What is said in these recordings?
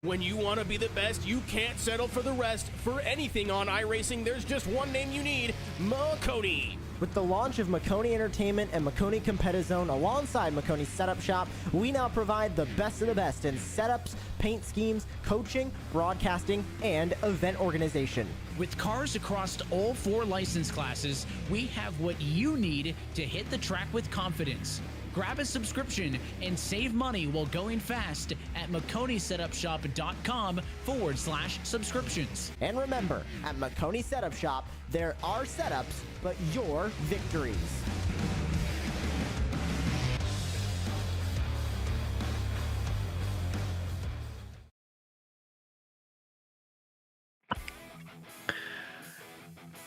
When you want to be the best, you can't settle for the rest. For anything on iRacing, there's just one name you need: Maconi. With the launch of Maconi Entertainment and Maconi Competizone alongside Maconi Setup Shop, we now provide the best of the best in setups, paint schemes, coaching, broadcasting, and event organization. With cars across all 4 license classes, we have what you need to hit the track with confidence. Grab a subscription and save money while going fast at MaconiSetupShop.com/subscriptions. And remember, at Maconi Setup Shop, there are setups, but your victories.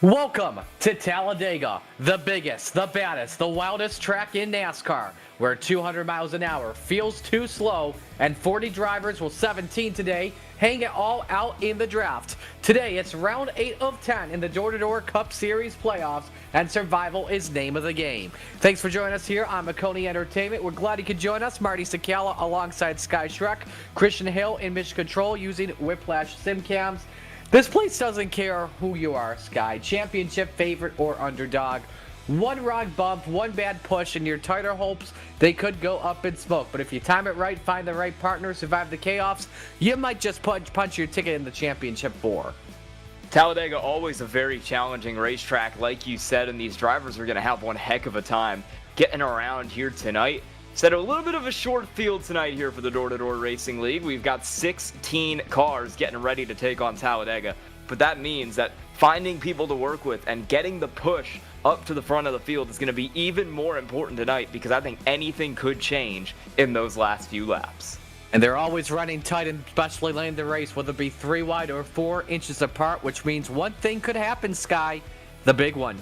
Welcome to Talladega, the biggest, the baddest, the wildest track in NASCAR, where 200 miles an hour feels too slow and 40 drivers, well 17 today, hang it all out in the draft. Today it's round 8 of 10 in the Door Cup Series playoffs, and survival is name of the game. Thanks for joining us here on Maconi Entertainment. We're glad you could join us. Marty Sakala alongside Sky Shrek, Christian Hill in Mission Control using Whiplash Sim Cams. This place doesn't care who you are, Sky. Championship favorite or underdog. One wrong bump, one bad push, and your tighter hopes, they could go up in smoke. But if you time it right, find the right partner, survive the chaos, you might just punch your ticket in the championship 4. Talladega, always a very challenging racetrack, like you said, and these drivers are going to have one heck of a time getting around here tonight. Set a little bit of a short field tonight here for the Door Racing League. We've got 16 cars getting ready to take on Talladega, but that means that finding people to work with and getting the push up to the front of the field is going to be even more important tonight, because I think anything could change in those last few laps. And they're always running tight, and especially late in the race, whether it be 3 wide or 4 inches apart, which means one thing could happen, Sky, the big one.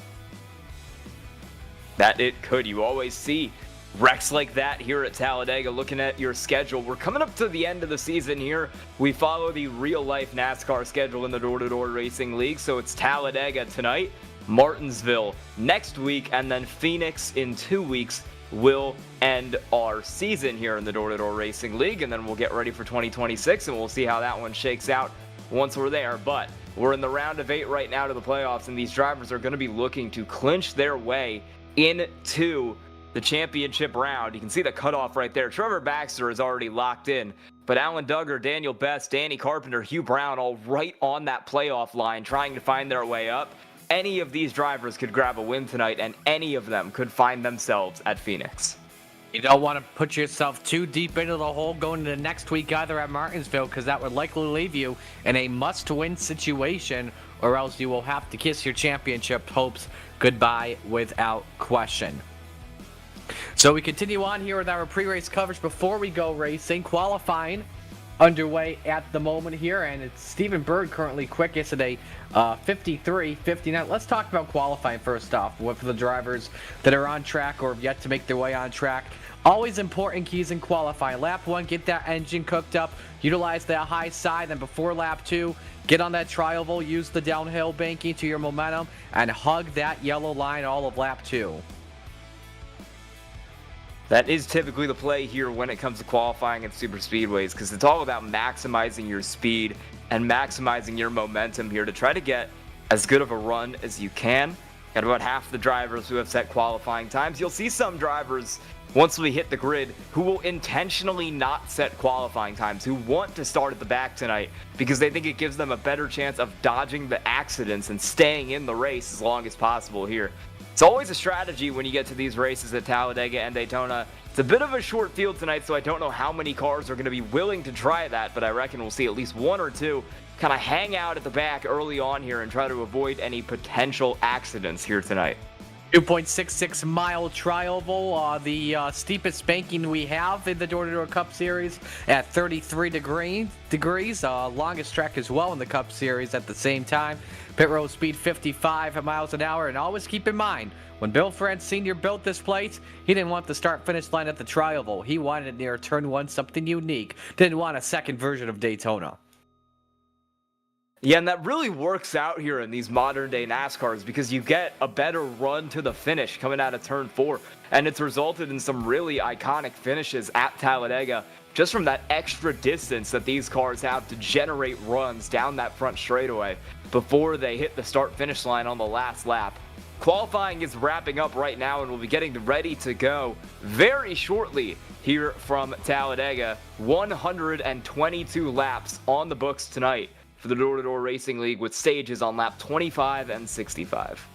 That it could. You always see wrecks like that here at Talladega. Looking at your schedule, we're coming up to the end of the season here. We follow the real-life NASCAR schedule in the Door Racing League, so it's Talladega tonight, Martinsville next week, and then Phoenix in 2 weeks will end our season here in the Door Racing League, and then we'll get ready for 2026, and we'll see how that one shakes out once we're there. But we're in the round of 8 right now to the playoffs, and these drivers are going to be looking to clinch their way into the championship round. You can see the cutoff right there. Trevor Baxter is already locked in, but Alan Duggar, Daniel Best, Danny Carpenter, Hugh Brown, all right on that playoff line trying to find their way up. Any of these drivers could grab a win tonight, and any of them could find themselves at Phoenix. You don't want to put yourself too deep into the hole going into next week either at Martinsville, because that would likely leave you in a must-win situation, or else you will have to kiss your championship hopes goodbye without question. So we continue on here with our pre-race coverage before we go racing. Qualifying underway at the moment here, and it's Stephen Bird currently quickest at a 53-59. Let's talk about qualifying first off for the drivers that are on track or have yet to make their way on track. Always important keys in qualifying. Lap 1, get that engine cooked up, utilize that high side, then before lap 2, get on that tri-oval, use the downhill banking to your momentum, and hug that yellow line all of lap 2. That is typically the play here when it comes to qualifying at super speedways, because it's all about maximizing your speed and maximizing your momentum here to try to get as good of a run as you can. Got about half the drivers who have set qualifying times. You'll see some drivers, once we hit the grid, who will intentionally not set qualifying times, who want to start at the back tonight because they think it gives them a better chance of dodging the accidents and staying in the race as long as possible here. It's always a strategy when you get to these races at Talladega and Daytona. It's a bit of a short field tonight, so I don't know how many cars are going to be willing to try that, but I reckon we'll see at least 1 or 2 kind of hang out at the back early on here and try to avoid any potential accidents here tonight. 2.66 mile tri-oval, the steepest banking we have in the Door Cup Series at 33 degrees, longest track as well in the Cup Series at the same time. Pit road speed 55 miles an hour, and always keep in mind, when Bill France Sr. built this place, he didn't want the start-finish line at the tri-oval. He wanted it near turn 1, something unique. Didn't want a second version of Daytona. Yeah, and that really works out here in these modern day NASCARs because you get a better run to the finish coming out of turn 4. And it's resulted in some really iconic finishes at Talladega just from that extra distance that these cars have to generate runs down that front straightaway before they hit the start finish line on the last lap. Qualifying is wrapping up right now and we'll be getting ready to go very shortly here from Talladega. 122 laps on the books tonight for the Door to Door Racing League with stages on lap 25 and 65.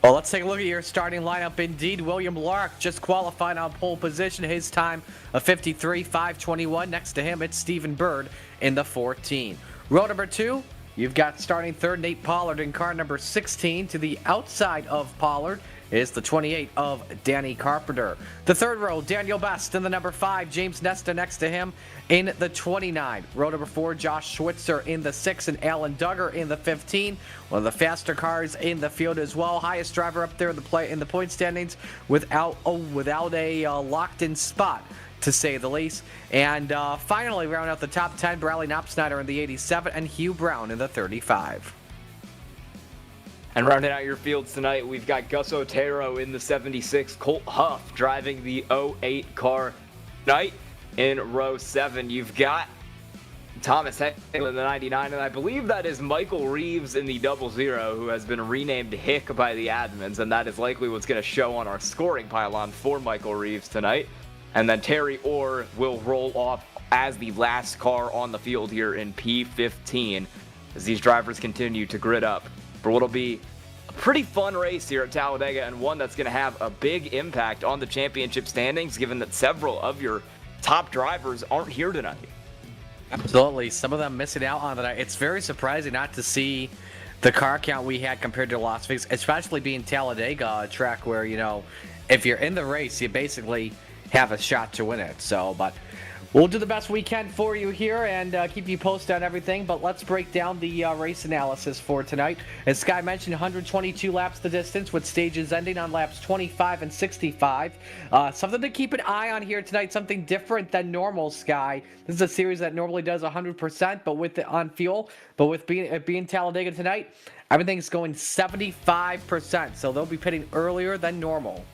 Well, let's take a look at your starting lineup. Indeed, William Lark just qualified on pole position. His time of 53.521. Next to him, it's Stephen Bird in the 14. Row number 2, you've got starting third Nate Pollard in car number 16. To the outside of Pollard is the 28 of Danny Carpenter. The third row, Daniel Best in the number 5. James Nesta next to him in the 29. Row number 4, Josh Schwitzer in the 6 and Alan Duggar in the 15. One of the faster cars in the field as well. Highest driver up there in the point standings without a locked-in spot, to say the least. And finally, round out the top 10, Bradley Knopsnyder in the 87 and Hugh Brown in the 35. And rounding out your fields tonight, we've got Gus Otero in the 76, Colt Huff driving the 08 car. Tonight in row 7, you've got Thomas Heckle in the 99, and I believe that is Michael Reeves in the 00, who has been renamed Hick by the admins, and that is likely what's going to show on our scoring pylon for Michael Reeves tonight. And then Terry Orr will roll off as the last car on the field here in P15 as these drivers continue to grid up for what'll be a pretty fun race here at Talladega, and one that's going to have a big impact on the championship standings, given that several of your top drivers aren't here tonight. Absolutely. Some of them missing out on tonight. It's very surprising not to see the car count we had compared to Las Vegas, especially being Talladega, a track where, you know, if you're in the race, you basically have a shot to win it. So, but we'll do the best we can for you here and keep you posted on everything. But let's break down the race analysis for tonight. As Sky mentioned, 122 laps the distance with stages ending on laps 25 and 65. Something to keep an eye on here tonight, something different than normal, Sky. This is a series that normally does 100%, but with it on fuel. But with being Talladega tonight, everything's going 75%. So they'll be pitting earlier than normal.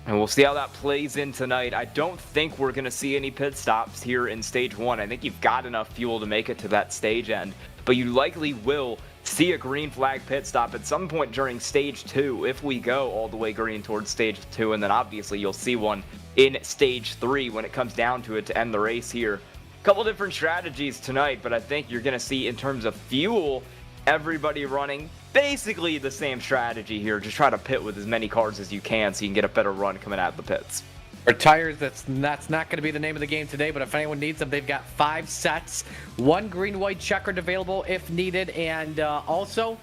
And we'll see how that plays in tonight. I don't think we're going to see any pit stops here in stage 1. I think you've got enough fuel to make it to that stage end. But you likely will see a green flag pit stop at some point during stage 2 if we go all the way green towards stage 2. And then obviously you'll see one in stage 3 when it comes down to it to end the race here. A couple different strategies tonight, but I think you're going to see in terms of fuel, everybody running basically the same strategy here. Just try to pit with as many cars as you can so you can get a better run coming out of the pits. For tires, that's not going to be the name of the game today, but if anyone needs them, they've got 5 sets, 1 green-white checkered available if needed, and also,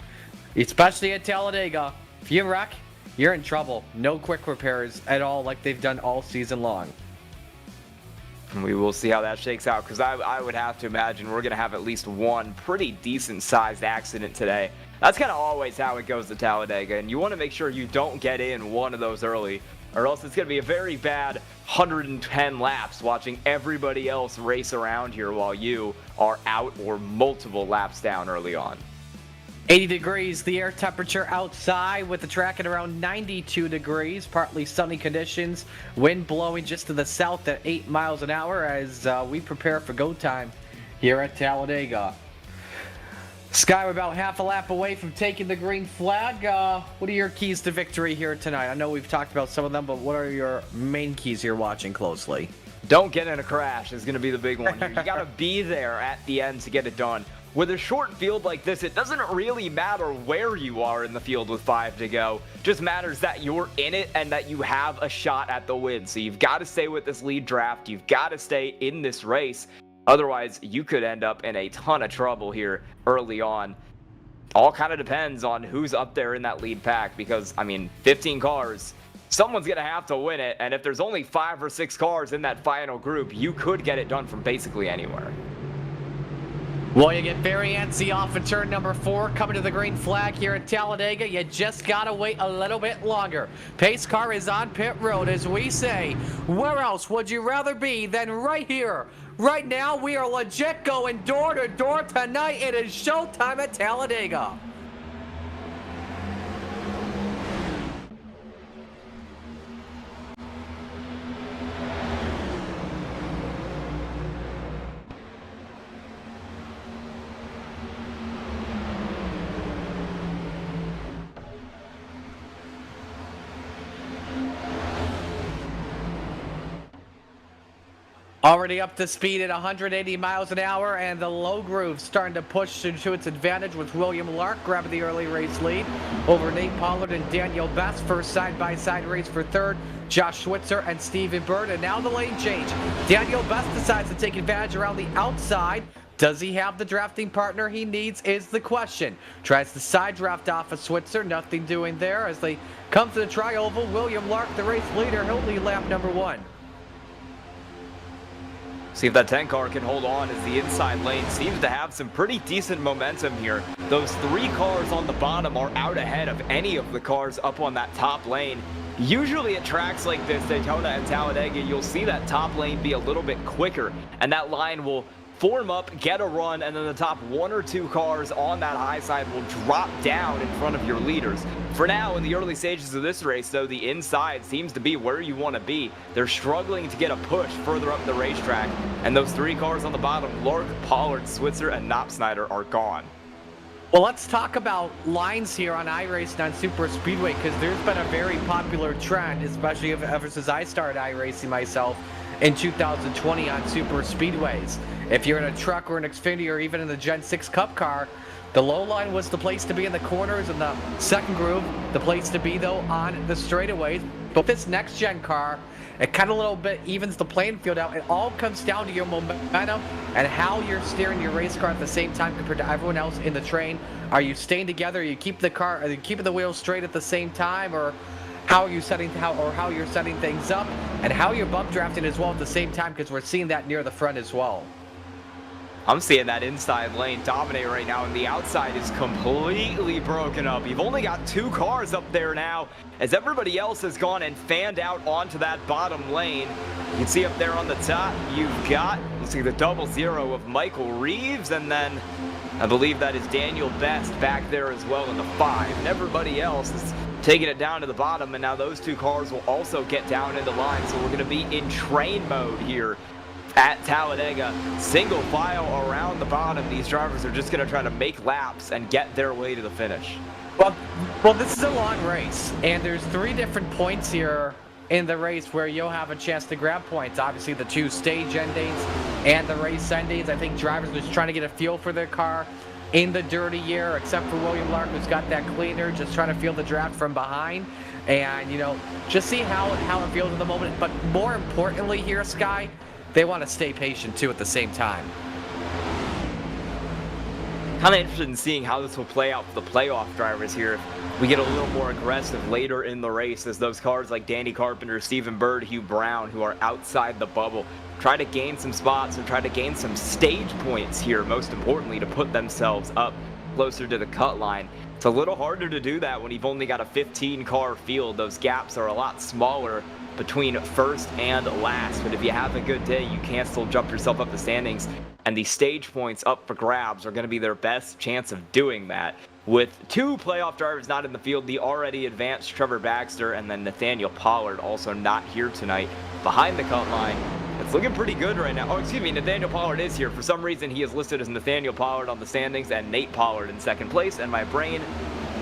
especially at Talladega, if you wreck, you're in trouble. No quick repairs at all like they've done all season long. We will see how that shakes out, because I would have to imagine we're going to have at least one pretty decent-sized accident today. That's kind of always how it goes to Talladega, and you want to make sure you don't get in one of those early, or else it's going to be a very bad 110 laps watching everybody else race around here while you are out or multiple laps down early on. 80 degrees, the air temperature outside with the track at around 92 degrees, partly sunny conditions, wind blowing just to the south at 8 miles an hour as we prepare for go time here at Talladega. Sky, we're about half a lap away from taking the green flag. What are your keys to victory here tonight? I know we've talked about some of them, but what are your main keys you're watching closely? Don't get in a crash is going to be the big one here. You got to be there at the end to get it done. With a short field like this, it doesn't really matter where you are in the field with 5 to go. Just matters that you're in it and that you have a shot at the win. So you've got to stay with this lead draft. You've got to stay in this race. Otherwise, you could end up in a ton of trouble here early on. All kind of depends on who's up there in that lead pack because, I mean, 15 cars, someone's going to have to win it. And if there's only 5 or 6 cars in that final group, you could get it done from basically anywhere. Well, you get very antsy off in turn number 4, coming to the green flag here at Talladega. You just got to wait a little bit longer. Pace car is on pit road, as we say. Where else would you rather be than right here, Right now, we are legit going door to door tonight. It is showtime at Talladega. Already up to speed at 180 miles an hour, and the low groove starting to push to its advantage with William Lark grabbing the early race lead over Nate Pollard and Daniel Best. First side-by-side race for third, Josh Switzer and Stephen Bird. And now the lane change. Daniel Best decides to take advantage around the outside. Does he have the drafting partner he needs is the question. Tries to side draft off of Switzer, nothing doing there as they come to the tri-oval. William Lark, the race leader, he'll lead lap number 1. See if that 10 car can hold on as the inside lane seems to have some pretty decent momentum here. Those 3 cars on the bottom are out ahead of any of the cars up on that top lane. Usually at tracks like this, Daytona and Talladega, you'll see that top lane be a little bit quicker, and that line will form up, get a run, and then the top 1 or 2 cars on that high side will drop down in front of your leaders. For now, in the early stages of this race, though, the inside seems to be where you want to be. They're struggling to get a push further up the racetrack, and those 3 cars on the bottom, Lark, Pollard, Switzer, and Knopsnyder, are gone. Well, let's talk about lines here on iRacing on Super Speedway, because there's been a very popular trend, especially ever since I started iRacing myself in 2020 on Super Speedways. If you're in a truck or an Xfinity or even in the Gen 6 Cup car, the low line was the place to be in the corners, and the second groove, the place to be, though, on the straightaways. But this next gen car, it kind of a little bit evens the playing field out. It all comes down to your momentum and how you're steering your race car at the same time compared to everyone else in the train. Are you staying together? Are you keeping the wheels straight at the same time, or how you're setting things up, and how you're bump drafting as well at the same time, because we're seeing that near the front as well. I'm seeing that inside lane dominate right now, and the outside is completely broken up. You've only got 2 cars up there now, as everybody else has gone and fanned out onto that bottom lane. You can see up there on the top, you've got, let's see, the 00 of Michael Reeves, and then I believe that is Daniel Best back there as well in the 5. And everybody else is taking it down to the bottom, and now those 2 cars will also get down into line, so we're going to be in train mode here at Talladega. Single file around the bottom. These drivers are just going to try to make laps and get their way to the finish. Well, this is a long race, and there's 3 different points here in the race where you'll have a chance to grab points. Obviously, the 2 stage endings and the race endings. I think drivers are just trying to get a feel for their car in the dirty year, except for William Lark, who's got that cleaner, just trying to feel the draft from behind and, just see how it feels at the moment. But more importantly here, Sky, they want to stay patient, too, at the same time. Kind of interested in seeing how this will play out for the playoff drivers here. We get a little more aggressive later in the race as those cars like Danny Carpenter, Stephen Bird, Hugh Brown, who are outside the bubble, try to gain some spots or try to gain some stage points here, most importantly, to put themselves up closer to the cut line. It's a little harder to do that when you've only got a 15-car field. Those gaps are a lot smaller between first and last, but if you have a good day, you can still jump yourself up the standings, and the stage points up for grabs are going to be their best chance of doing that. With 2 playoff drivers not in the field, the already advanced Trevor Baxter and then Nathaniel Pollard also not here tonight behind the cut line. It's looking pretty good right now. Oh, excuse me, Nathaniel Pollard is here. For some reason, he is listed as Nathaniel Pollard on the standings and Nate Pollard in second place, and my brain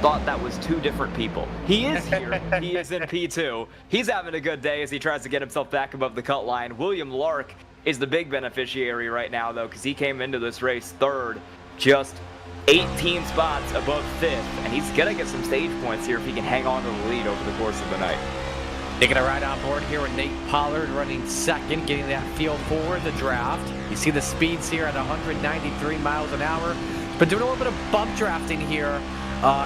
thought that was 2 different people. He is here. He is in P2. He's having a good day as he tries to get himself back above the cut line. William Lark is the big beneficiary right now, though, because he came into this race 3rd, just 18 spots above 5th, and he's going to get some stage points here if he can hang on to the lead over the course of the night. Taking a ride on board here with Nate Pollard running 2nd, getting that feel for the draft. You see the speeds here at 193 miles an hour. But doing a little bit of bump drafting here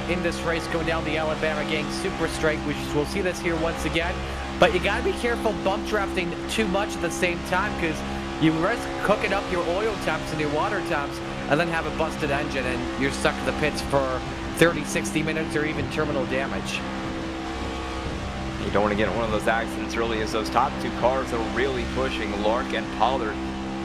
in this race going down the Alabama Gang Super Straight. We'll see this here once again. But you got to be careful bump drafting too much at the same time, because you risk cooking up your oil temps and your water temps and then have a busted engine and you're stuck in the pits for 30, 60 minutes or even terminal damage. You don't want to get in one of those accidents early, as those top 2 cars are really pushing Lark and Pollard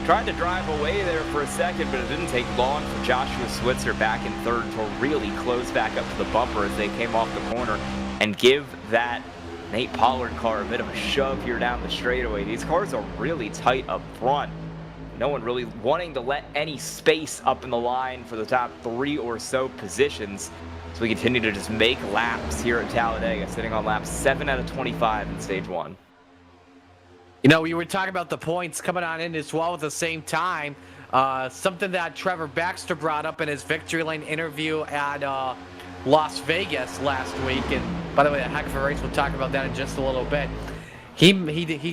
Tried to drive away there for a second, but it didn't take long for Joshua Switzer back in third to really close back up to the bumper as they came off the corner and give that Nate Pollard car a bit of a shove here down the straightaway. These cars are really tight up front. No one really wanting to let any space up in the line for the top 3 or so positions. So we continue to just make laps here at Talladega, sitting on lap 7 out of 25 in stage 1. You know, we were talking about the points coming on in as well at the same time. Something that Trevor Baxter brought up in his Victory Lane interview at Las Vegas last week. And by the way, a heck of a race. We'll talk about that in just a little bit. He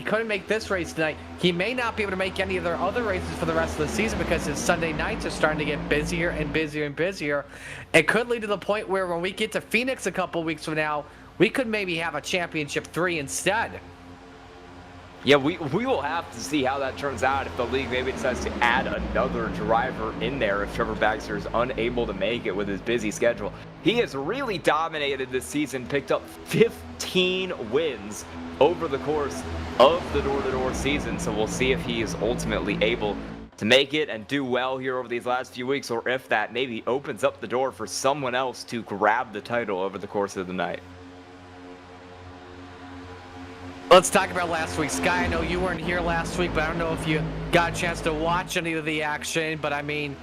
couldn't make this race tonight. He may not be able to make any of their other races for the rest of the season because his Sunday nights are starting to get busier and busier and busier. It could lead to the point where when we get to Phoenix a couple weeks from now, we could maybe have a championship 3 instead. Yeah, we will have to see how that turns out if the league maybe decides to add another driver in there if Trevor Baxter is unable to make it with his busy schedule. He has really dominated this season, picked up 15 wins over the course of the door-to-door season, so we'll see if he is ultimately able to make it and do well here over these last few weeks, or if that maybe opens up the door for someone else to grab the title over the course of the night. Let's talk about last week. Sky, I know you weren't here last week, but I don't know if you got a chance to watch any of the action, but I mean,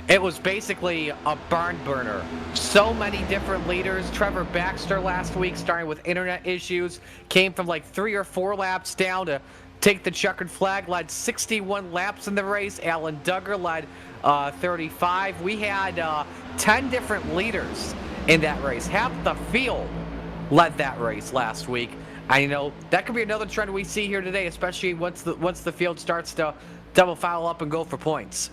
it was basically a barn burner. So many different leaders. Trevor Baxter last week, starting with internet issues, came from like 3 or 4 laps down to take the checkered flag, led 61 laps in the race. Alan Duggar led 35. We had 10 different leaders in that race. Half the field led that race last week. I know that could be another trend we see here today, especially once the field starts to double foul up and go for points.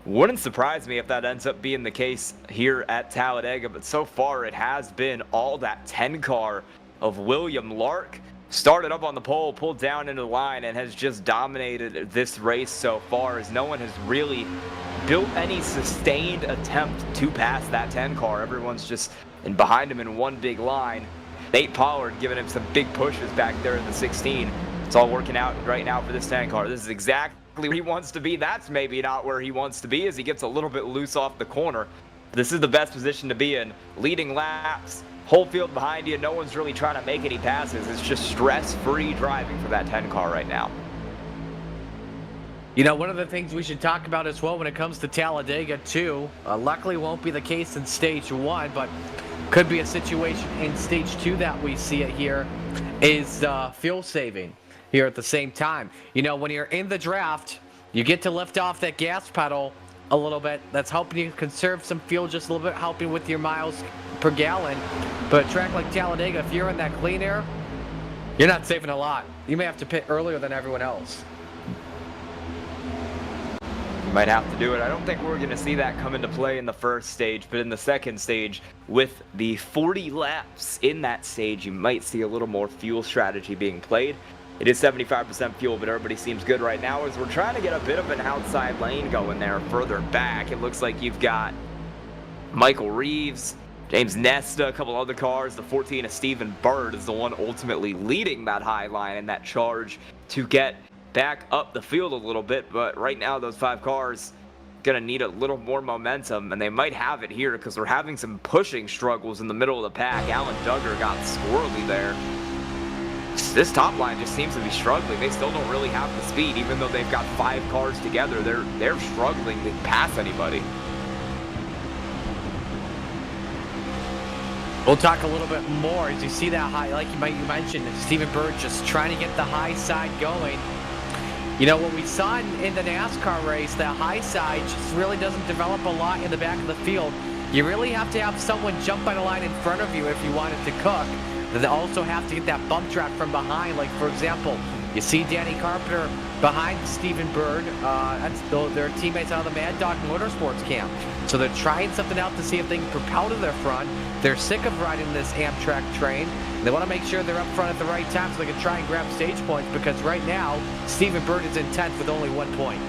Wouldn't surprise me if that ends up being the case here at Talladega, but so far it has been all that 10 car of William Lark. Started up on the pole, pulled down into the line, and has just dominated this race so far, as no one has really built any sustained attempt to pass that 10 car. Everyone's just behind him in one big line. Nate Pollard giving him some big pushes back there in the 16. It's all working out right now for this 10 car. This is exactly where he wants to be. That's maybe not where he wants to be, as he gets a little bit loose off the corner. This is the best position to be in. Leading laps, whole field behind you. No one's really trying to make any passes. It's just stress-free driving for that 10 car right now. You know, one of the things we should talk about as well when it comes to Talladega too, luckily won't be the case in stage 1, but could be a situation in stage 2 that we see it here, is fuel saving here at the same time. You know, when you're in the draft, you get to lift off that gas pedal a little bit. That's helping you conserve some fuel just a little bit, helping with your miles per gallon. But a track like Talladega, if you're in that clean air, you're not saving a lot. You may have to pit earlier than everyone else. Might have to do it. I don't think we're going to see that come into play in the first stage, but in the second stage, with the 40 laps in that stage, you might see a little more fuel strategy being played. It is 75% fuel, but everybody seems good right now as we're trying to get a bit of an outside lane going there further back. It looks like you've got Michael Reeves, James Nesta, a couple other cars. The 14 of Stephen Bird is the one ultimately leading that high line and that charge to get back up the field a little bit, but right now those 5 cars gonna need a little more momentum, and they might have it here because we're having some pushing struggles in the middle of the pack. Alan Duggar got squirrely there. This top line just seems to be struggling. They still don't really have the speed, even though they've got 5 cars together. They're struggling to pass anybody. We'll talk a little bit more as you see that high, like you mentioned, Stephen Bird just trying to get the high side going. You know, what we saw in the NASCAR race, that high side just really doesn't develop a lot in the back of the field. You really have to have someone jump on a line in front of you if you want it to cook. They also have to get that bump track from behind. Like, for example, you see Danny Carpenter behind Stephen Bird. That's their teammates out of the Mad Dog Motorsports camp. So they're trying something out to see if they can propel to their front. They're sick of riding this Amtrak train. They want to make sure they're up front at the right time so they can try and grab stage points, because right now, Stephen Bird is in 10th with only 1 point.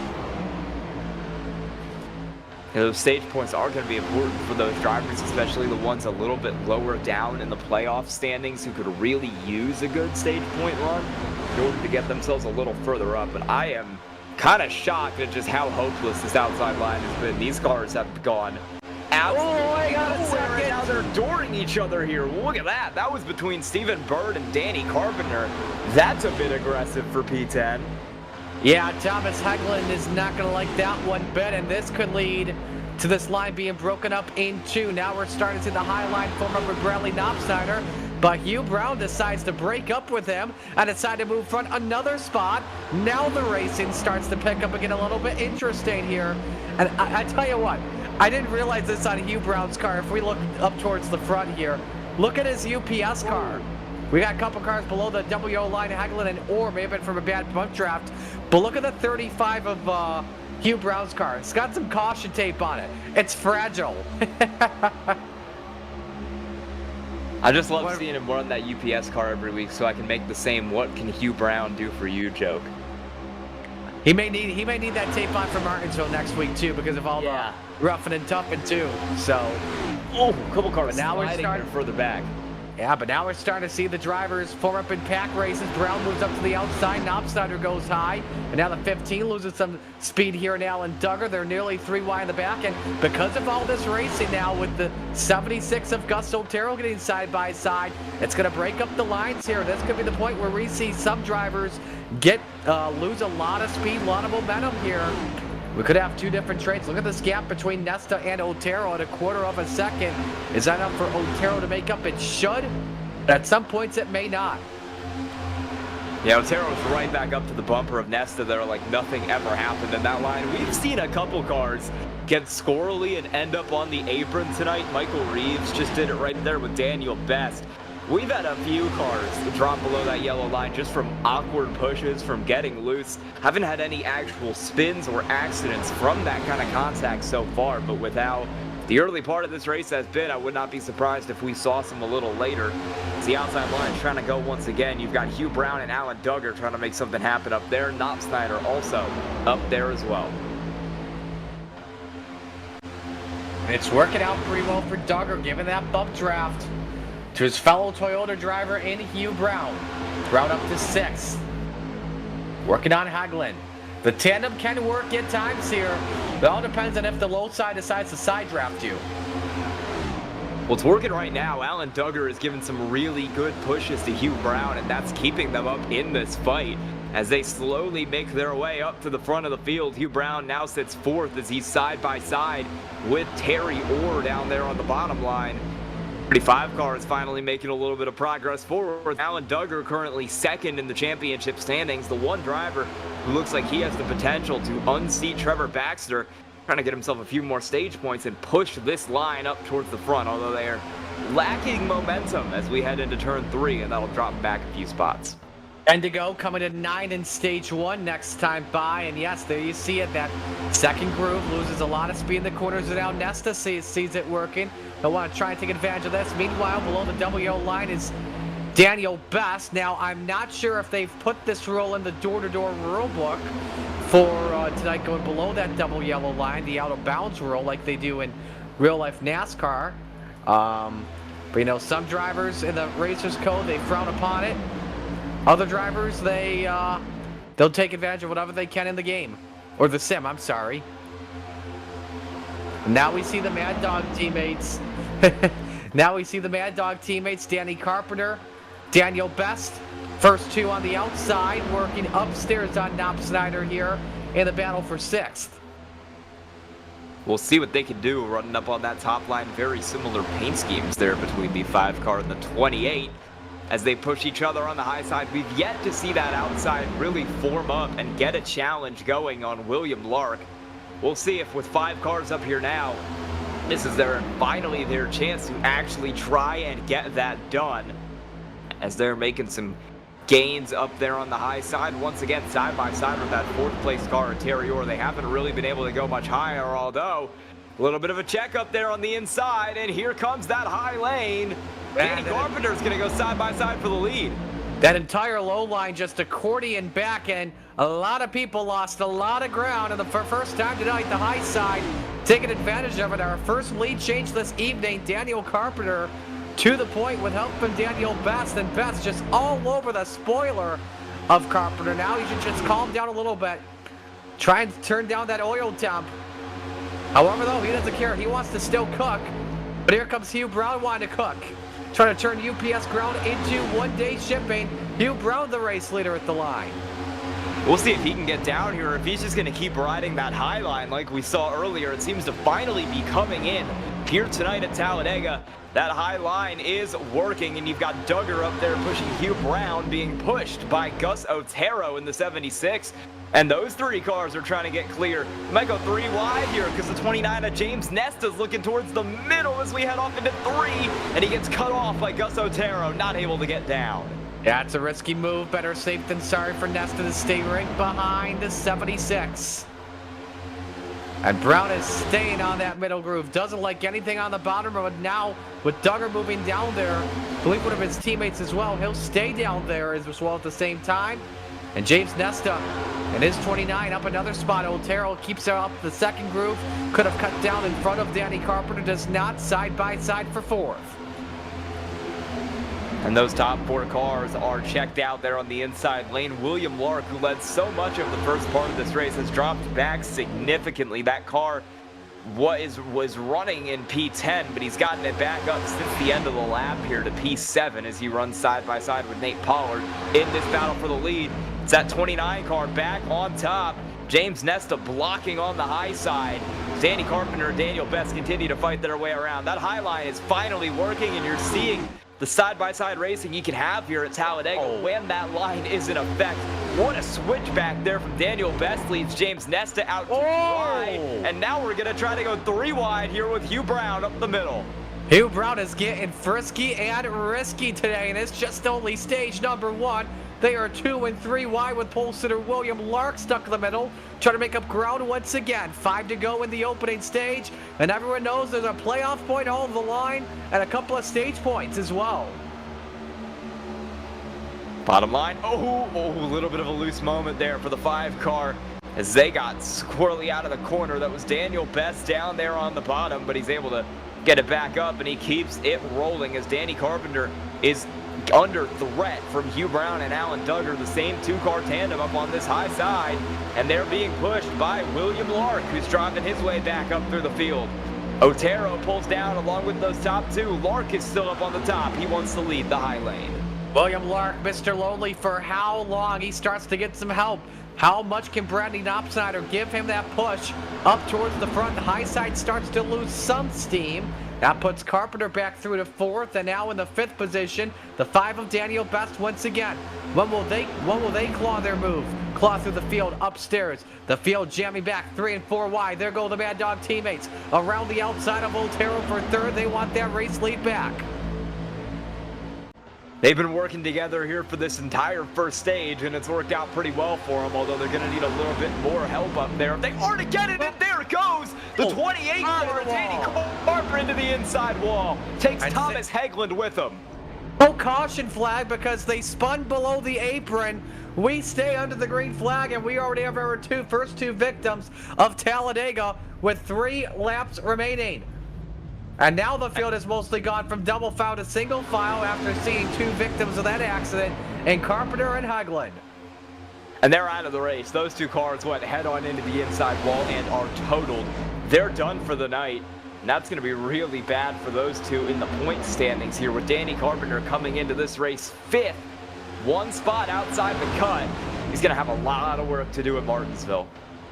And those stage points are going to be important for those drivers, especially the ones a little bit lower down in the playoff standings who could really use a good stage point run in order to get themselves a little further up. But I am kind of shocked at just how hopeless this outside line has been. These cars have gone absolutely nowhere, and now they're dooring each other here. Look at that. That was between Stephen Bird and Danny Carpenter. That's a bit aggressive for P10. Yeah, Thomas Hegland is not going to like that one bit, and this could lead to this line being broken up in two. Now we're starting to see the high line form up with Bradley Knopfsteiner, but Hugh Brown decides to break up with him and decide to move front another spot. Now the racing starts to pick up again, a little bit interesting here. And I tell you what, I didn't realize this on Hugh Brown's car. If we look up towards the front here, look at his UPS car. We got a couple cars below the WO line, Hegland and Orr, may have been from a bad bump draft. But look at the 35 of Hugh Brown's car. It's got some caution tape on it. It's fragile. I just love seeing him run that UPS car every week so I can make the same "what can Hugh Brown do for you" joke. He may need that tape on for Martinsville next week too, because of all the roughing and toughing too. So, oh, a couple cars now we're starting further back. Yeah, but now we're starting to see the drivers form up in pack races. Brown moves up to the outside. Knopfsteiner goes high. And now the 15 loses some speed here in Alan Duggar. They're nearly 3 wide in the back. And because of all this racing now with the 76 of Gus Otero getting side by side, it's going to break up the lines here. This could be the point where we see some drivers lose a lot of speed, a lot of momentum here. We could have two different trains. Look at this gap between Nesta and Otero at a quarter of a second. Is that enough for Otero to make up? It should. At some points, it may not. Yeah, Otero's right back up to the bumper of Nesta there like nothing ever happened in that line. We've seen a couple cars get squirrely and end up on the apron tonight. Michael Reeves just did it right there with Daniel Best. We've had a few cars drop below that yellow line just from awkward pushes, from getting loose. Haven't had any actual spins or accidents from that kind of contact so far, but with how the early part of this race has been, I would not be surprised if we saw some a little later. As the outside line is trying to go once again. You've got Hugh Brown and Alan Duggar trying to make something happen up there. Knopfsteiner also up there as well. It's working out pretty well for Duggar, giving that bump draft to his fellow Toyota driver in Hugh Brown. Brown up to 6th. Working on Hegland. The tandem can work at times here. It all depends on if the low side decides to side draft you. Well, it's working right now. Alan Duggar is giving some really good pushes to Hugh Brown, and that's keeping them up in this fight. As they slowly make their way up to the front of the field, Hugh Brown now sits 4th as he's side by side with Terry Orr down there on the bottom line. 35 car is finally making a little bit of progress forward. Alan Duggar currently 2nd in the championship standings. The one driver who looks like he has the potential to unseat Trevor Baxter, trying to get himself a few more stage points and push this line up towards the front, although they are lacking momentum as we head into turn 3, and that'll drop them back a few spots. And to go, coming to 9 in stage 1 next time by. And yes, there you see it. That second groove loses a lot of speed in the corners, and now Nesta sees it working. They'll want to try and take advantage of this. Meanwhile, below the WO line is Daniel Best. Now, I'm not sure if they've put this rule in the door-to-door rule book for tonight, going below that double yellow line, the out-of-bounds rule, like they do in real-life NASCAR. But, you know, some drivers in the Racers Code, they frown upon it. Other drivers, they'll take advantage of whatever they can in the game. Or the sim, I'm sorry. Now we see the Mad Dog teammates. Now we see the Mad Dog teammates, Danny Carpenter, Daniel Best. First 2 on the outside, working upstairs on Knopfsteiner here in the battle for 6th. We'll see what they can do running up on that top line. Very similar paint schemes there between the 5 car and the 28. As they push each other on the high side, we've yet to see that outside really form up and get a challenge going on William Lark. We'll see if with 5 cars up here now, this is finally their chance to actually try and get that done. As they're making some gains up there on the high side. Once again, side by side with that 4th place car at Terry Orr. They haven't really been able to go much higher, although a little bit of a check up there on the inside, and here comes that high lane. Danny Carpenter's going to go side by side for the lead. That entire low line just accordion back, and a lot of people lost a lot of ground. And for first time tonight, the high side taking advantage of it. Our first lead change this evening. Daniel Carpenter to the point with help from Daniel Best, and Best just all over the spoiler of Carpenter. Now he should just calm down a little bit. trying to turn down that oil temp. However, though, he doesn't care. He wants to still cook. But here comes Hugh Brown wanting to cook. Trying to turn UPS ground into one-day shipping. Hugh Brown, the race leader at the line. We'll see if he can get down here, or if he's just going to keep riding that high line like we saw earlier. It seems to finally be coming in here tonight at Talladega. That high line is working, and you've got Duggar up there pushing Hugh Brown, being pushed by Gus Otero in the 76. And those three cars are trying to get clear. We might go 3 wide here because the 29 of James Nesta's looking towards the middle as we head off into 3. And he gets cut off by Gus Otero, not able to get down. Yeah, it's a risky move. Better safe than sorry for Nesta to stay right behind the 76. And Brown is staying on that middle groove. Doesn't like anything on the bottom, but now with Duggar moving down there, I believe one of his teammates as well, he'll stay down there as well at the same time. And James Nesta and his 29 up another spot. Otero keeps her up the second groove. Could have cut down in front of Danny Carpenter. Does not. Side by side for 4th. And those top 4 cars are checked out there on the inside lane. William Lark, who led so much of the first part of this race, has dropped back significantly. That car was running in P10, but he's gotten it back up since the end of the lap here to P7 as he runs side by side with Nate Pollard in this battle for the lead. It's that 29 car back on top. James Nesta blocking on the high side. Danny Carpenter and Daniel Best continue to fight their way around. That high line is finally working, and you're seeing the side-by-side racing you can have here at Talladega when that line is in effect. What a switchback there from Daniel Best, leads James Nesta out to wide. And now we're going to try to go 3 wide here with Hugh Brown up the middle. Hugh Brown is getting frisky and risky today, and it's just only stage number 1. They are 2 and 3 wide with pole sitter William Lark stuck in the middle, trying to make up ground once again. 5 to go in the opening stage, and everyone knows there's a playoff point all the line and a couple of stage points as well. Bottom line, a little bit of a loose moment there for the 5 car as they got squirrely out of the corner. That was Daniel Best down there on the bottom, but he's able to get it back up, and he keeps it rolling as Danny Carpenter is under threat from Hugh Brown and Alan Duggar, the same 2-car tandem up on this high side, and they're being pushed by William Lark, who's driving his way back up through the field. Otero pulls down along with those top 2. Lark is still up on the top. He wants to lead the high lane. William Lark, Mr. Lonely, for how long? He starts to get some help. How much can Brandy Knopsnyder give him that push up towards the front? The high side starts to lose some steam. That puts Carpenter back through to 4th, and now in the 5th position, the 5 of Daniel Best once again. When will they claw their move? Claw through the field upstairs. The field jamming back 3 and 4 wide. There go the Mad Dog teammates around the outside of Otero for 3rd. They want that race lead back. They've been working together here for this entire first stage, and it's worked out pretty well for them, although they're going to need a little bit more help up there. If they are to get it, and there it goes! The 28 car, Danny Carpenter into the inside wall. Takes Thomas Hegland with him. No caution flag because they spun below the apron. We stay under the green flag, and we already have our first two victims of Talladega with 3 laps remaining. And now the field has mostly gone from double file to single file after seeing 2 victims of that accident in Carpenter and Hegland. And they're out of the race. Those 2 cars went head on into the inside wall and are totaled. They're done for the night. And that's going to be really bad for those 2 in the point standings here, with Danny Carpenter coming into this race 5th. 1 spot outside the cut. He's going to have a lot of work to do at Martinsville.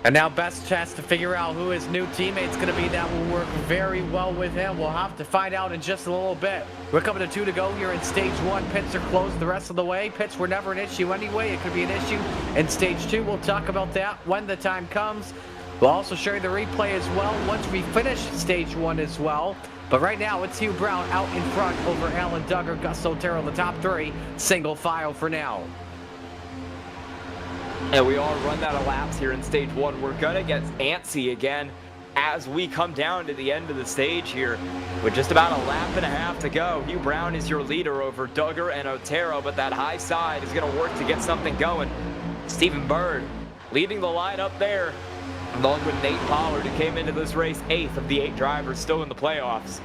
And now Best has to figure out who his new teammate's going to be. That will work very well with him. We'll have to find out in just a little bit. We're coming to 2 to go here in stage 1. Pits are closed the rest of the way. Pits were never an issue anyway. It could be an issue in stage 2. We'll talk about that when the time comes. We'll also show you the replay as well once we finish stage 1 as well. But right now, it's Hugh Brown out in front over Alan Duggar, Gus Otero, the top 3. Single file for now. And we all run out of laps here in stage 1. We're going to get antsy again as we come down to the end of the stage here with just about a lap and a half to go. Hugh Brown is your leader over Duggar and Otero, but that high side is going to work to get something going. Stephen Bird leading the line up there, along with Nate Pollard, who came into this race 8th of the 8 drivers still in the playoffs.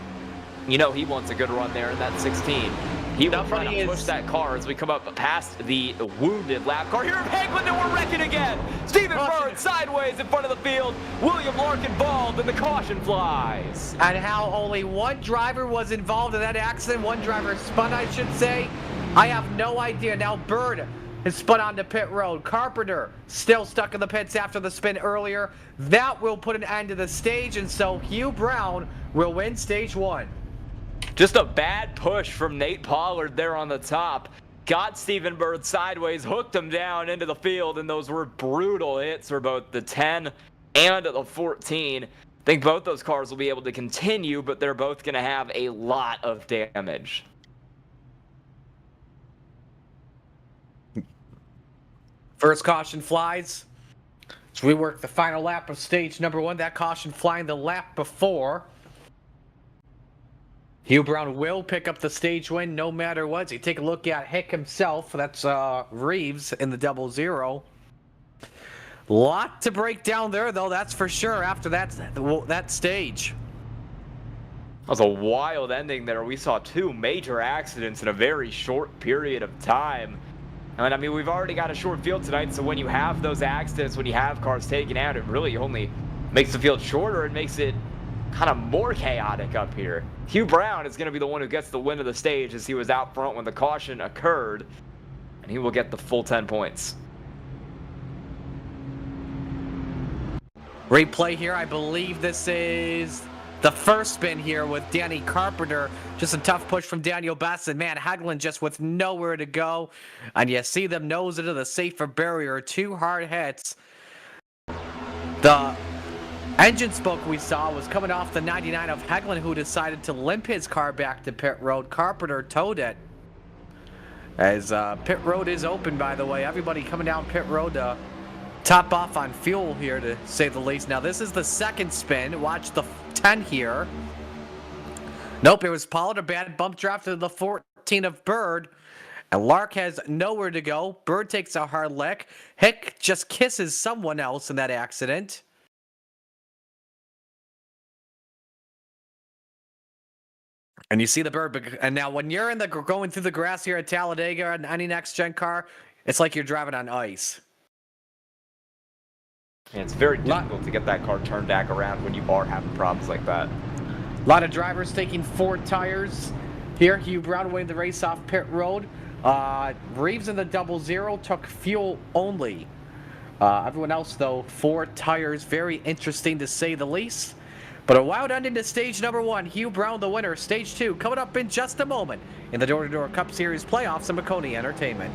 You know he wants a good run there in that 16. He will try to push that car as we come up past the wounded lap car. Here, Hagland, and we're wrecking again. Stephen Bird sideways in front of the field. William Lark involved, and the caution flies. And how only one driver was involved in that accident. One driver spun, I should say. I have no idea. Now Bird has spun onto pit road. Carpenter still stuck in the pits after the spin earlier. That will put an end to the stage, and so Hugh Brown will win stage 1. Just a bad push from Nate Pollard there on the top. Got Stephen Bird sideways, hooked him down into the field, and those were brutal hits for both the 10 and the 14. I think both those cars will be able to continue, but they're both going to have a lot of damage. First caution flies. So we work the final lap of stage number 1. That caution flying the lap before. Hugh Brown will pick up the stage win no matter what. So you take a look at Hick himself. That's Reeves in the 00. Lot to break down there, though, that's for sure, after that stage. That was a wild ending there. We saw 2 major accidents in a very short period of time. And I mean, we've already got a short field tonight, so when you have those accidents, when you have cars taken out, it really only makes the field shorter and makes it kind of more chaotic up here. Hugh Brown is going to be the one who gets the win of the stage, as he was out front when the caution occurred, and he will get the full 10 points. Replay here, I believe this is the first spin here with Danny Carpenter. Just a tough push from Daniel Bassett. Man, Hagland just with nowhere to go. And you see them nose into the safer barrier. 2 hard hits. The engine smoke we saw was coming off the 99 of Hagland, who decided to limp his car back to pit road. Carpenter towed it. As pit road is open, by the way. Everybody coming down pit road to top off on fuel here, to say the least. Now, this is the second spin. Watch the 10 here. Nope, it was Pollard. A bad bump draft to the 14 of Bird. And Lark has nowhere to go. Bird takes a hard lick. Hick just kisses someone else in that accident. And you see the Bird. And now when you're going through the grass here at Talladega on any next-gen car, it's like you're driving on ice. And it's very difficult to get that car turned back around when you are having problems like that. A lot of drivers taking 4 tires here. Hugh Brown winning the race off pit road. Reeves in the 00 took fuel only. Everyone else, though, 4 tires. Very interesting to say the least. But a wild ending to stage number 1. Hugh Brown the winner. Stage 2 coming up in just a moment in the Door Cup Series playoffs at Maconi Entertainment.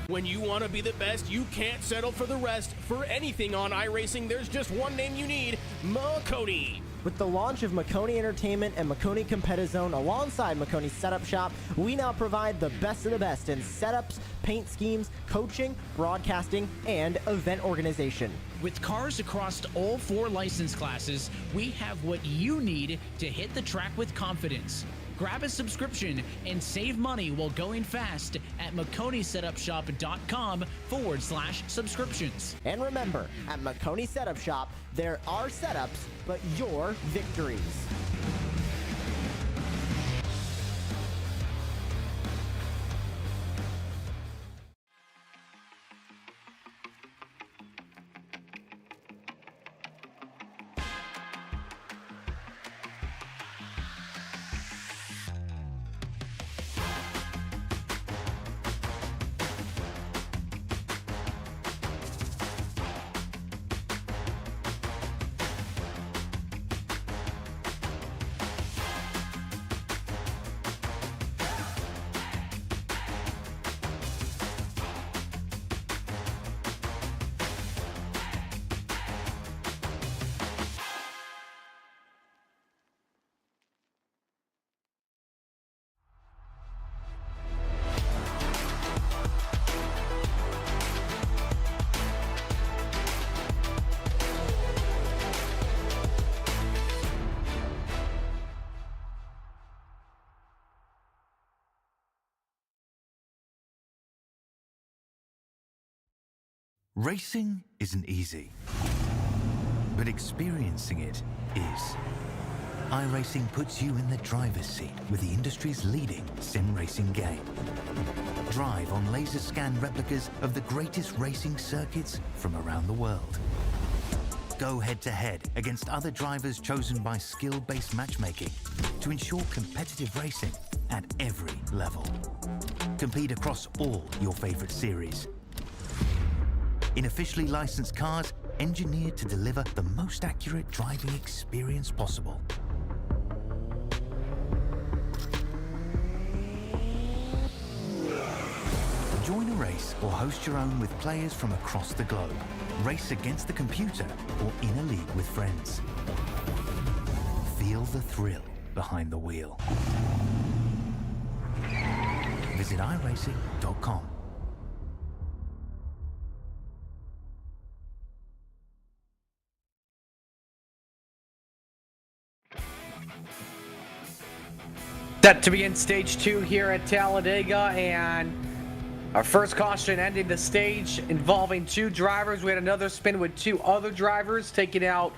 When you want to be the best, you can't settle for the rest. For anything on iRacing, there's just one name you need: Maconi. With the launch of Maconi Entertainment and Maconi Competizone alongside Maconi Setup Shop, we now provide the best of the best in setups, paint schemes, coaching, broadcasting, and event organization. With cars across all 4 license classes, we have what you need to hit the track with confidence. Grab a subscription and save money while going fast at MaconiSetupShop.com/subscriptions. And remember, at Maconi Setup Shop, there are setups, but your victories. Racing isn't easy, but experiencing it is. iRacing puts you in the driver's seat with the industry's leading sim racing game. Drive on laser scan replicas of the greatest racing circuits from around the world. Go head-to-head against other drivers chosen by skill-based matchmaking to ensure competitive racing at every level. Compete across all your favorite series. In officially licensed cars, engineered to deliver the most accurate driving experience possible. Join a race or host your own with players from across the globe. Race against the computer or in a league with friends. Feel the thrill behind the wheel. Visit iRacing.com. Set to begin stage 2 here at Talladega, and our first caution ending the stage involving 2 drivers. We had another spin with 2 other drivers taking out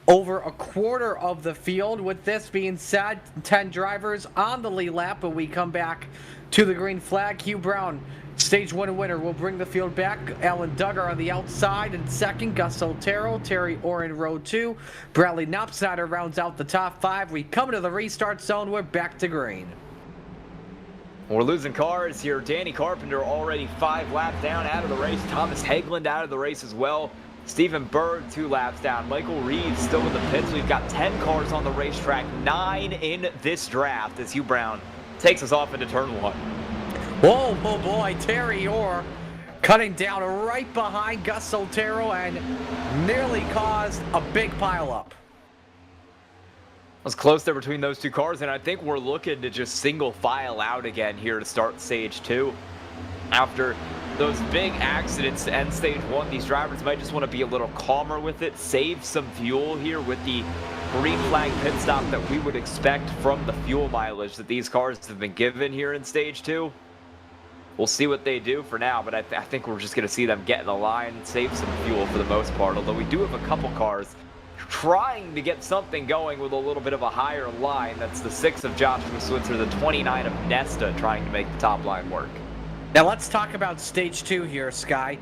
over a quarter of the field. With this being said, 10 drivers on the lead lap, but we come back to the green flag. Hugh Brown, stage 1 winner, will bring the field back. Alan Duggar on the outside in second. Gus Otero, Terry Orr in row 2. Bradley Knopsnyder rounds out the top 5. We come to the restart zone. We're back to green. We're losing cars here. Danny Carpenter already 5 laps down out of the race. Thomas Hageland out of the race as well. Stephen Bird 2 laps down. Michael Reed still in the pits. We've got 10 cars on the racetrack, 9 in this draft as Hugh Brown takes us off into turn 1. Whoa, oh boy, Terry Orr cutting down right behind Gus Otero and nearly caused a big pileup. It was close there between those 2 cars, and I think we're looking to just single file out again here to start stage 2. After those big accidents to end stage 1, these drivers might just want to be a little calmer with it, save some fuel here with the green flag pit stop that we would expect from the fuel mileage that these cars have been given here in stage 2. We'll see what they do for now, but I think we're just going to see them get in the line and save some fuel for the most part, although we do have a couple cars trying to get something going with a little bit of a higher line. That's the 6 of Joshua Switzer, the 29 of Nesta trying to make the top line work. Now let's talk about stage 2 here, Sky,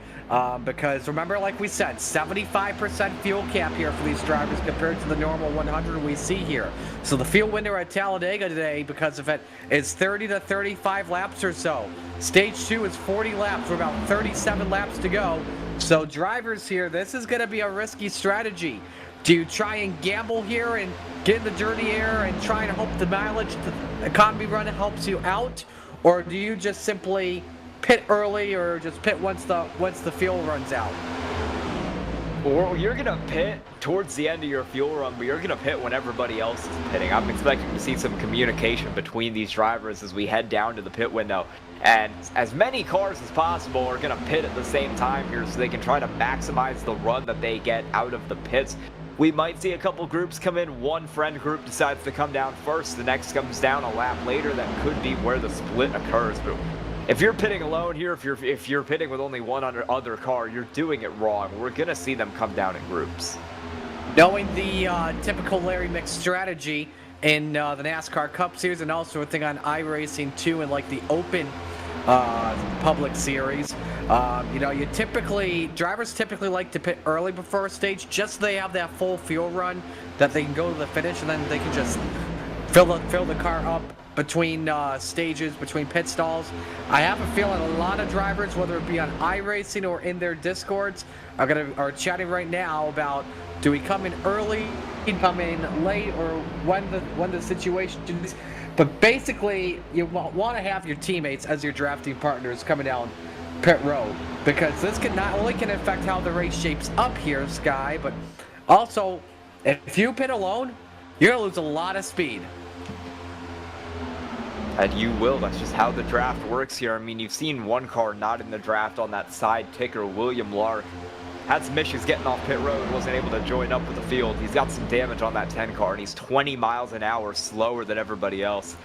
because remember, like we said, 75% fuel cap here for these drivers compared to the normal 100 we see here. So the fuel window at Talladega today, because of it, is 30 to 35 laps or so. Stage 2 is 40 laps. We're about 37 laps to go. So drivers here, this is going to be a risky strategy. Do you try and gamble here and get in the dirty air and try and hope the mileage, the economy run helps you out? Or do you just simply pit early or just pit once the fuel runs out? Well, you're going to pit towards the end of your fuel run, but you're going to pit when everybody else is pitting. I'm expecting to see some communication between these drivers as we head down to the pit window. And as many cars as possible are going to pit at the same time here so they can try to maximize the run that they get out of the pits. We might see a couple groups come in. One friend group decides to come down first. The next comes down a lap later. That could be where the split occurs. But if you're pitting alone here, if you're pitting with only one other car, you're doing it wrong. We're going to see them come down in groups. Knowing the typical Larry Mick strategy in the NASCAR Cup Series, and also a thing on iRacing too, and like the Open public series, drivers typically like to pit early before a stage, just so they have that full fuel run that they can go to the finish, and then they can just fill the car up between stages, between pit stalls. I have a feeling a lot of drivers, whether it be on iRacing or in their discords, are chatting right now about, do we come in early, come in late, or when the situation is. But basically, you want to have your teammates as your drafting partners coming down pit road, because this can not only can affect how the race shapes up here, Sky, but also if you pit alone, you're gonna lose a lot of speed. And you will. That's just how the draft works here. I mean, you've seen one car not in the draft on that side ticker. William Lark had some issues getting off pit road, wasn't able to join up with the field. He's got some damage on that 10 car, and he's 20 miles an hour slower than everybody else.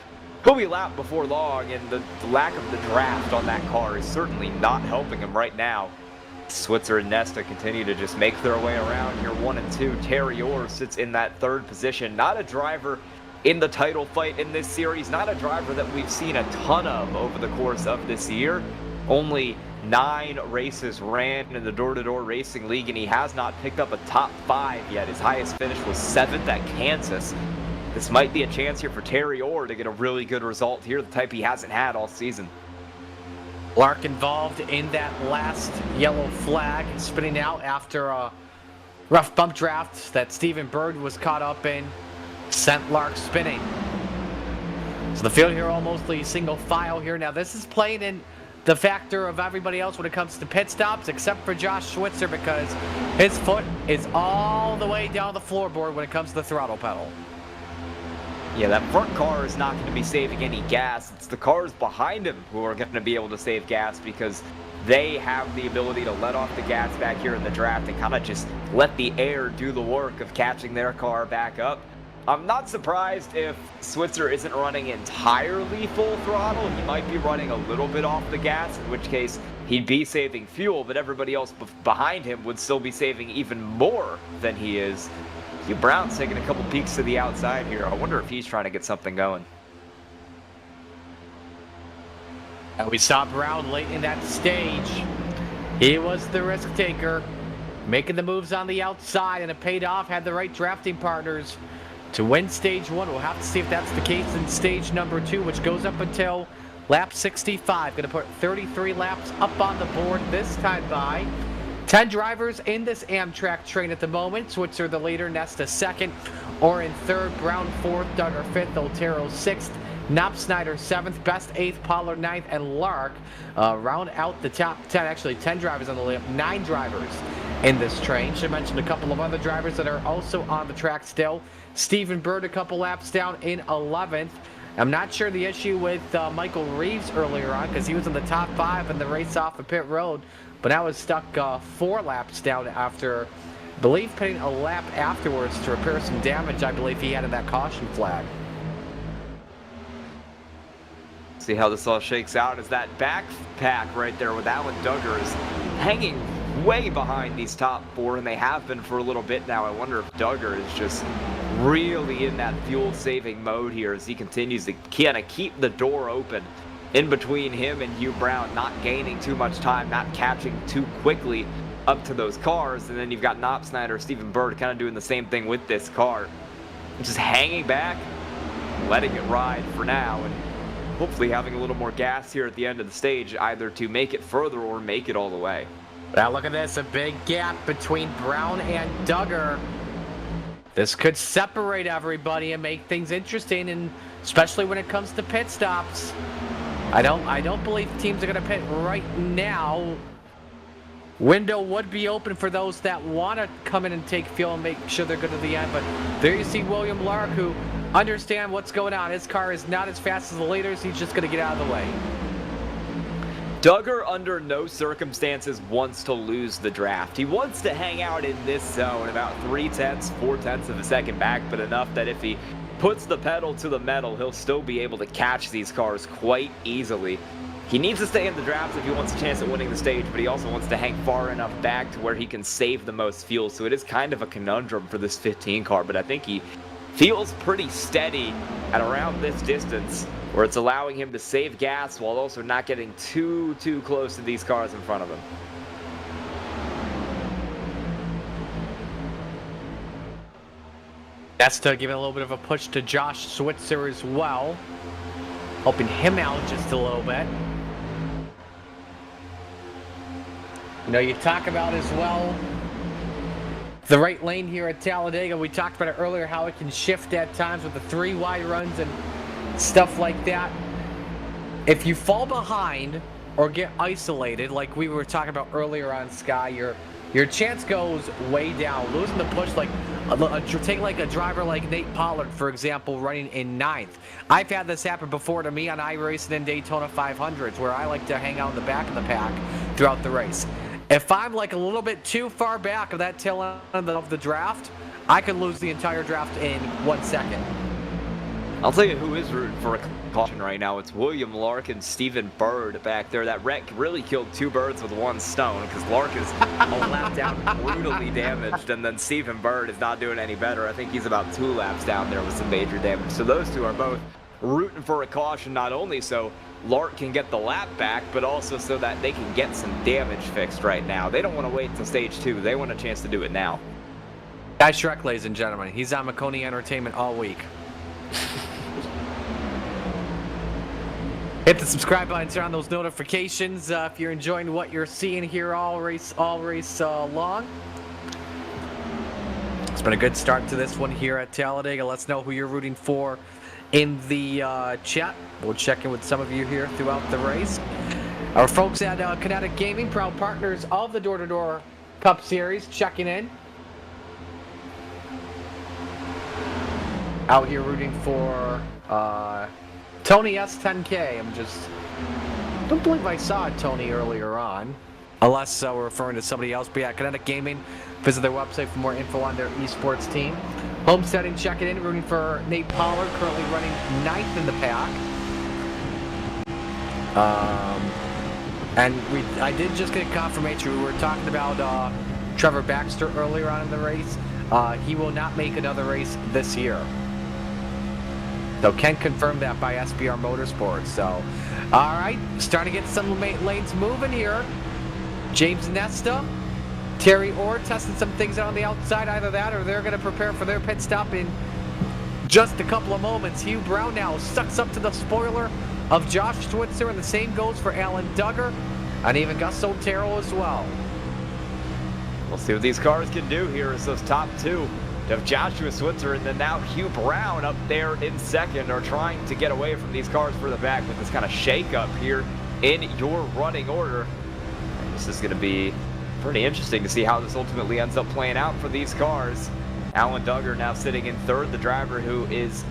He'll be lapped before long, and the lack of the draft on that car is certainly not helping him right now. Switzer and Nesta continue to just make their way around here. 1 and 2. Terry Orr sits in that third position. Not a driver in the title fight in this series. Not a driver that we've seen a ton of over the course of this year. Only 9 races ran in the Door Racing League, and he has not picked up a top 5 yet. His highest finish was 7th at Kansas. This might be a chance here for Terry Orr to get a really good result here, the type he hasn't had all season. Lark involved in that last yellow flag, spinning out after a rough bump draft that Stephen Bird was caught up in, sent Lark spinning. So the field here almost single file here. Now this is playing in the factor of everybody else when it comes to pit stops, except for Josh Switzer, because his foot is all the way down the floorboard when it comes to the throttle pedal. Yeah, that front car is not going to be saving any gas. It's the cars behind him who are going to be able to save gas, because they have the ability to let off the gas back here in the draft and kind of just let the air do the work of catching their car back up. I'm not surprised if Switzer isn't running entirely full throttle. He might be running a little bit off the gas, in which case he'd be saving fuel, but everybody else behind him would still be saving even more than he is. Hugh Brown's taking a couple peeks to the outside here. I wonder if he's trying to get something going. And we saw Brown late in that stage. He was the risk taker, making the moves on the outside, and it paid off. Had the right drafting partners to win stage 1. We'll have to see if that's the case in stage number 2, which goes up until lap 65. Going to put 33 laps up on the board this time by 10 drivers in this Amtrak train at the moment. Switzer the leader, Nesta second, or in third, Brown fourth, Duggar fifth, Otero sixth, Knopp Snyder seventh, Best eighth, Pollard ninth, and Lark round out the top 10. Actually 10 drivers on the lap, 9 drivers in this train. Should mention a couple of other drivers that are also on the track still. Stephen Bird a couple laps down in 11th. I'm not sure the issue with Michael Reeves earlier on, because he was in the top 5 in the race off of pit road, but now is stuck 4 laps down after, I believe, pitting a lap afterwards to repair some damage I believe he had in that caution flag. See how this all shakes out as that backpack right there with Alan Duggar is hanging way behind these top 4, and they have been for a little bit now. I wonder if Duggar is just really in that fuel-saving mode here as he continues to kind of keep the door open in between him and Hugh Brown, not gaining too much time, not catching too quickly up to those cars. And then you've got Knopp Snyder, Stephen Bird kind of doing the same thing with this car, just hanging back, letting it ride for now, and hopefully having a little more gas here at the end of the stage, either to make it further or make it all the way. Now look at this, a big gap between Brown and Duggar. This could separate everybody and make things interesting, and especially when it comes to pit stops. I don't believe teams are going to pit right now. Window would be open for those that want to come in and take fuel and make sure they're good to the end. But there you see William Lark, who understands what's going on. His car is not as fast as the leaders. He's just going to get out of the way. Duggar, under no circumstances, wants to lose the draft. He wants to hang out in this zone about 4/10 of a second back, but enough that if he puts the pedal to the metal, he'll still be able to catch these cars quite easily. He needs to stay in the draft if he wants a chance at winning the stage, but he also wants to hang far enough back to where he can save the most fuel. So it is kind of a conundrum for this 15 car, but I think he feels pretty steady at around this distance, where it's allowing him to save gas while also not getting too close to these cars in front of him. That's to give it a little bit of a push to Josh Switzer as well, helping him out just a little bit. You know, you talk about as well the right lane here at Talladega. We talked about it earlier, how it can shift at times with the 3 wide runs and stuff like that. If you fall behind or get isolated, like we were talking about earlier on Sky, your chance goes way down. Losing the push, like take like a driver like Nate Pollard, for example, running in 9th. I've had this happen before to me on iRacing and Daytona 500s, where I like to hang out in the back of the pack throughout the race. If I'm like a little bit too far back of that tail end of the draft, I could lose the entire draft in 1 second. I'll tell you who is rooting for a caution right now. It's William Lark and Stephen Bird back there. That wreck really killed 2 birds with 1 stone because Lark is a lap down, brutally damaged, and then Stephen Bird is not doing any better. I think he's about 2 laps down there with some major damage. So those 2 are both rooting for a caution, not only so Lark can get the lap back, but also so that they can get some damage fixed right now. They don't want to wait until stage 2. They want a chance to do it now. Guy Shrek, ladies and gentlemen. He's on Maconi Entertainment all week. Hit the subscribe button, turn on those notifications if you're enjoying what you're seeing here all race long. It's been a good start to this one here at Talladega. Let's know who you're rooting for in the chat. We'll check in with some of you here throughout the race. Our folks at Kinetic Gaming, proud partners of the Door to Door Cup Series, checking in. Out here rooting for Tony S10K. I don't believe I saw Tony earlier on. Unless we're referring to somebody else. But yeah, Kinetic Gaming. Visit their website for more info on their esports team. Homesteading, check it in. Rooting for Nate Pollard, currently running 9th in the pack. I did just get confirmation. We were talking about Trevor Baxter earlier on in the race. He will not make another race this year. So can confirm that by SBR Motorsports. So, all right, starting to get some lanes moving here. James Nesta, Terry Orr testing some things out on the outside. Either that or they're going to prepare for their pit stop in just a couple of moments. Hugh Brown now sucks up to the spoiler of Josh Switzer, and the same goes for Alan Duggar and even Gus Otero as well. We'll see what these cars can do here as those top 2 of Joshua Switzer and then now Hugh Brown up there in second are trying to get away from these cars further back with this kind of shake-up here in your running order. And this is going to be pretty interesting to see how this ultimately ends up playing out for these cars. Alan Duggar now sitting in 3rd, the driver who is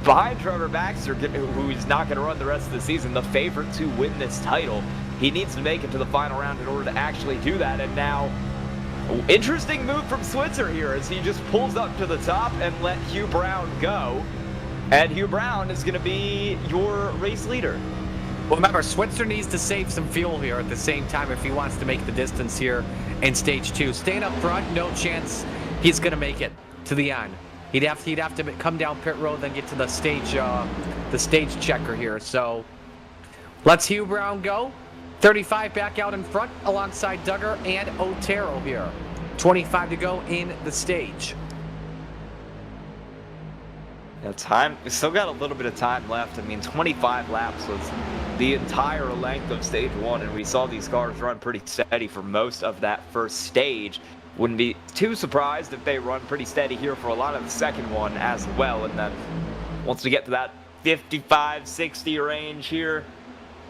behind Trevor Baxter, who is not going to run the rest of the season, the favorite to win this title. He needs to make it to the final round in order to actually do that, and now interesting move from Switzer here as he just pulls up to the top and let Hugh Brown go. And Hugh Brown is going to be your race leader. Well, remember, Switzer needs to save some fuel here at the same time if he wants to make the distance here in stage 2. Staying up front, no chance he's going to make it to the end. He'd have to come down pit road, then get to the stage checker here. So let's Hugh Brown go. 35 back out in front alongside Duggar and Otero here. 25 to go in the stage. Yeah, time. We still got a little bit of time left. I mean, 25 laps was the entire length of stage 1, and we saw these cars run pretty steady for most of that first stage. Wouldn't be too surprised if they run pretty steady here for a lot of the second one as well. And then once we get to that 55, 60 range here,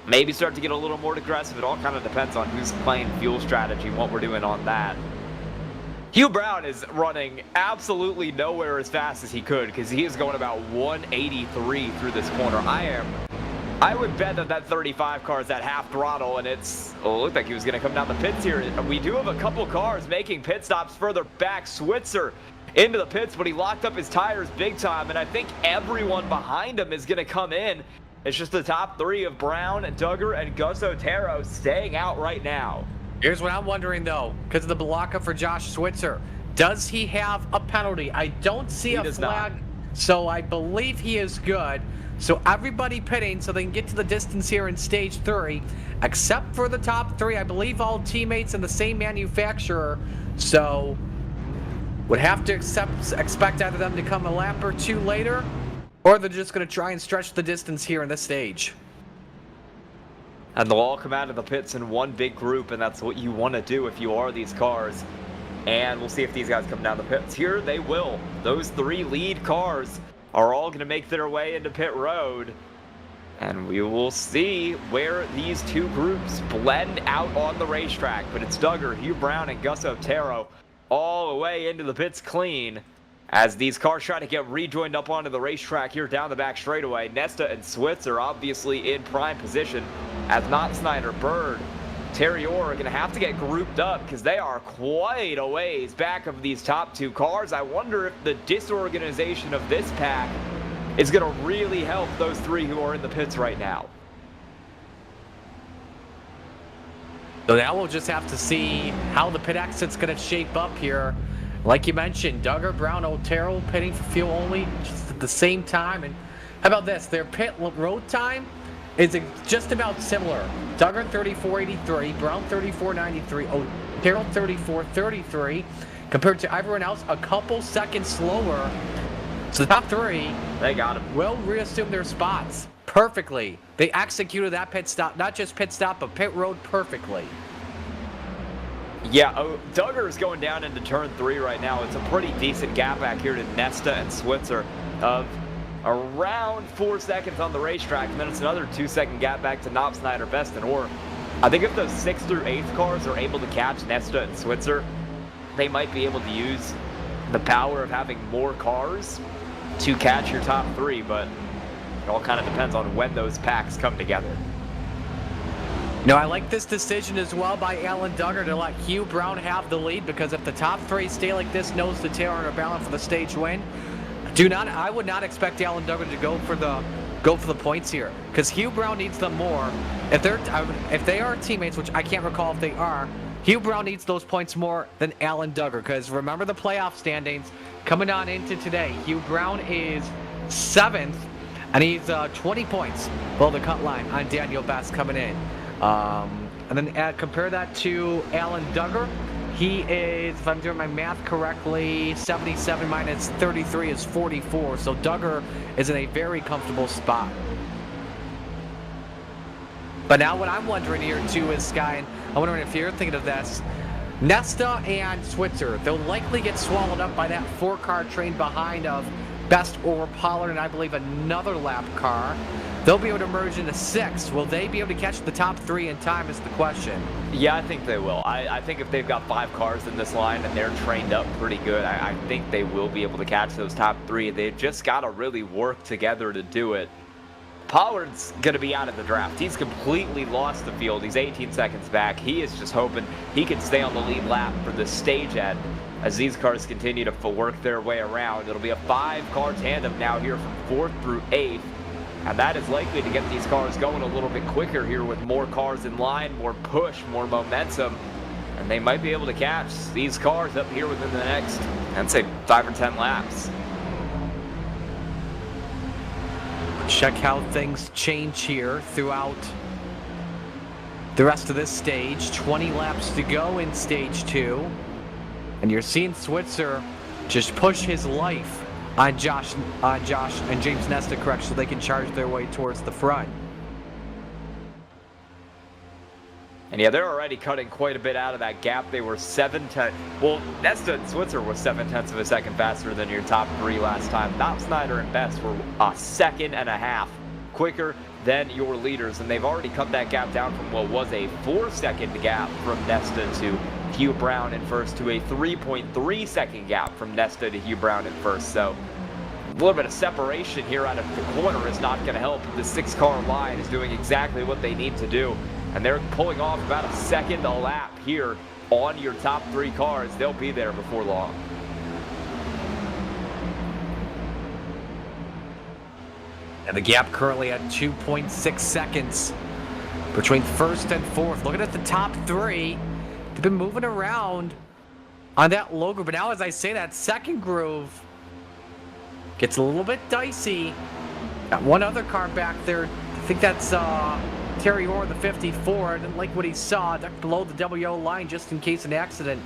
maybe start to get a little more aggressive. It all kind of depends on who's playing fuel strategy and what we're doing on that. Hugh Brown is running absolutely nowhere as fast as he could because he is going about 183 through this corner. I would bet that 35 car is at half throttle, and it looked like he was going to come down the pits here. We do have a couple cars making pit stops further back. Switzer into the pits, but he locked up his tires big time, and I think everyone behind him is going to come in. It's just the top 3 of Brown, Duggar, and Gus Otero staying out right now. Here's what I'm wondering, though, because of the block up for Josh Switzer. Does he have a penalty? I don't see a flag, so I believe he is good. So everybody pitting so they can get to the distance here in stage 3, except for the top 3. I believe all teammates and the same manufacturer. So would have to expect either them to come a lap or 2 later, or they're just going to try and stretch the distance here in this stage. And they'll all come out of the pits in one big group, and that's what you want to do if you are these cars. And we'll see if these guys come down the pits. Here they will. Those 3 lead cars are all going to make their way into pit road. And we will see where these 2 groups blend out on the racetrack. But it's Duggar, Hugh Brown, and Gus Otero all the way into the pits clean as these cars try to get rejoined up onto the racetrack here down the back straightaway. Nesta and Switzer obviously in prime position, as Knott Snyder, Bird, Terry Orr are going to have to get grouped up because they are quite a ways back of these top 2 cars. I wonder if the disorganization of this pack is going to really help those three who are in the pits right now. So now we'll just have to see how the pit exit's going to shape up here. Like you mentioned, Duggar, Brown, Otero pitting for fuel only just at the same time. And how about this? Their pit road time is just about similar. Duggar 34.83, Brown 34.93, Otero 34.33. Compared to everyone else, a couple seconds slower. So the top three, they got him. Will reassume their spots perfectly. They executed that pit stop, not just pit stop, but pit road perfectly. Yeah, Duggar is going down into turn 3 right now. It's a pretty decent gap back here to Nesta and Switzer of around 4 seconds on the racetrack. And then it's another 2-second gap back to Knopfsnyder, Best, and Orr. I think if those 6th through 8th cars are able to catch Nesta and Switzer, they might be able to use the power of having more cars to catch your top 3, but it all kind of depends on when those packs come together. No, I like this decision as well by Alan Duggar to let Hugh Brown have the lead, because if the top 3 stay like this, nose to tail and are balanced for the stage win, I would not expect Alan Duggar to go for the points here, because Hugh Brown needs them more. If they are teammates, which I can't recall if they are, Hugh Brown needs those points more than Alan Duggar, because remember the playoff standings coming on into today. Hugh Brown is 7th, and he's 20 points below the cut line on Daniel Best coming in. And then compare that to Alan Duggar. He is, if I'm doing my math correctly, 77 minus 33 is 44. So Duggar is in a very comfortable spot. But now what I'm wondering here too is, Sky, and I'm wondering if you're thinking of this, Nesta and Switzer, they'll likely get swallowed up by that 4-car train behind of Best or Pollard, and I believe another lap car. They'll be able to merge into 6th. Will they be able to catch the top 3 in time is the question. Yeah, I think they will. I think if they've got 5 cars in this line and they're trained up pretty good, I think they will be able to catch those top 3. They've just got to really work together to do it. Pollard's going to be out of the draft. He's completely lost the field. He's 18 seconds back. He is just hoping he can stay on the lead lap for the stage end as these cars continue to work their way around. It'll be a 5-car tandem now here from 4th through 8th. And that is likely to get these cars going a little bit quicker here with more cars in line, more push, more momentum. And they might be able to catch these cars up here within the next, I'd say, 5 or 10 laps. Check how things change here throughout the rest of this stage. 20 laps to go in stage 2. And you're seeing Switzer just push his life on Josh and James Nesta, correct, so they can charge their way towards the front. And yeah, they're already cutting quite a bit out of that gap. They were 7/10. Well, Nesta and Switzer were 7/10 of a second faster than your top 3 last time. Knopfsnyder and Best were a second and a half quicker than your leaders, and they've already cut that gap down from what was a 4-second gap from Nesta to Hugh Brown in first to a 3.3-second gap from Nesta to Hugh Brown in first. So a little bit of separation here out of the corner is not going to help. The 6-car line is doing exactly what they need to do, and they're pulling off about a second a lap here on your top 3 cars. They'll be there before long. And the gap currently at 2.6 seconds between first and fourth. Looking at the top 3, they've been moving around on that low groove. But now, as I say, that second groove gets a little bit dicey. Got one other car back there. I think that's Terry Orr, the 54. I didn't like what he saw. Ducked below the WO line just in case an accident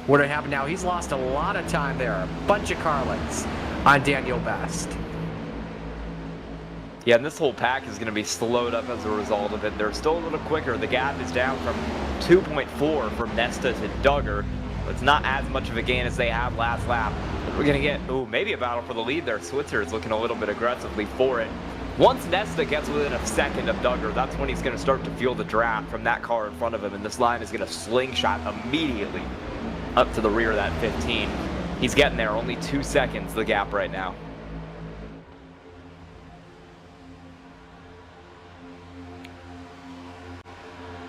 were to happen. Now, he's lost a lot of time there. A bunch of car lengths on Daniel Best. Yeah, and this whole pack is going to be slowed up as a result of it. They're still a little quicker. The gap is down from 2.4 from Nesta to Duggar. It's not as much of a gain as they had last lap. We're going to get, maybe a battle for the lead there. Switzer is looking a little bit aggressively for it. Once Nesta gets within a second of Duggar, that's when he's going to start to feel the draft from that car in front of him, and this line is going to slingshot immediately up to the rear of that 15. He's getting there, only 2 seconds, the gap right now.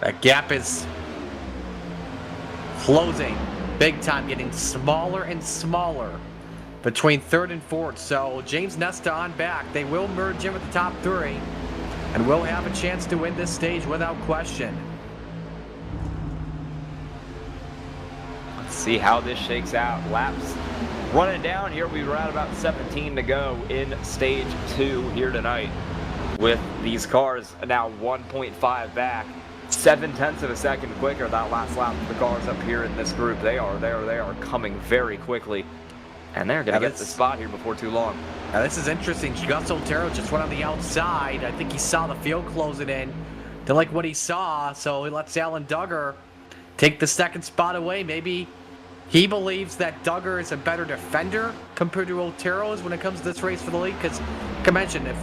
That gap is closing big time, getting smaller and smaller between 3rd and 4th. So James Nesta on back. They will merge in with the top 3 and will have a chance to win this stage without question. Let's see how this shakes out. Laps running down here. We were at about 17 to go in stage 2 here tonight, with these cars now 1.5 back, 0.7 of a second quicker that last lap of the cars up here in this group. They are coming very quickly, and they're going to get the spot here before too long. Now this is interesting. Gus Otero just went on the outside. I think he saw the field closing in. Didn't like what he saw, so he lets Alan Duggar take the 2nd spot away. Maybe he believes that Duggar is a better defender compared to Otero's when it comes to this race for the lead. Because, like I mentioned, if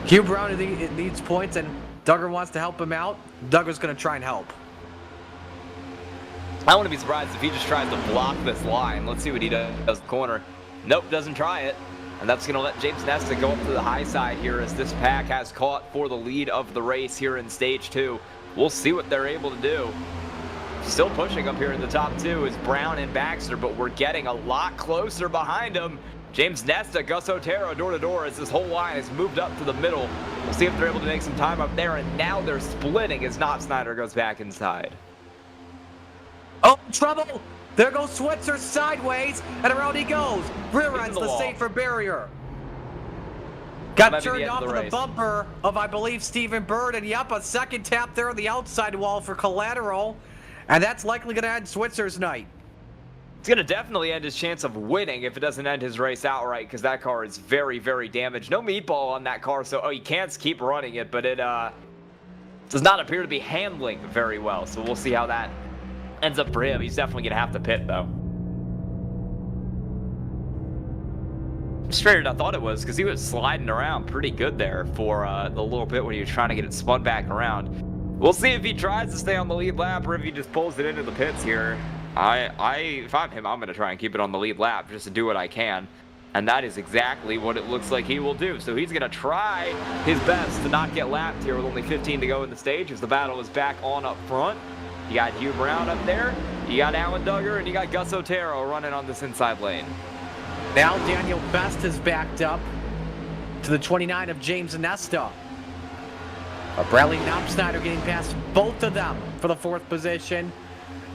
Hugh Brown needs points and Duggar wants to help him out, Duggar's going to try and help. I wouldn't be surprised if he just tries to block this line. Let's see what he does in the corner. Nope, doesn't try it. And that's going to let James Nesta go up to the high side here as this pack has caught for the lead of the race here in stage 2. We'll see what they're able to do. Still pushing up here in the top 2 is Brown and Baxter, but we're getting a lot closer behind them. James Nesta, Gus Otero, door to door as this whole line has moved up to the middle. We'll see if they're able to make some time up there, and now they're splitting as Knott Snyder goes back inside. Oh, trouble! There goes Switzer sideways, and around he goes. Rear ends the safer barrier. Got turned off of the bumper of, I believe, Stephen Bird, and yep, a second tap there on the outside wall for collateral, and that's likely going to end Switzer's night. It's going to definitely end his chance of winning if it doesn't end his race outright, because that car is very, very damaged. No meatball on that car, so he can't keep running it, but it does not appear to be handling very well, so we'll see how that ends up for him. He's definitely going to have to pit, though. Straighter than I thought it was, because he was sliding around pretty good there for the little bit when he was trying to get it spun back around. We'll see if he tries to stay on the lead lap or if he just pulls it into the pits here. If I'm him, I'm going to try and keep it on the lead lap just to do what I can. And that is exactly what it looks like he will do. So he's going to try his best to not get lapped here with only 15 to go in the stage as the battle is back on up front. You got Hugh Brown up there, you got Alan Duggar, and you got Gus Otero running on this inside lane. Now Daniel Best is backed up to the 29 of James Nesta. Bradley Knopfsnyder getting past both of them for the 4th position.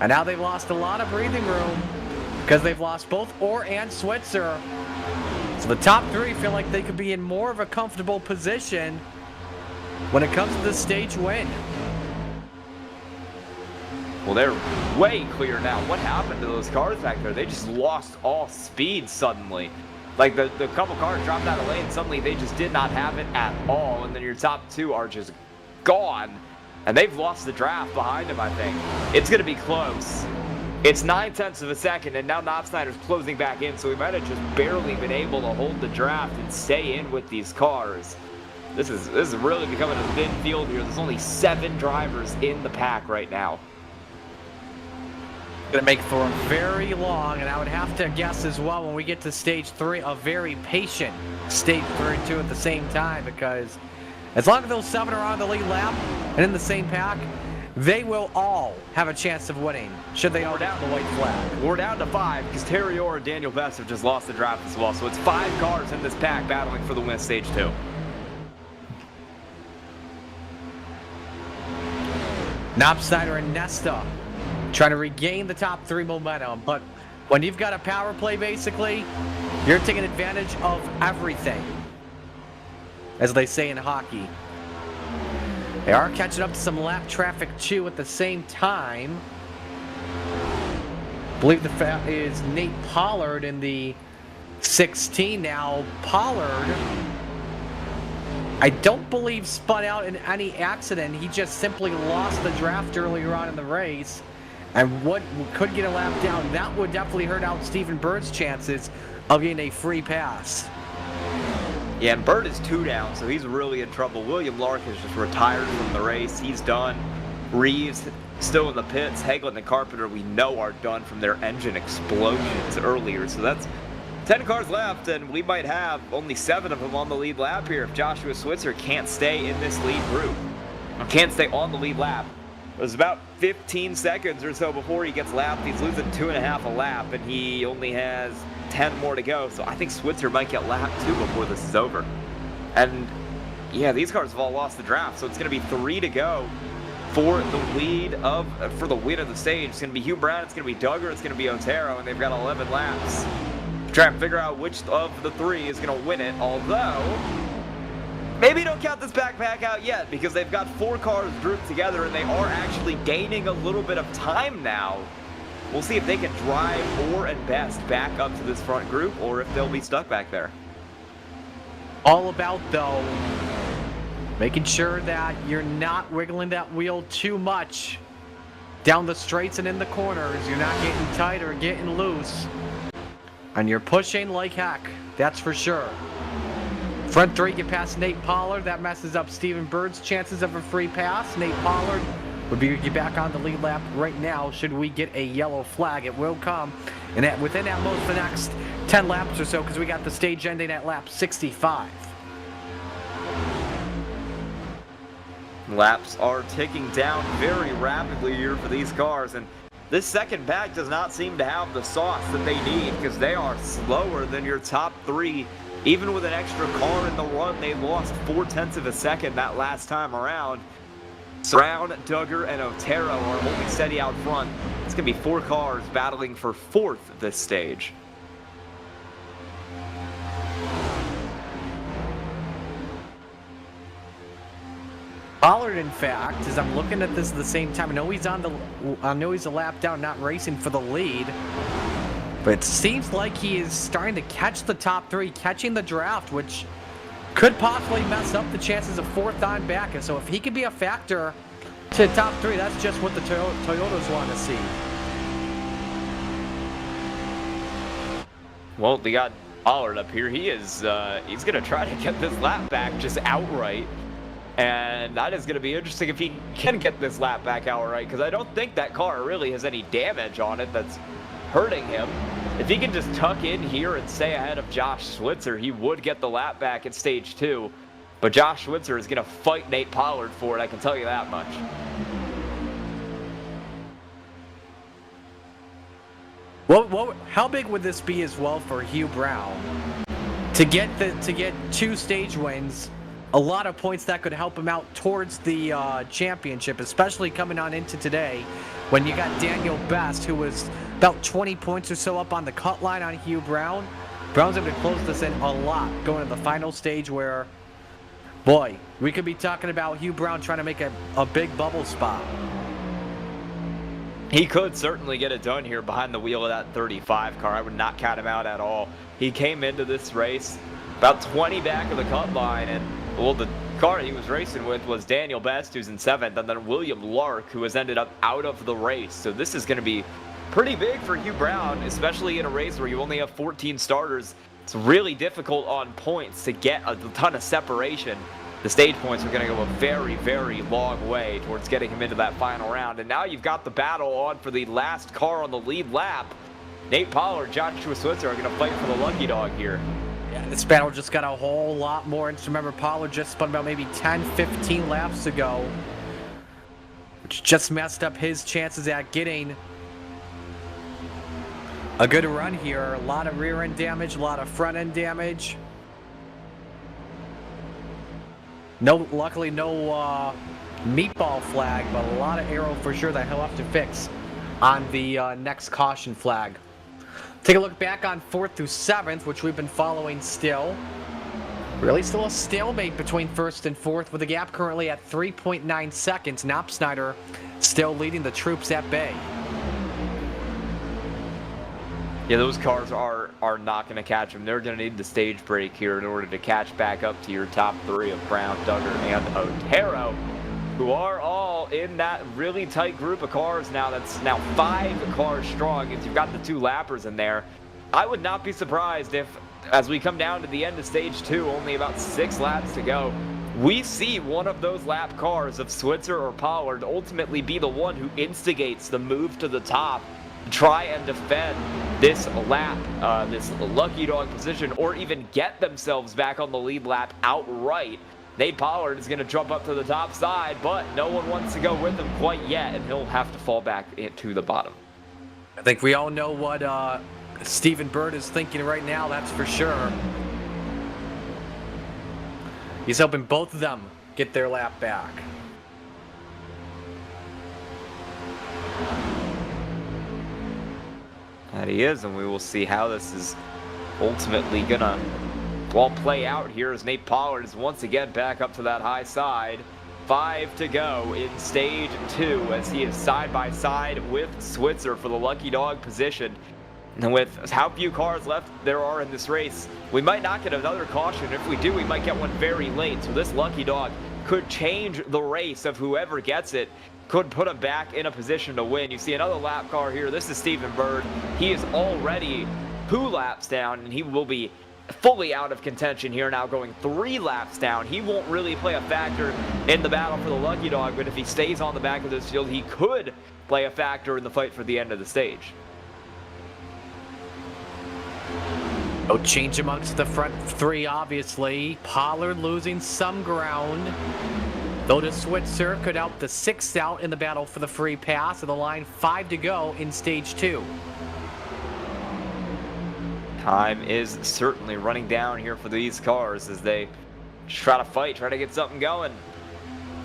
And now they've lost a lot of breathing room because they've lost both Orr and Switzer. So the top 3 feel like they could be in more of a comfortable position when it comes to the stage win. Well, they're way clear now. What happened to those cars back there? They just lost all speed suddenly. Like the couple cars dropped out of lane, suddenly they just did not have it at all. And then your top 2 are just gone. And they've lost the draft behind them, I think. It's going to be close. It's 0.9 of a second, and now Knopfsnyder's closing back in, so we might have just barely been able to hold the draft and stay in with these cars. This is really becoming a thin field here. There's only 7 drivers in the pack right now. Going to make for a very long, and I would have to guess as well when we get to stage 3, a very patient stage 3 and 2 at the same time, because as long as those 7 are on the lead lap and in the same pack, they will all have a chance of winning, should they all down the white flag. We're down to 5, because Terry Orr and Daniel Best have just lost the draft as well, so it's 5 cars in this pack battling for the win stage 2. Knopfsnyder and Nesta trying to regain the top 3 momentum, but when you've got a power play, basically, you're taking advantage of everything, as they say in hockey. They are catching up to some lap traffic too at the same time. I believe the fact is Nate Pollard in the 16 now. Pollard, I don't believe spun out in any accident. He just simply lost the draft earlier on in the race. And what could get a lap down, that would definitely hurt out Stephen Bird's chances of getting a free pass. Yeah, and Bird is 2 down, so he's really in trouble. William Lark has just retired from the race. He's done. Reeves still in the pits. Hagelin and Carpenter, we know, are done from their engine explosions earlier. So that's 10 cars left, and we might have only 7 of them on the lead lap here if Joshua Switzer can't stay in this lead group. Or can't stay on the lead lap. There's about 15 seconds or so before he gets lapped. He's losing 2.5 a lap, and he only has 10 more to go, so I think Switzer might get lap 2 before this is over. And yeah, these cars have all lost the draft, so it's going to be 3 to go for the lead of the stage. It's going to be Hugh Brown, it's going to be Duggar, it's going to be Otero, and they've got 11 laps. Try and figure out which of the 3 is going to win it, although maybe don't count this backpack out yet because they've got 4 cars grouped together and they are actually gaining a little bit of time now. We'll see if they can drive Orr and Best back up to this front group or if they'll be stuck back there. All about, though, making sure that you're not wiggling that wheel too much down the straights and in the corners. You're not getting tight or getting loose. And you're pushing like heck, that's for sure. Front 3 get past Nate Pollard. That messes up Steven Bird's chances of a free pass. Nate Pollard would be back on the lead lap right now should we get a yellow flag. It will come and within at most the next 10 laps or so because we got the stage ending at lap 65. Laps are ticking down very rapidly here for these cars, and this second pack does not seem to have the sauce that they need because they are slower than your top 3. Even with an extra car in the run, they lost 0.4 of a second that last time around. Brown, Duggar, and Otero are holding steady out front. It's going to be 4 cars battling for 4th this stage. Pollard, in fact, as I'm looking at this at the same time, I know he's a lap down, not racing for the lead. But it seems like he is starting to catch the top 3, catching the draft, which could possibly mess up the chances of 4th on back. And so if he could be a factor to the top 3, that's just what the Toyotas want to see. Well, they got Pollard up here. He's going to try to get this lap back just outright. And that is going to be interesting if he can get this lap back outright, because I don't think that car really has any damage on it that's hurting him. If he can just tuck in here and stay ahead of Josh Switzer, he would get the lap back at stage 2. But Josh Switzer is going to fight Nate Pollard for it, I can tell you that much. Well, how big would this be as well for Hugh Brown to get 2 stage wins? A lot of points that could help him out towards the championship, especially coming on into today when you got Daniel Best, who was about 20 points or so up on the cut line on Hugh Brown. Brown's able to close this in a lot going to the final stage where, boy, we could be talking about Hugh Brown trying to make a big bubble spot. He could certainly get it done here behind the wheel of that 35 car. I would not count him out at all. He came into this race about 20 back of the cut line, and well, the car he was racing with was Daniel Best, who's in 7th, and then William Lark, who has ended up out of the race. So this is going to be pretty big for Hugh Brown, especially in a race where you only have 14 starters. It's really difficult on points to get a ton of separation. The stage points are going to go a very, very long way towards getting him into that final round. And now you've got the battle on for the last car on the lead lap. Nate Pollard, Joshua Switzer are going to fight for the lucky dog here. Yeah, this battle just got a whole lot more. And remember, Pollard just spun about maybe 10, 15 laps ago, which just messed up his chances at getting a good run here. A lot of rear end damage, a lot of front end damage. Luckily no meatball flag, but a lot of aero for sure that he'll have to fix on the next caution flag. Take a look back on 4th through 7th, which we've been following still. Really still a stalemate between 1st and 4th, with a gap currently at 3.9 seconds. Knopp Snyder still leading the troops at bay. Yeah, those cars are not going to catch him. They're going to need the stage break here in order to catch back up to your top 3 of Brown, Duggar, and Otero, who are all in that really tight group of cars now. That's now 5 cars strong, as you've got the 2 lappers in there. I would not be surprised if, as we come down to the end of stage 2, only about 6 laps to go, we see one of those lap cars of Switzer or Pollard ultimately be the one who instigates the move to the top, try and defend this lap, this lucky dog position, or even get themselves back on the lead lap outright. Nate Pollard is going to jump up to the top side, but no one wants to go with him quite yet, and he'll have to fall back to the bottom. I think we all know what Stephen Bird is thinking right now, that's for sure. He's hoping both of them get their lap back. That he is, and we will see how this is ultimately gonna play out here as Nate Pollard is once again back up to that high side. 5 to go in stage 2 as he is side by side with Switzer for the lucky dog position. And with how few cars left there are in this race, we might not get another caution. If we do, we might get one very late. So this lucky dog could change the race of whoever gets it, could put him back in a position to win. You see another lap car here. This is Stephen Bird. He is already 2 laps down, and he will be fully out of contention here now, going 3 laps down. He won't really play a factor in the battle for the lucky dog, but if he stays on the back of this field, he could play a factor in the fight for the end of the stage. No change amongst the front 3, obviously. Pollard losing some ground. Though the Switzer could out the 6th out in the battle for the free pass of the line. 5 to go in stage 2. Time is certainly running down here for these cars as they try to fight, try to get something going.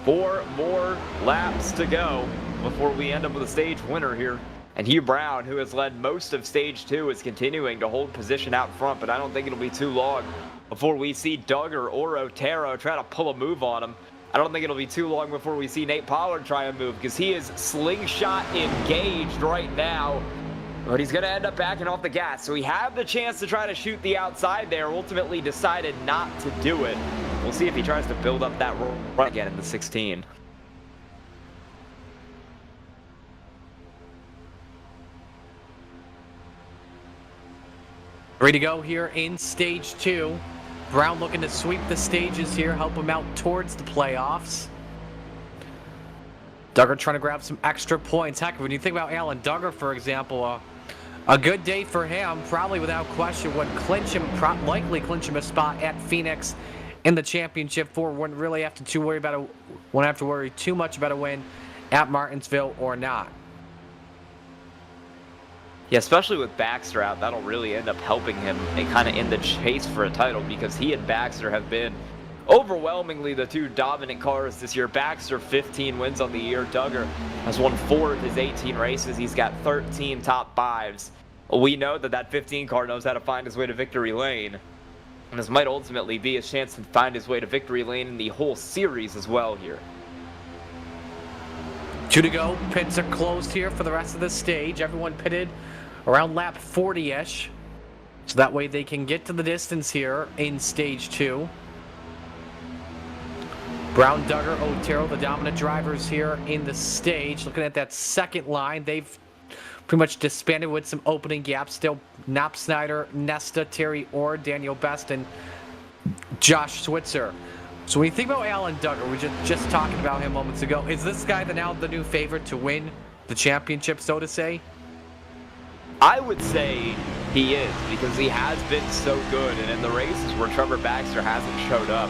4 more laps to go before we end up with a stage winner here. And Hugh Brown, who has led most of stage 2, is continuing to hold position out front, but I don't think it'll be too long before we see Duggar or Otero try to pull a move on him. I don't think it'll be too long before we see Nate Pollard try a move, because he is slingshot engaged right now. But he's going to end up backing off the gas. So he had the chance to try to shoot the outside there, ultimately decided not to do it. We'll see if he tries to build up that run again in the 16. Ready to go here in stage 2. Brown looking to sweep the stages here, help him out towards the playoffs. Duggar trying to grab some extra points. Heck, when you think about Alan Duggar, for example, a good day for him, probably without question, would clinch him, likely clinch him a spot at Phoenix in the championship. Wouldn't really have to worry too much about a win at Martinsville or not. Yeah, especially with Baxter out, that'll really end up helping him kind of in the chase for a title, because he and Baxter have been overwhelmingly the 2 dominant cars this year. Baxter 15 wins on the year. Duggar has won 4 of his 18 races. He's got 13 top 5s. We know that 15 car knows how to find his way to victory lane. And this might ultimately be his chance to find his way to victory lane in the whole series as well here. 2 to go. Pits are closed here for the rest of the stage. Everyone pitted around lap 40-ish. So that way they can get to the distance here in stage 2. Brown, Duggar, Otero, the dominant drivers here in the stage. Looking at that second line, they've pretty much disbanded with some opening gaps. Still Knopp Snyder, Nesta, Terry Orr, Daniel Best, and Josh Switzer. So when you think about Alan Duggar, we were just talking about him moments ago. Is this guy now the new favorite to win the championship, so to say? I would say he is, because he has been so good, and in the races where Trevor Baxter hasn't showed up,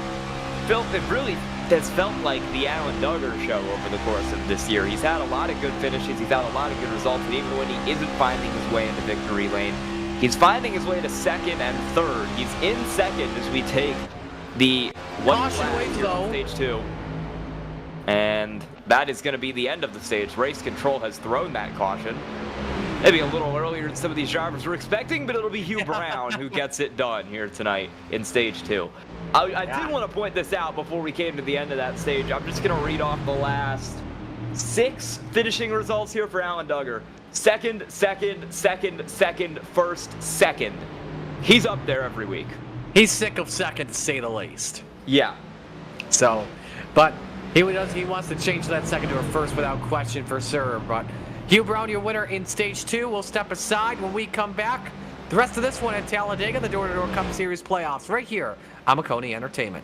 it really has felt like the Alan Duggar show over the course of this year. He's had a lot of good finishes, he's had a lot of good results, and even when he isn't finding his way into victory lane, he's finding his way to 2nd and 3rd. He's in 2nd as we take the caution wave though. Stage 2. And that is going to be the end of the stage. Race Control has thrown that caution. Maybe a little earlier than some of these drivers were expecting, but it'll be Hugh Brown who gets it done here tonight in stage 2. I did want to point this out before we came to the end of that stage. I'm just going to read off the last 6 finishing results here for Alan Duggar. 2nd, 2nd, 2nd, 2nd, 1st, 2nd. He's up there every week. He's sick of 2nd, to say the least. Yeah. So, but he wants to change that 2nd to a 1st without question for sure. But Hugh Brown, your winner in stage 2. We'll step aside when we come back. The rest of this one at Talladega, the Door Cup Series playoffs, right here on Maconi Entertainment.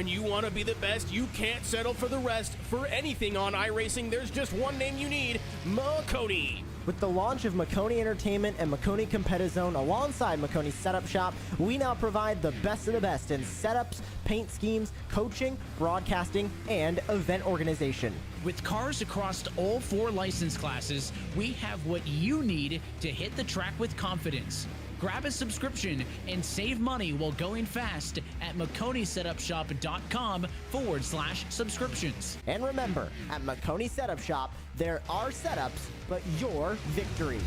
When you want to be the best, you can't settle for the rest. For anything on iRacing, there's just one name you need: Maconi. With the launch of Maconi Entertainment and Maconi Competizone alongside Maconi Setup Shop, we now provide the best of the best in setups, paint schemes, coaching, broadcasting, and event organization. With cars across all 4 license classes, we have what you need to hit the track with confidence. Grab a subscription and save money while going fast at MaconiSetupShop.com/subscriptions. And remember, at Maconi Setup Shop, there are setups, but your victories.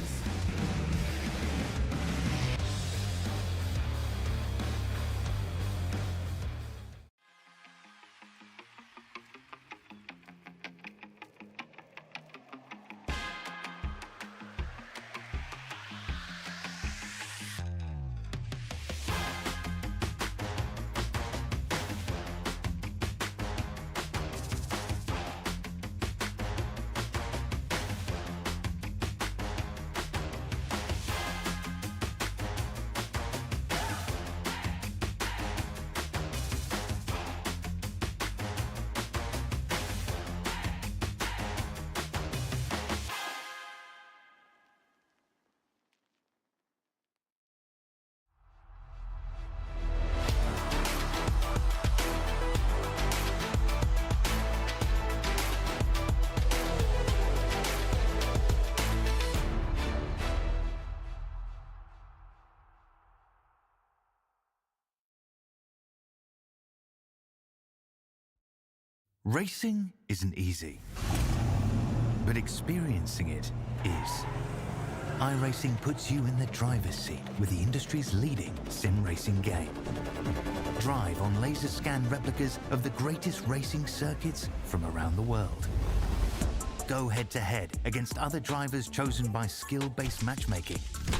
Racing isn't easy, but experiencing it is. iRacing puts you in the driver's seat with the industry's leading sim racing game. Drive on laser scan replicas of the greatest racing circuits from around the world. Go head-to-head against other drivers chosen by skill-based matchmaking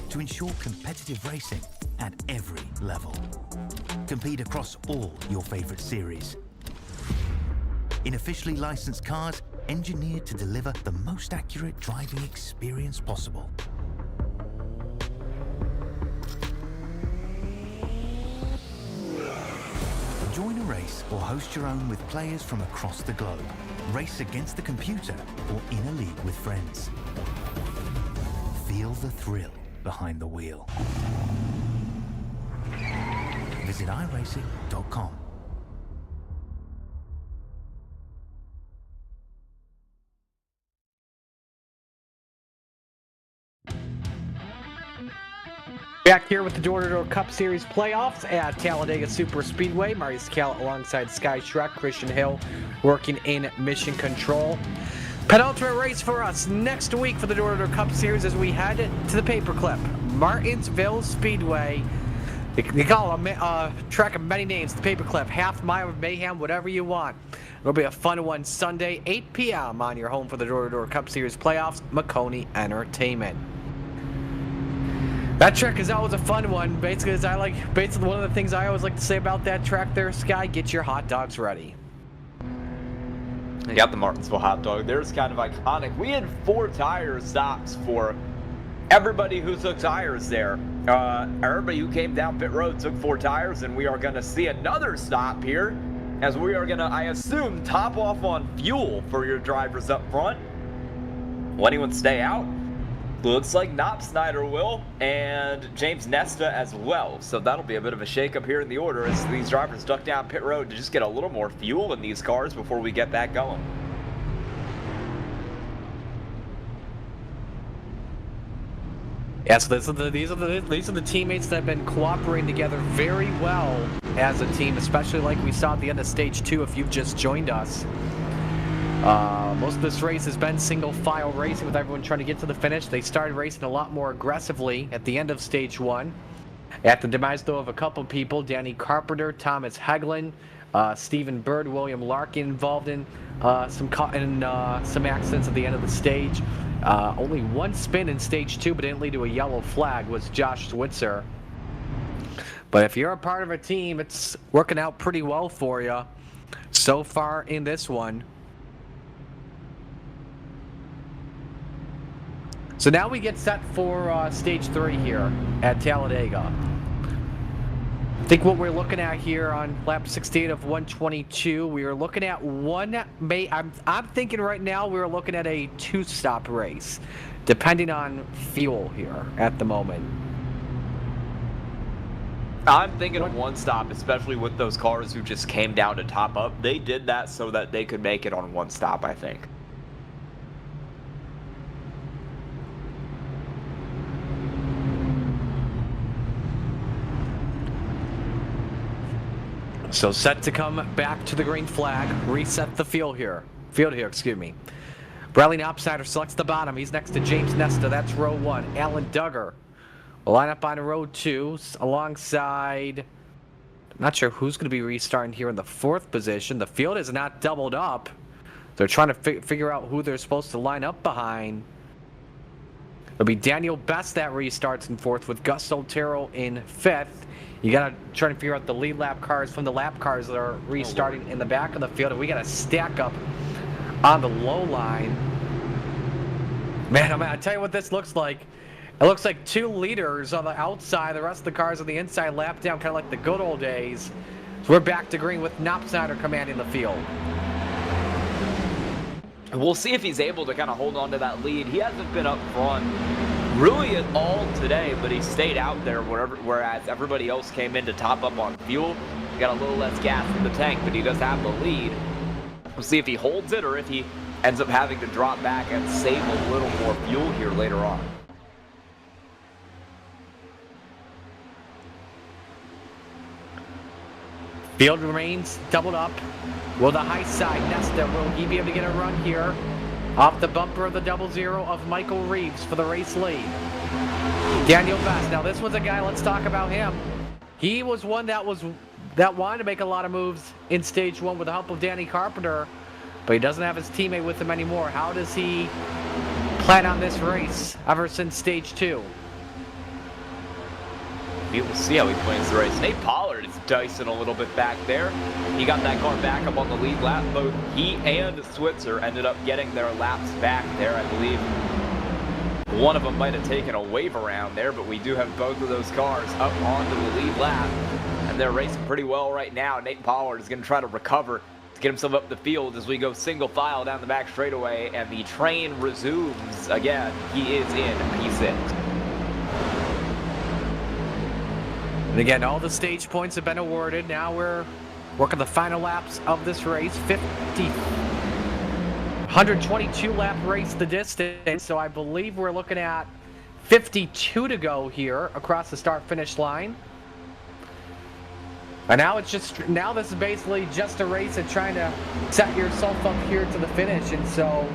to ensure competitive racing at every level. Compete across all your favorite series. In officially licensed cars, engineered to deliver the most accurate driving experience possible. Join a race or host your own with players from across the globe. Race against the computer or in a league with friends. Feel the thrill behind the wheel. Visit iRacing.com. Back here with the Door Cup Series playoffs at Talladega Super Speedway. Marius Cal alongside Sky Shrek, Christian Hill working in mission control. Penultimate race for us next week for the Door Cup Series as we head to the paperclip. Martinsville Speedway. They call it a track of many names. The paperclip, half mile of mayhem, whatever you want. It'll be a fun one Sunday, 8 p.m. on your home for the Door Cup Series playoffs, Maconi Entertainment. That track is always a fun one. Basically, one of the things I always like to say about that track there, Sky, get your hot dogs ready. You got the Martinsville hot dog. There's kind of iconic. We had 4 tire stops for everybody who took tires there. Everybody who came down pit road took 4 tires, and we are going to see another stop here as we are going to, I assume, top off on fuel for your drivers up front. Will anyone stay out? Looks like Knopp Snyder will, and James Nesta as well. So that'll be a bit of a shakeup here in the order as these drivers duck down pit road to just get a little more fuel in these cars before we get back going. Yeah, so these are the teammates that have been cooperating together very well as a team, especially like we saw at the end of Stage 2 if you've just joined us. Most of this race has been single file racing with everyone trying to get to the finish. They started racing a lot more aggressively at the end of Stage 1. At the demise, though, of a couple people, Danny Carpenter, Thomas Heglin, Stephen Bird, William Larkin involved in some accidents at the end of the stage. Only one spin in Stage 2, but didn't lead to a yellow flag, was Josh Switzer. But if you're a part of a team, it's working out pretty well for you so far in this one. So now we get set for Stage 3 here at Talladega. I think what we're looking at here on lap 68 of 122, we are looking at I'm thinking right now we're looking at a 2-stop race, depending on fuel here at the moment. I'm thinking of 1 stop, especially with those cars who just came down to top up. They did that so that they could make it on 1 stop, I think. So set to come back to the green flag, reset the field here, excuse me. Bradley Knopfsnyder selects the bottom. He's next to James Nesta. That's row 1. Alan Duggar will line up on row 2 alongside, I'm not sure who's going to be restarting here in the 4th position. The field is not doubled up. They're trying to figure out who they're supposed to line up behind. It'll be Daniel Best that restarts in 4th with Gus Otero in 5th. You got to try to figure out the lead lap cars from the lap cars that are restarting in the back of the field. And we got to stack up on the low line. Man, I tell you what this looks like. It looks like 2 leaders on the outside, the rest of the cars on the inside, lap down, kind of like the good old days. So we're back to green with Knopfsnyder commanding the field. We'll see if he's able to kind of hold on to that lead. He hasn't been up front really at all today, but he stayed out there whereas everybody else came in to top up on fuel. He got a little less gas in the tank, but he does have the lead. We'll see if he holds it or if he ends up having to drop back and save a little more fuel here later on. Field remains doubled up. Will the high side Nesta, will he be able to get a run here? Off the bumper of the 00 of Michael Reeves for the race lead. Daniel Best. Now this was a guy, let's talk about him. He was one that wanted to make a lot of moves in stage 1 with the help of Danny Carpenter, but he doesn't have his teammate with him anymore. How does he plan on this race ever since stage 2? We will see how he plays the race. Nate Pollard is dicing a little bit back there. He got that car back up on the lead lap. Both he and Switzer ended up getting their laps back there, I believe. One of them might have taken a wave around there, but we do have both of those cars up onto the lead lap, and they're racing pretty well right now. Nate Pollard is going to try to recover to get himself up the field as we go single file down the back straightaway, and the train resumes again. He is in P6. And again, all the stage points have been awarded. Now we're working the final laps of this race. 122 lap race the distance. So I believe we're looking at 52 to go here across the start finish line. And now this is basically just a race of trying to set yourself up here to the finish. And so,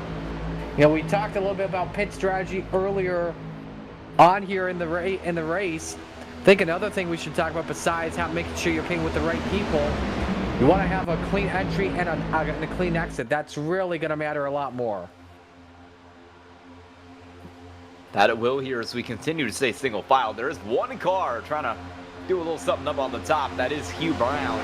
you know, we talked a little bit about pit strategy earlier on here in the race. I think another thing we should talk about besides making sure you're pitting with the right people, you want to have a clean entry and a clean exit. That's really going to matter a lot more. That it will here as we continue to stay single file. There is one car trying to do a little something up on the top. That is Hugh Brown.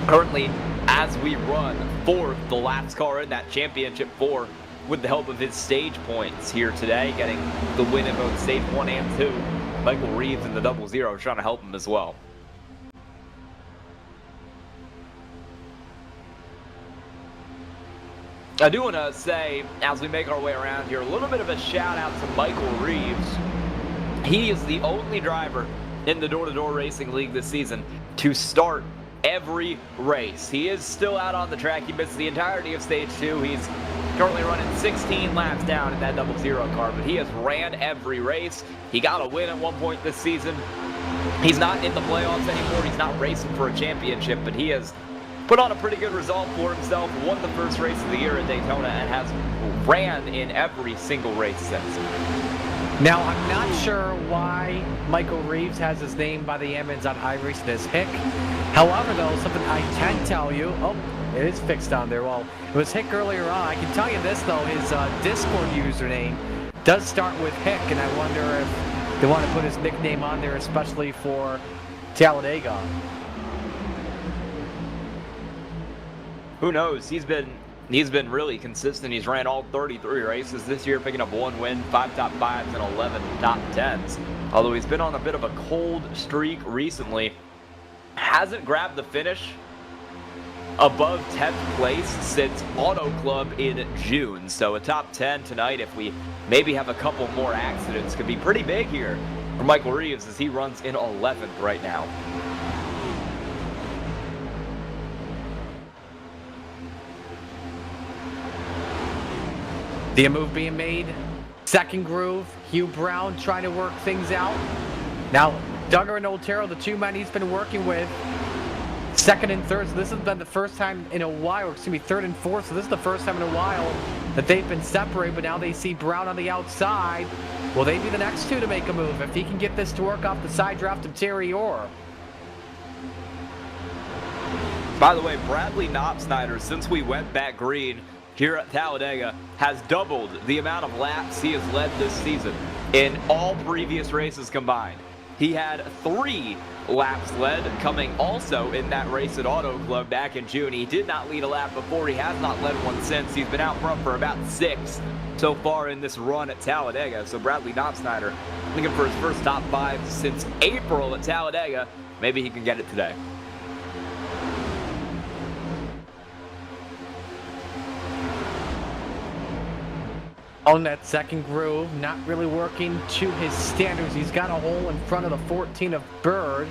Currently, as we run 4th, the last car in that championship 4 with the help of his stage points here today, getting the win in both stage 1 and 2. Michael Reeves in the 00 trying to help him as well. I do want to say, as we make our way around here, a little bit of a shout out to Michael Reeves. He is the only driver in the Door Racing League this season to start every race. He is still out on the track. He missed the entirety of stage 2. He's currently running 16 laps down in that 00 car, but he has ran every race. He got a win at one point this season. He's not in the playoffs anymore. He's not racing for a championship, but he has put on a pretty good result for himself. Won the first race of the year at Daytona and has ran in every single race since. Now, I'm not sure why Michael Reeves has his name by the Emmons on iRacing as Hick. However, though, something I can tell you, it is fixed on there. Well, it was Hick earlier on. I can tell you this, though, his Discord username does start with Hick, and I wonder if they want to put his nickname on there, especially for Talladega. Who knows? He's been really consistent. He's ran all 33 races this year, picking up 1 win, 5 top 5s, and 11 top 10s. Although he's been on a bit of a cold streak recently. hasn't grabbed the finish above 10th place since Auto Club in June. So a top 10 tonight, if we maybe have a couple more accidents, could be pretty big here for Michael Reeves as he runs in 11th right now. The move being made. Second groove. Hugh Brown trying to work things out. Now, Duggar and Otero, the two men he's been working with, second and third. So this has been the first time in a while, excuse me, third and fourth. So this is the first time in a while that they've been separated, but now they see Brown on the outside. Will they be the next two to make a move if he can get this to work off the side draft of Terry Orr? By the way, Bradley Knopsnyder, since we went back green here at Talladega, has doubled the amount of laps he has led this season in all previous races combined. He had 3 laps led, coming also in that race at Auto Club back in June. He did not lead a lap before. He has not led one since. He's been out front for about 6 so far in this run at Talladega. So Bradley Knopsnyder looking for his first top 5 since April at Talladega. Maybe he can get it today. On that second groove, not really working to his standards. He's got a hole in front of the 14 of Bird.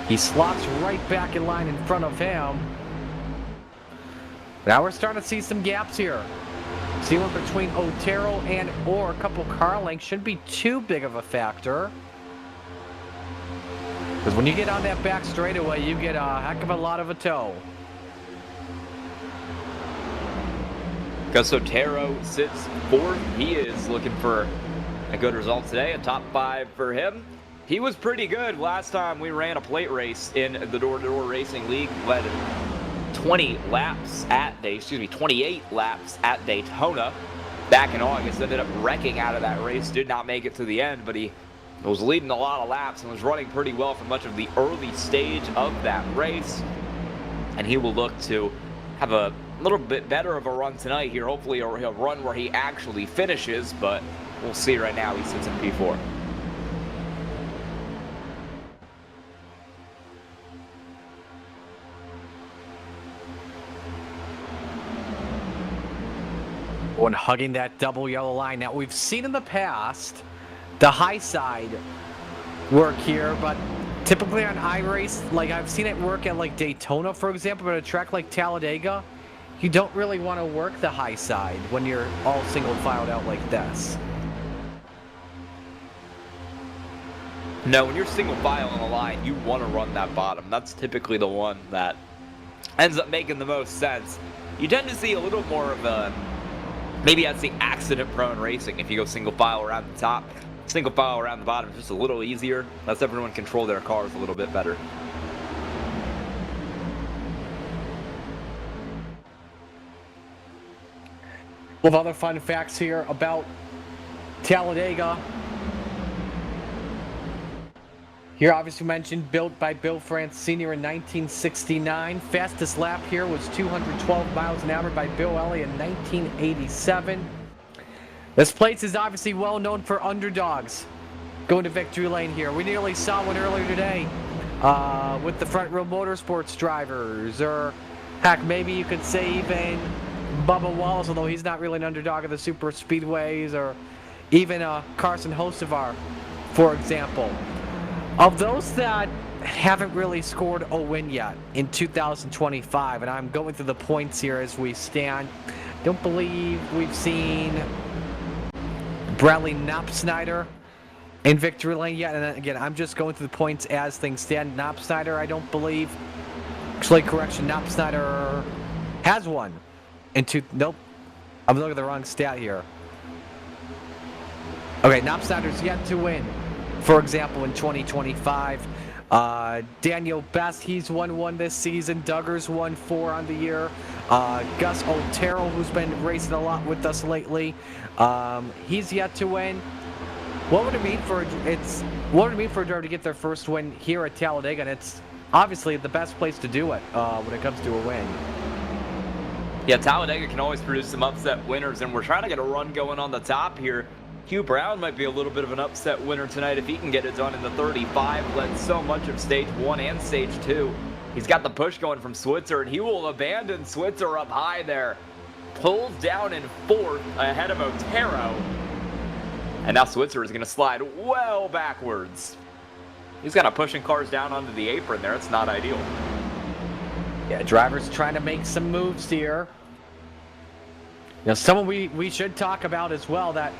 He slots right back in line in front of him. Now we're starting to see some gaps here. See one between Otero and Orr. A couple car lengths shouldn't be too big of a factor. Because when you get on that back straightaway, you get a heck of a lot of a tow. Gus Otero sits 4th. He is looking for a good result today, a top 5 for him. He was pretty good last time we ran a plate race in the Door Racing League. Led 28 laps at Daytona back in August. Ended up wrecking out of that race. Did not make it to the end, but he was leading a lot of laps and was running pretty well for much of the early stage of that race. And he will look to have a little bit better of a run tonight here. Hopefully he'll run where he actually finishes, but we'll see. Right now he sits in P4. One hugging that double yellow line. Now we've seen in the past the high side work here, but typically on iRace, like I've seen it work at like Daytona, for example, but at a track like Talladega, you don't really want to work the high side when you're all single filed out like this. No, when you're single file on the line, you want to run that bottom. That's typically the one that ends up making the most sense. You tend to see a little more of a, maybe I'd say accident-prone racing if you go single file around the top. Single file around the bottom is just a little easier. Lets everyone control their cars a little bit better. With other fun facts here about Talladega. Here, obviously mentioned, built by Bill France Sr. in 1969. Fastest lap here was 212 miles an hour by Bill Elliott in 1987. This place is obviously well known for underdogs going to victory lane here. We nearly saw one earlier today with the Front Row Motorsports drivers, or heck, maybe you could say even Bubba Wallace, although he's not really an underdog of the super speedways, or even Carson Hocevar, for example. Of those that haven't really scored a win yet in 2025, and I'm going through the points here as we stand, don't believe we've seen Bradley Knopsnyder in victory lane yet. And again, I'm just going through the points as things stand. Knopsnyder, I don't believe. Actually, correction, Knopsnyder has won. Nope. I'm looking at the wrong stat here. Okay, Knopsnyder's yet to win, for example, in 2025. Daniel Best, he's won 1 this season. Duggar's won 4 on the year. Gus Otero, who's been racing a lot with us lately, he's yet to win. What would it mean for a driver to get their first win here at Talladega? And it's obviously the best place to do it when it comes to a win. Yeah, Talladega can always produce some upset winners, and we're trying to get a run going on the top here Hugh Brown might be a little bit of an upset winner tonight if he can get it done in the 35. Led so much of stage 1 and stage 2. He's got the push going from Switzer, and he will abandon Switzer up high there. Pulls down in 4th ahead of Otero. And now Switzer is going to slide well backwards. He's kind of pushing cars down onto the apron there. It's not ideal. Yeah, drivers trying to make some moves here. You know, someone we should talk about as well that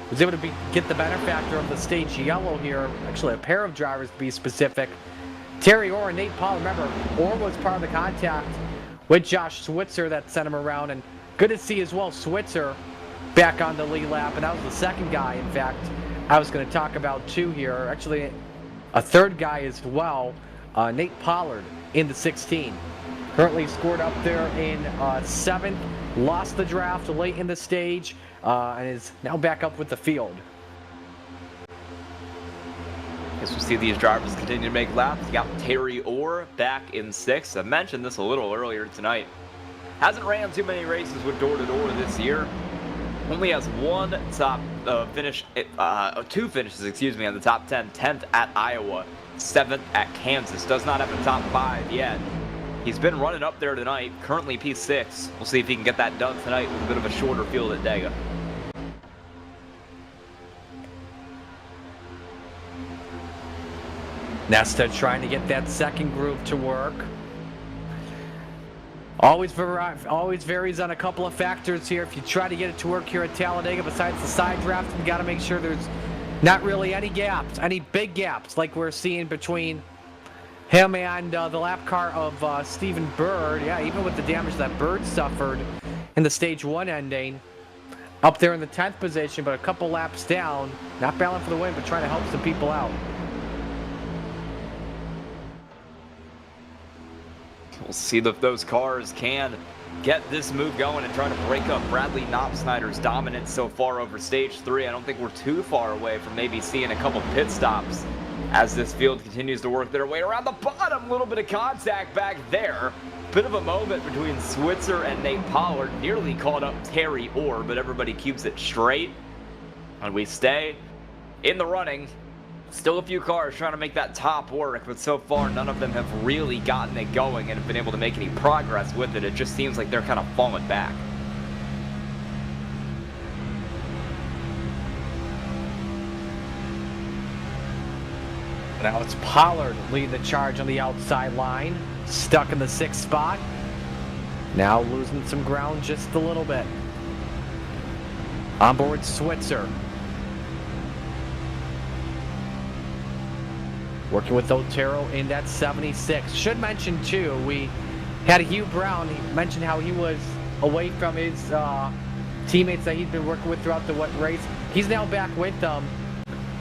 was able to get the benefactor of the stage yellow here. Actually, a pair of drivers to be specific. Terry Orr and Nate Paul. Remember, Orr was part of the contact with Josh Switzer that sent him around. And good to see as well Switzer back on the lead lap. And that was the second guy, in fact, I was going to talk about too here. Actually, a third guy as well, Nate Pollard in the 16. Currently scored up there in 7th. Lost the draft late in the stage and is now back up with the field. As we see these drivers continue to make laps, you got Terry Orr back in 6th. I mentioned this a little earlier tonight. Hasn't ran too many races with door-to-door this year. Only has one top finish, 2 finishes, excuse me, on the top 10. 10th at Iowa, 7th at Kansas. Does not have a top 5 yet. He's been running up there tonight, currently P6. We'll see if he can get that done tonight with a bit of a shorter field at Dega. Nesta trying to get that second groove to work. Always varies on a couple of factors here. If you try to get it to work here at Talladega, besides the side draft, you got to make sure there's not really any gaps, any big gaps like we're seeing between him and the lap car of Stephen Bird. Yeah, even with the damage that Bird suffered in the stage 1 ending. Up there in the 10th position, but a couple laps down. Not battling for the win, but trying to help some people out. We'll see if those cars can get this move going and try to break up Bradley Knopfsnyder's dominance so far over stage 3. I don't think we're too far away from maybe seeing a couple pit stops as this field continues to work their way around the bottom. A little bit of contact back there. Bit of a moment between Switzer and Nate Pollard. Nearly caught up Terry Orr, but everybody keeps it straight. And we stay in the running. Still a few cars trying to make that top work, but so far none of them have really gotten it going and have been able to make any progress with it. It just seems like they're kind of falling back. Now it's Pollard leading the charge on the outside line. Stuck in the 6th spot. Now losing some ground just a little bit. On board Switzer. Working with Otero in that 76. Should mention too, we had Hugh Brown. He mentioned how he was away from his teammates that he'd been working with throughout the race. He's now back with them.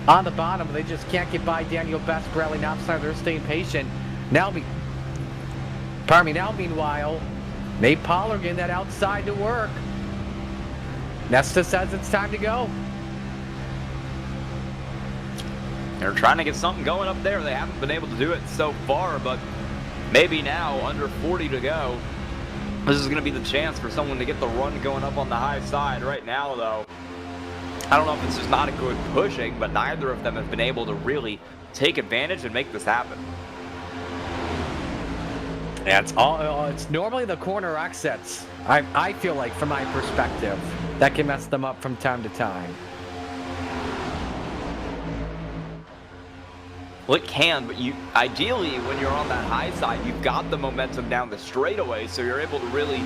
On the bottom, they just can't get by Daniel Best, Bradley Knopfsnyder. They're staying patient. Now, meanwhile, Nate Pollard getting that outside to work. Nesta says it's time to go. They're trying to get something going up there. They haven't been able to do it so far, but maybe now, under 40 to go, this is going to be the chance for someone to get the run going up on the high side. Right now, though, I don't know if it's just not a good pushing, but neither of them have been able to really take advantage and make this happen. Yeah, it's normally the corner exits, I feel like, from my perspective, that can mess them up from time to time. Well, it can, but ideally, when you're on that high side, you've got the momentum down the straightaway, so you're able to really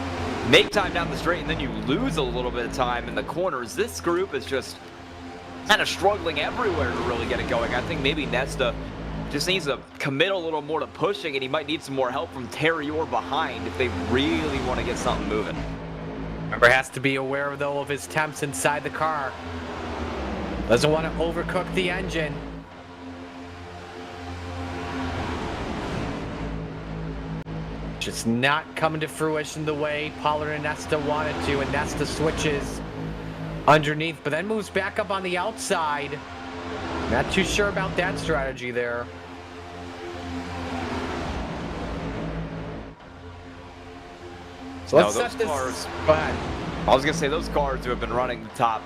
make time down the straight, and then you lose a little bit of time in the corners. This group is just kind of struggling everywhere to really get it going. I think maybe Nesta just needs to commit a little more to pushing, and he might need some more help from Terry Orr behind if they really want to get something moving. Remember, has to be aware, though, of his temps inside the car. Doesn't want to overcook the engine. Just not coming to fruition the way Pollard and Nesta wanted to, and Nesta switches underneath, but then moves back up on the outside. Not too sure about that strategy there. So let's set this. Cars, go ahead. I was going to say, those cars who have been running the top,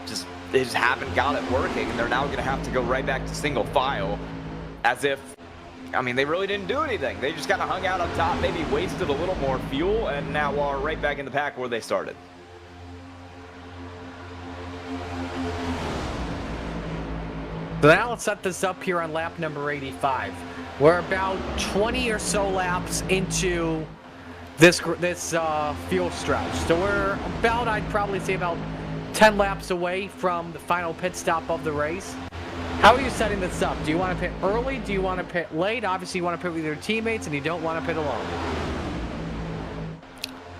they just haven't got it working, and they're now going to have to go right back to single file as if, I mean, they really didn't do anything. They just kind of hung out up top, maybe wasted a little more fuel, and now are right back in the pack where they started. So now let's set this up here on lap number 85. We're about 20 or so laps into this fuel stretch. So we're about, I'd probably say about 10 laps away from the final pit stop of the race. How are you setting this up? Do you want to pit early? Do you want to pit late? Obviously, you want to pit with your teammates, and you don't want to pit alone.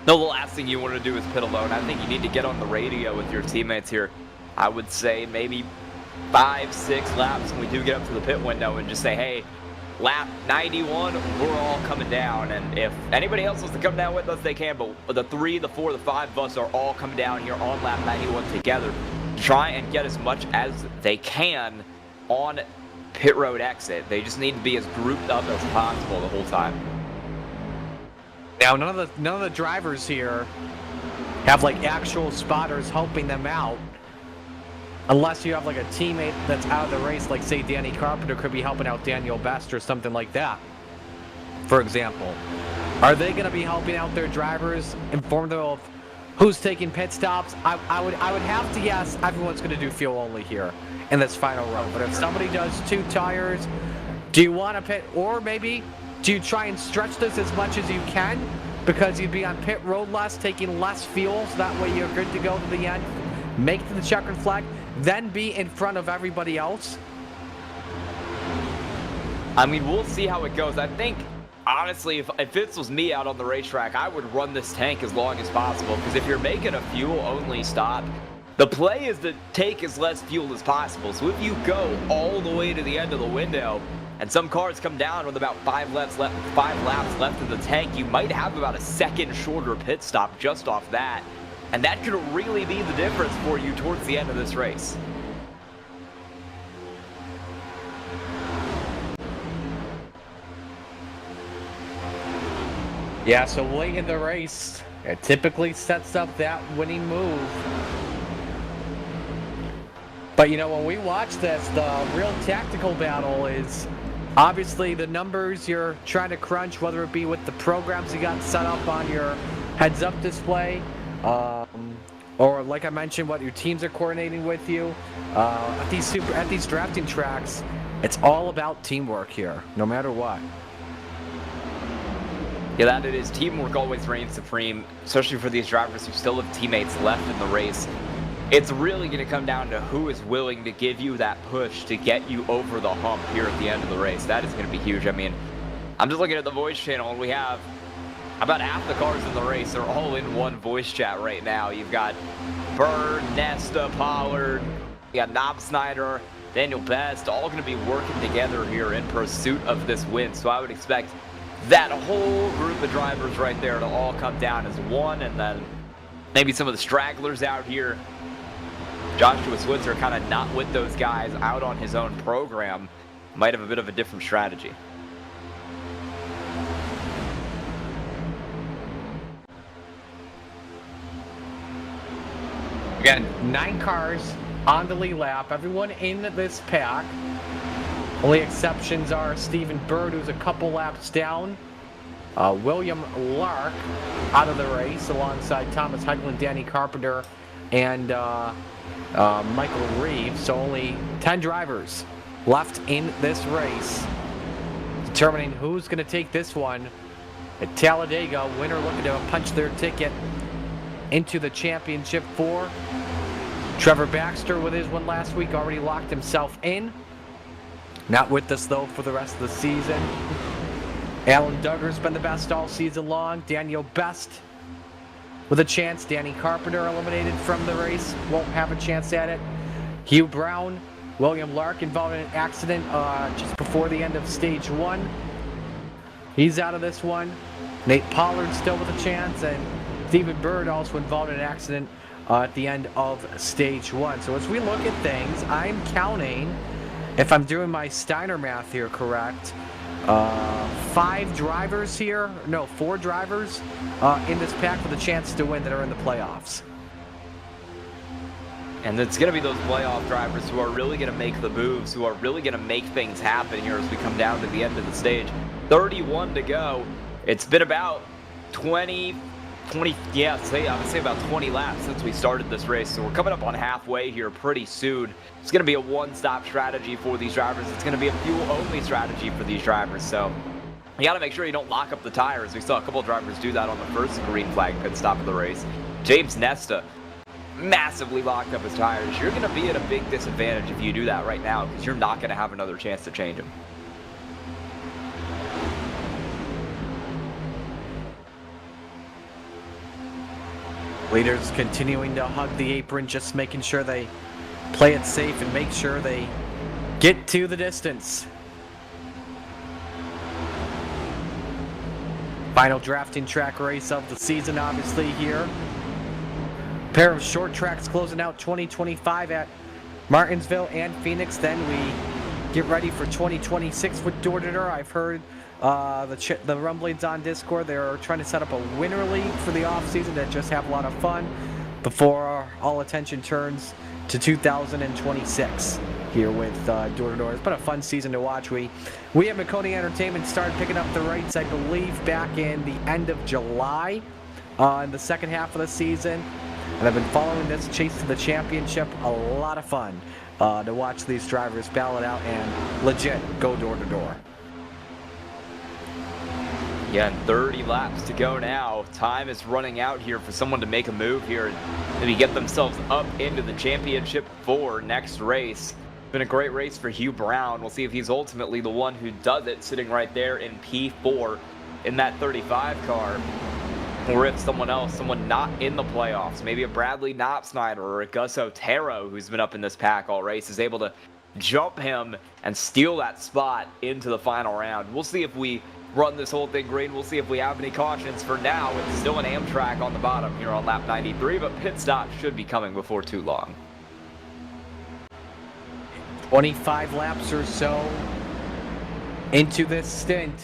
No, the last thing you want to do is pit alone. I think you need to get on the radio with your teammates here. I would say maybe 5-6 laps when we do get up to the pit window and just say, hey, lap 91, we're all coming down, and if anybody else wants to come down with us, they can, but the 3, the 4, the 5 of us are all coming down here on lap 91 together to try and get as much as they can on pit road exit. They just need to be as grouped up as possible the whole time. Now, none of the drivers here have like actual spotters helping them out. Unless you have like a teammate that's out of the race, like say Danny Carpenter could be helping out Daniel Best or something like that, for example. Are they going to be helping out their drivers, inform them of who's taking pit stops? I would have to guess everyone's going to do fuel only here in this final run. But if somebody does 2 tires, do you want to pit, or maybe do you try and stretch this as much as you can because you'd be on pit road less, taking less fuel, so that way you're good to go to the end, make it to the checkered flag, then be in front of everybody else? I mean, we'll see how it goes. I think, honestly, if this was me out on the racetrack, I would run this tank as long as possible, because if you're making a fuel-only stop, the play is to take as less fuel as possible. So if you go all the way to the end of the window, and some cars come down with about 5 laps left in the tank, you might have about a second shorter pit stop just off that. And that could really be the difference for you towards the end of this race. Yeah, so late in the race, it typically sets up that winning move. But you know, when we watch this, the real tactical battle is obviously the numbers you're trying to crunch, whether it be with the programs you got set up on your heads-up display, or like I mentioned, what your teams are coordinating with you. At these drafting tracks, it's all about teamwork here, no matter what. Yeah, that it is. Teamwork always reigns supreme, especially for these drivers who still have teammates left in the race. It's really going to come down to who is willing to give you that push to get you over the hump here at the end of the race. That is going to be huge. I mean, I'm just looking at the voice channel, and we have about half the cars in the race are all in one voice chat right now. You've got Bird, Nesta, Pollard, you got Knob Snyder, Daniel Best, all going to be working together here in pursuit of this win. So I would expect that whole group of drivers right there to all come down as one, and then maybe some of the stragglers out here. Joshua Switzer kind of not with those guys, out on his own program, might have a bit of a different strategy. Again, 9 cars on the lead lap, everyone in this pack. Only exceptions are Stephen Bird, who's a couple laps down. William Lark out of the race alongside Thomas Hegland, Danny Carpenter, and Michael Reeves. So only 10 drivers left in this race, determining who's going to take this one at Talladega. Winner looking to punch their ticket into the championship for Trevor Baxter with his one last week, already locked himself in. Not with us though for the rest of the season. Alan Duggar's been the best all season long. Daniel Best with a chance. Danny Carpenter eliminated from the race, won't have a chance at it. Hugh Brown, William Lark involved in an accident just before the end of stage 1. He's out of this one. Nate Pollard still with a chance, and Stephen Bird also involved in an accident at the end of stage 1. So as we look at things, I'm counting, if I'm doing my Steiner math here correct, 4 drivers in this pack with a chance to win that are in the playoffs. And it's going to be those playoff drivers who are really going to make the moves, who are really going to make things happen here as we come down to the end of the stage. 31 to go. It's been about 20, I would say about 20 laps since we started this race. So we're coming up on halfway here pretty soon. It's going to be a one-stop strategy for these drivers. It's going to be a fuel-only strategy for these drivers. So you got to make sure you don't lock up the tires. We saw a couple of drivers do that on the first green flag pit stop of the race. James Nesta massively locked up his tires. You're going to be at a big disadvantage if you do that right now because you're not going to have another chance to change them. Leaders continuing to hug the apron, just making sure they play it safe and make sure they get to the distance. Final drafting track race of the season, obviously, here. Pair of short tracks closing out 2025 at Martinsville and Phoenix. Then we get ready for 2026 with Door to Door. I've heard the rumblings on Discord. They're trying to set up a winter league for the off season to just have a lot of fun before all attention turns to 2026 here with Door to Door. It's been a fun season to watch. We at Maconi Entertainment started picking up the rights, I believe, back in the end of July in the second half of the season. And I've been following this chase to the championship. A lot of fun to watch these drivers battle it out and legit go door to door. Yeah, and 30 laps to go now. Time is running out here for someone to make a move here and maybe get themselves up into the championship for next race. Been a great race for Hugh Brown. We'll see if he's ultimately the one who does it, sitting right there in P4 in that 35 car. Or if someone else, someone not in the playoffs, maybe a Bradley Knopsnyder or a Gus Otero, who's been up in this pack all race, is able to jump him and steal that spot into the final round. We'll see if we run this whole thing green. We'll see if we have any cautions. For now, it's still an Amtrak on the bottom here on lap 93, but pit stop should be coming before too long. 25 laps or so into this stint.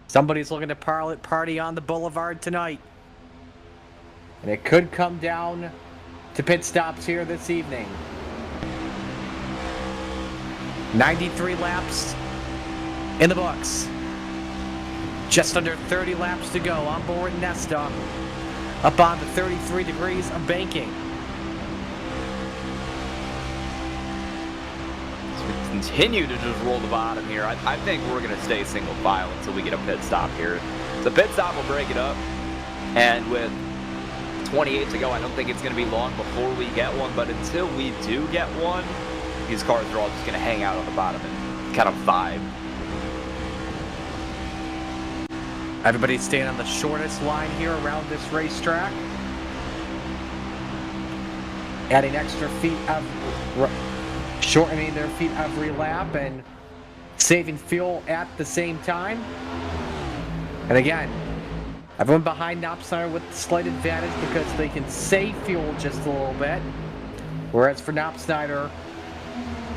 Somebody's looking to party on the boulevard tonight. And it could come down to pit stops here this evening. 93 laps in the books. Just under 30 laps to go. On board Nesta. Up on the 33 degrees of banking. Continue to just roll the bottom here. I think we're going to stay single file until we get a pit stop here. The pit stop will break it up, and with 28 to go, I don't think it's going to be long before we get one, but until we do get one, these cars are all just going to hang out on the bottom and kind of vibe. Everybody's staying on the shortest line here around this racetrack. Adding extra feet of shortening their feet every lap and saving fuel at the same time. And again, everyone behind Knopsnyder with the slight advantage because they can save fuel just a little bit. Whereas for Knopsnyder,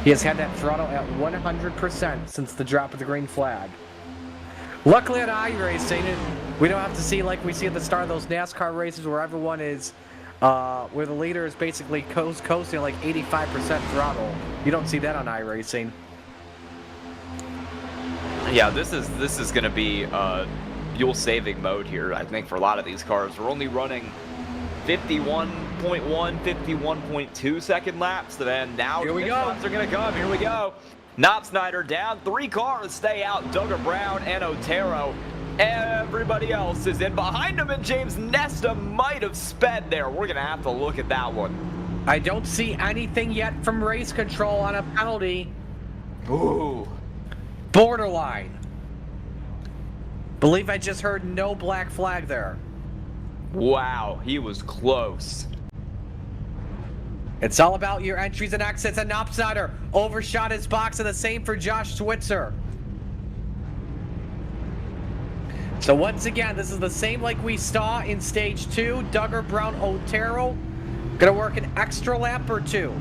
he has had that throttle at 100% since the drop of the green flag. Luckily at iRacing, we don't have to see like we see at the start of those NASCAR races where everyone is where the leader is basically coasting like 85% throttle. You don't see that on iRacing. Yeah, this is going to be fuel saving mode here. I think for a lot of these cars, we're only running 51.1, 51.2 second laps. Then now here we the go. laps are going to come. Here we go. Knopsnyder down. 3 cars stay out. Duggar Brown and Otero. Everybody else is in behind him, and James Nesta might have sped there. We're going to have to look at that one. I don't see anything yet from race control on a penalty. Ooh. Borderline. Believe I just heard no black flag there. Wow, he was close. It's all about your entries and exits, and Knopsnyder overshot his box, and the same for Josh Switzer. So once again, this is the same like we saw in stage 2. Duggar Brown Otero gonna work an extra lap or 2.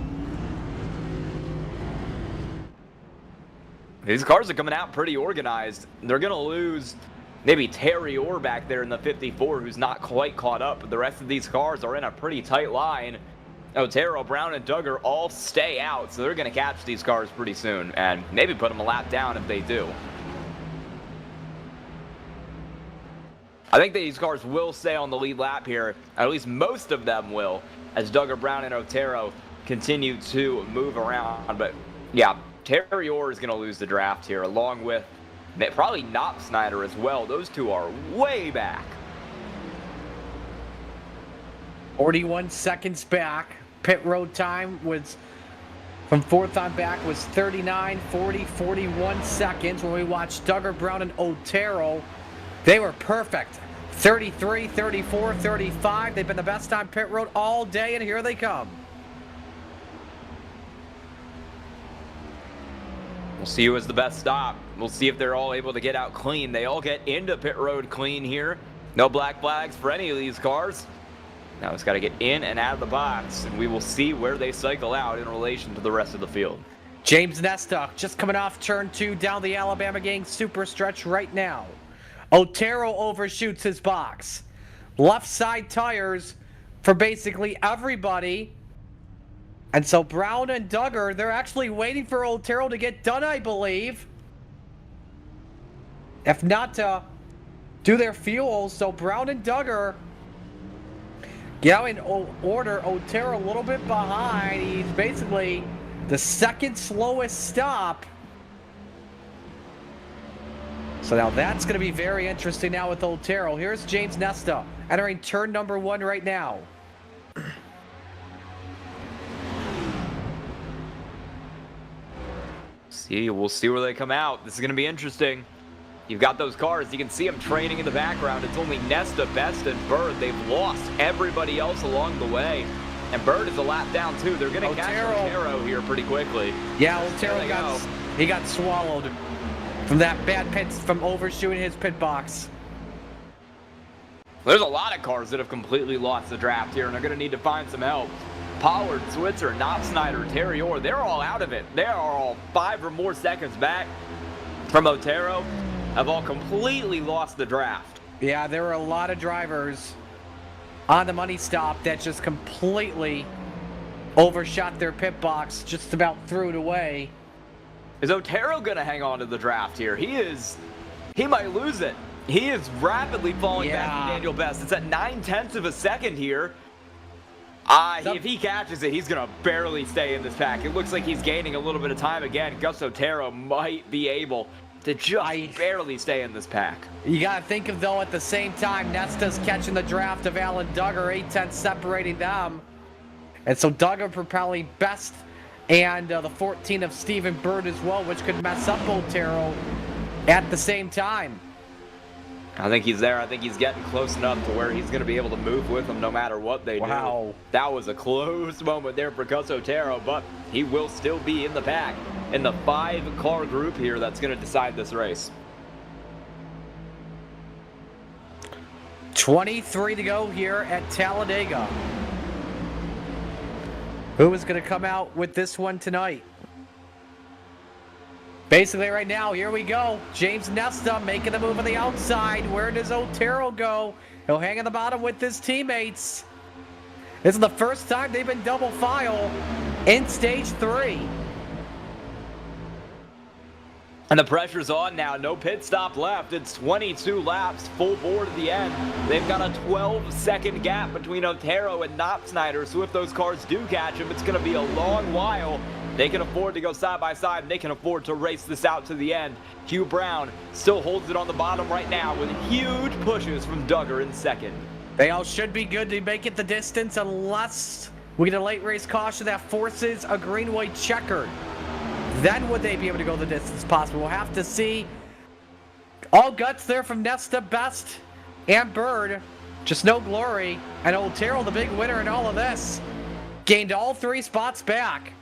These cars are coming out pretty organized. They're gonna lose maybe Terry Orr back there in the 54 who's not quite caught up, but the rest of these cars are in a pretty tight line. Otero, Brown, and Duggar all stay out, so they're going to catch these cars pretty soon and maybe put them a lap down if they do. I think that these cars will stay on the lead lap here. At least most of them will, as Duggar, Brown, and Otero continue to move around. But yeah, Terry Orr is going to lose the draft here, along with probably Knopp Snyder as well. Those two are way back. 41 seconds back. Pit road time was from fourth on back was 39, 40, 41 seconds. When we watched Duggar, Brown, and Otero, they were perfect. 33, 34, 35. They've been the best on pit road all day, and here they come. We'll see who is the best stop. We'll see if they're all able to get out clean. They all get into pit road clean here. No black flags for any of these cars. Now it's got to get in and out of the box, and we will see where they cycle out in relation to the rest of the field. James Nesta just coming off turn 2 down the Alabama Gang super stretch right now. Otero overshoots his box. Left side tires for basically everybody. And so Brown and Duggar, they're actually waiting for Otero to get done, I believe. If not to do their fuel. So Brown and Duggar, yeah, in order. Otero a little bit behind. He's basically the second slowest stop. So now that's going to be very interesting now with Otero. Here's James Nesta entering turn number 1 right now. We'll see where they come out. This is going to be interesting. You've got those cars. You can see them training in the background. It's only Nesta, Best, and Bird. They've lost everybody else along the way. And Bird is a lap down, too. They're going to catch Otero here pretty quickly. Yeah, Otero got swallowed from that bad pit, from overshooting his pit box. There's a lot of cars that have completely lost the draft here, and they're going to need to find some help. Pollard, Switzer, Knopp Snyder, Terry Orr, they're all out of it. They are all 5 or more seconds back from Otero. Have all completely lost the draft. Yeah, there were a lot of drivers on the money stop that just completely overshot their pit box, just about threw it away. Is Otero going to hang on to the draft here? He might lose it. He is rapidly falling back from Daniel Best. It's at 9/10 of a second here. If he catches it, he's going to barely stay in this pack. It looks like he's gaining a little bit of time again. Gus Otero might be able to just barely stay in this pack. You got to think of, though, at the same time, Nesta's catching the draft of Alan Duggar, 8/10 separating them. And so Duggar propelling Best and the 14 of Stephen Bird as well, which could mess up Otero at the same time. I think he's there. I think he's getting close enough to where he's going to be able to move with them no matter what they do. That was a close moment there for Gus Otero, but he will still be in the pack in the 5-car group here that's going to decide this race. 23 to go here at Talladega. Who is going to come out with this one tonight? Basically right now, here we go. James Nesta making the move on the outside. Where does Otero go? He'll hang on the bottom with his teammates. This is the first time they've been double file in stage 3. And the pressure's on now. No pit stop left. It's 22 laps, full board at the end. They've got a 12-second gap between Otero and Knopp Snyder. So if those cars do catch him, it's going to be a long while. They can afford to go side by side, and they can afford to race this out to the end. Hugh Brown still holds it on the bottom right now with huge pushes from Duggar in second. They all should be good to make it the distance unless we get a late race caution that forces a green-white checkered. Then would they be able to go the distance possible? We'll have to see. All guts there from Nesta, Best, and Bird. Just no glory. And Otero, the big winner in all of this, gained all 3 spots back.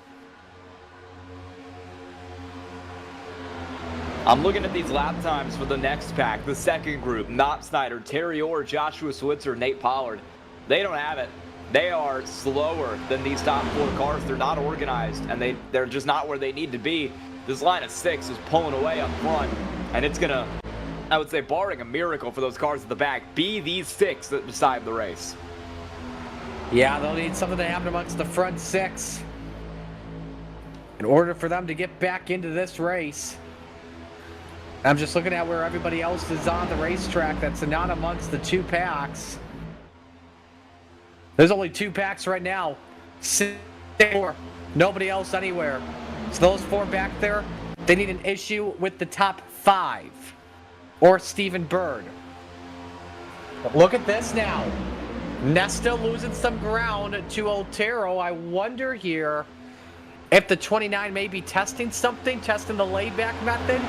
I'm looking at these lap times for the next pack, the second group. Knopp Snyder, Terry Orr, Joshua Switzer, Nate Pollard. They don't have it. They are slower than these top 4 cars. They're not organized, and they're just not where they need to be. This line of 6 is pulling away up front, and it's going to I would say, barring a miracle for those cars at the back, be these 6 that decide the race. Yeah, they'll need something to happen amongst the front 6 in order for them to get back into this race. I'm just looking at where everybody else is on the racetrack that's not amongst the 2 packs. There's only 2 packs right now. 4. Nobody else anywhere. So those 4 back there, they need an issue with the top 5. Or Stephen Bird. But look at this now. Nesta losing some ground to Otero. I wonder here if the 29 may be testing something, testing the laid-back method,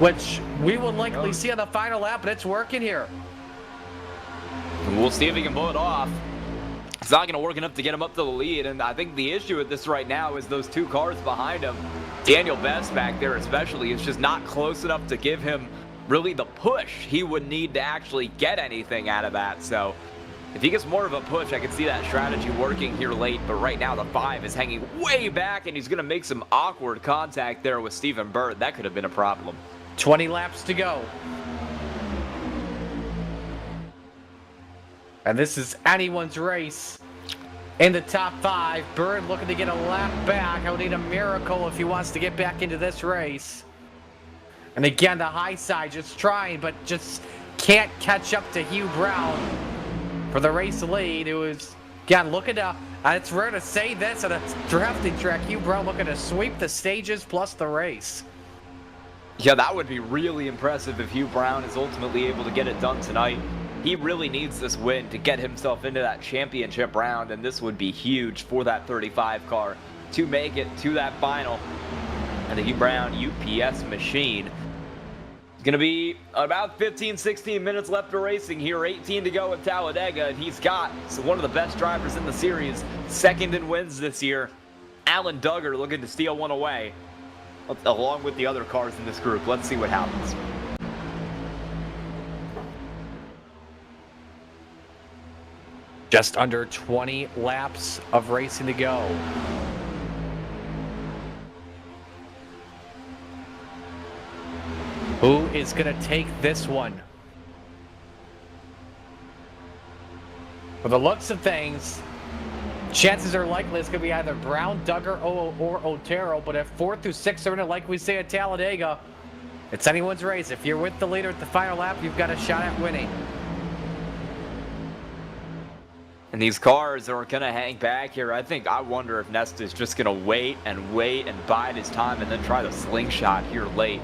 which we will likely see on the final lap, but it's working here. We'll see if he can pull it off. It's not going to work enough to get him up to the lead, and I think the issue with this right now is those 2 cars behind him. Daniel Best back there especially is just not close enough to give him really the push he would need to actually get anything out of that. So if he gets more of a push, I can see that strategy working here late, but right now the 5 is hanging way back, and he's going to make some awkward contact there with Stephen Bird. That could have been a problem. 20 laps to go. And this is anyone's race. In the top 5, Bird looking to get a lap back. He'll need a miracle if he wants to get back into this race. And again, the high side just trying, but just can't catch up to Hugh Brown for the race lead. It was, again, looking to, it's rare to say this at a drafting track, Hugh Brown looking to sweep the stages plus the race. Yeah, that would be really impressive if Hugh Brown is ultimately able to get it done tonight. He really needs this win to get himself into that championship round, and this would be huge for that 35 car to make it to that final. And the Hugh Brown UPS machine is going to be about 15-16 minutes left of racing here, 18 to go at Talladega, and he's got one of the best drivers in the series, second in wins this year. Alan Duggar looking to steal one away, along with the other cars in this group. Let's see what happens. Just under 20 laps of racing to go. Who is going to take this one? For the looks of things, chances are likely it's going to be either Brown, Duggar, or Otero. But if 4 through 6 are in it, like we say at Talladega, it's anyone's race. If you're with the leader at the final lap, you've got a shot at winning. And these cars are going to hang back here. I wonder if Nesta's just going to wait and bide his time and then try the slingshot here late.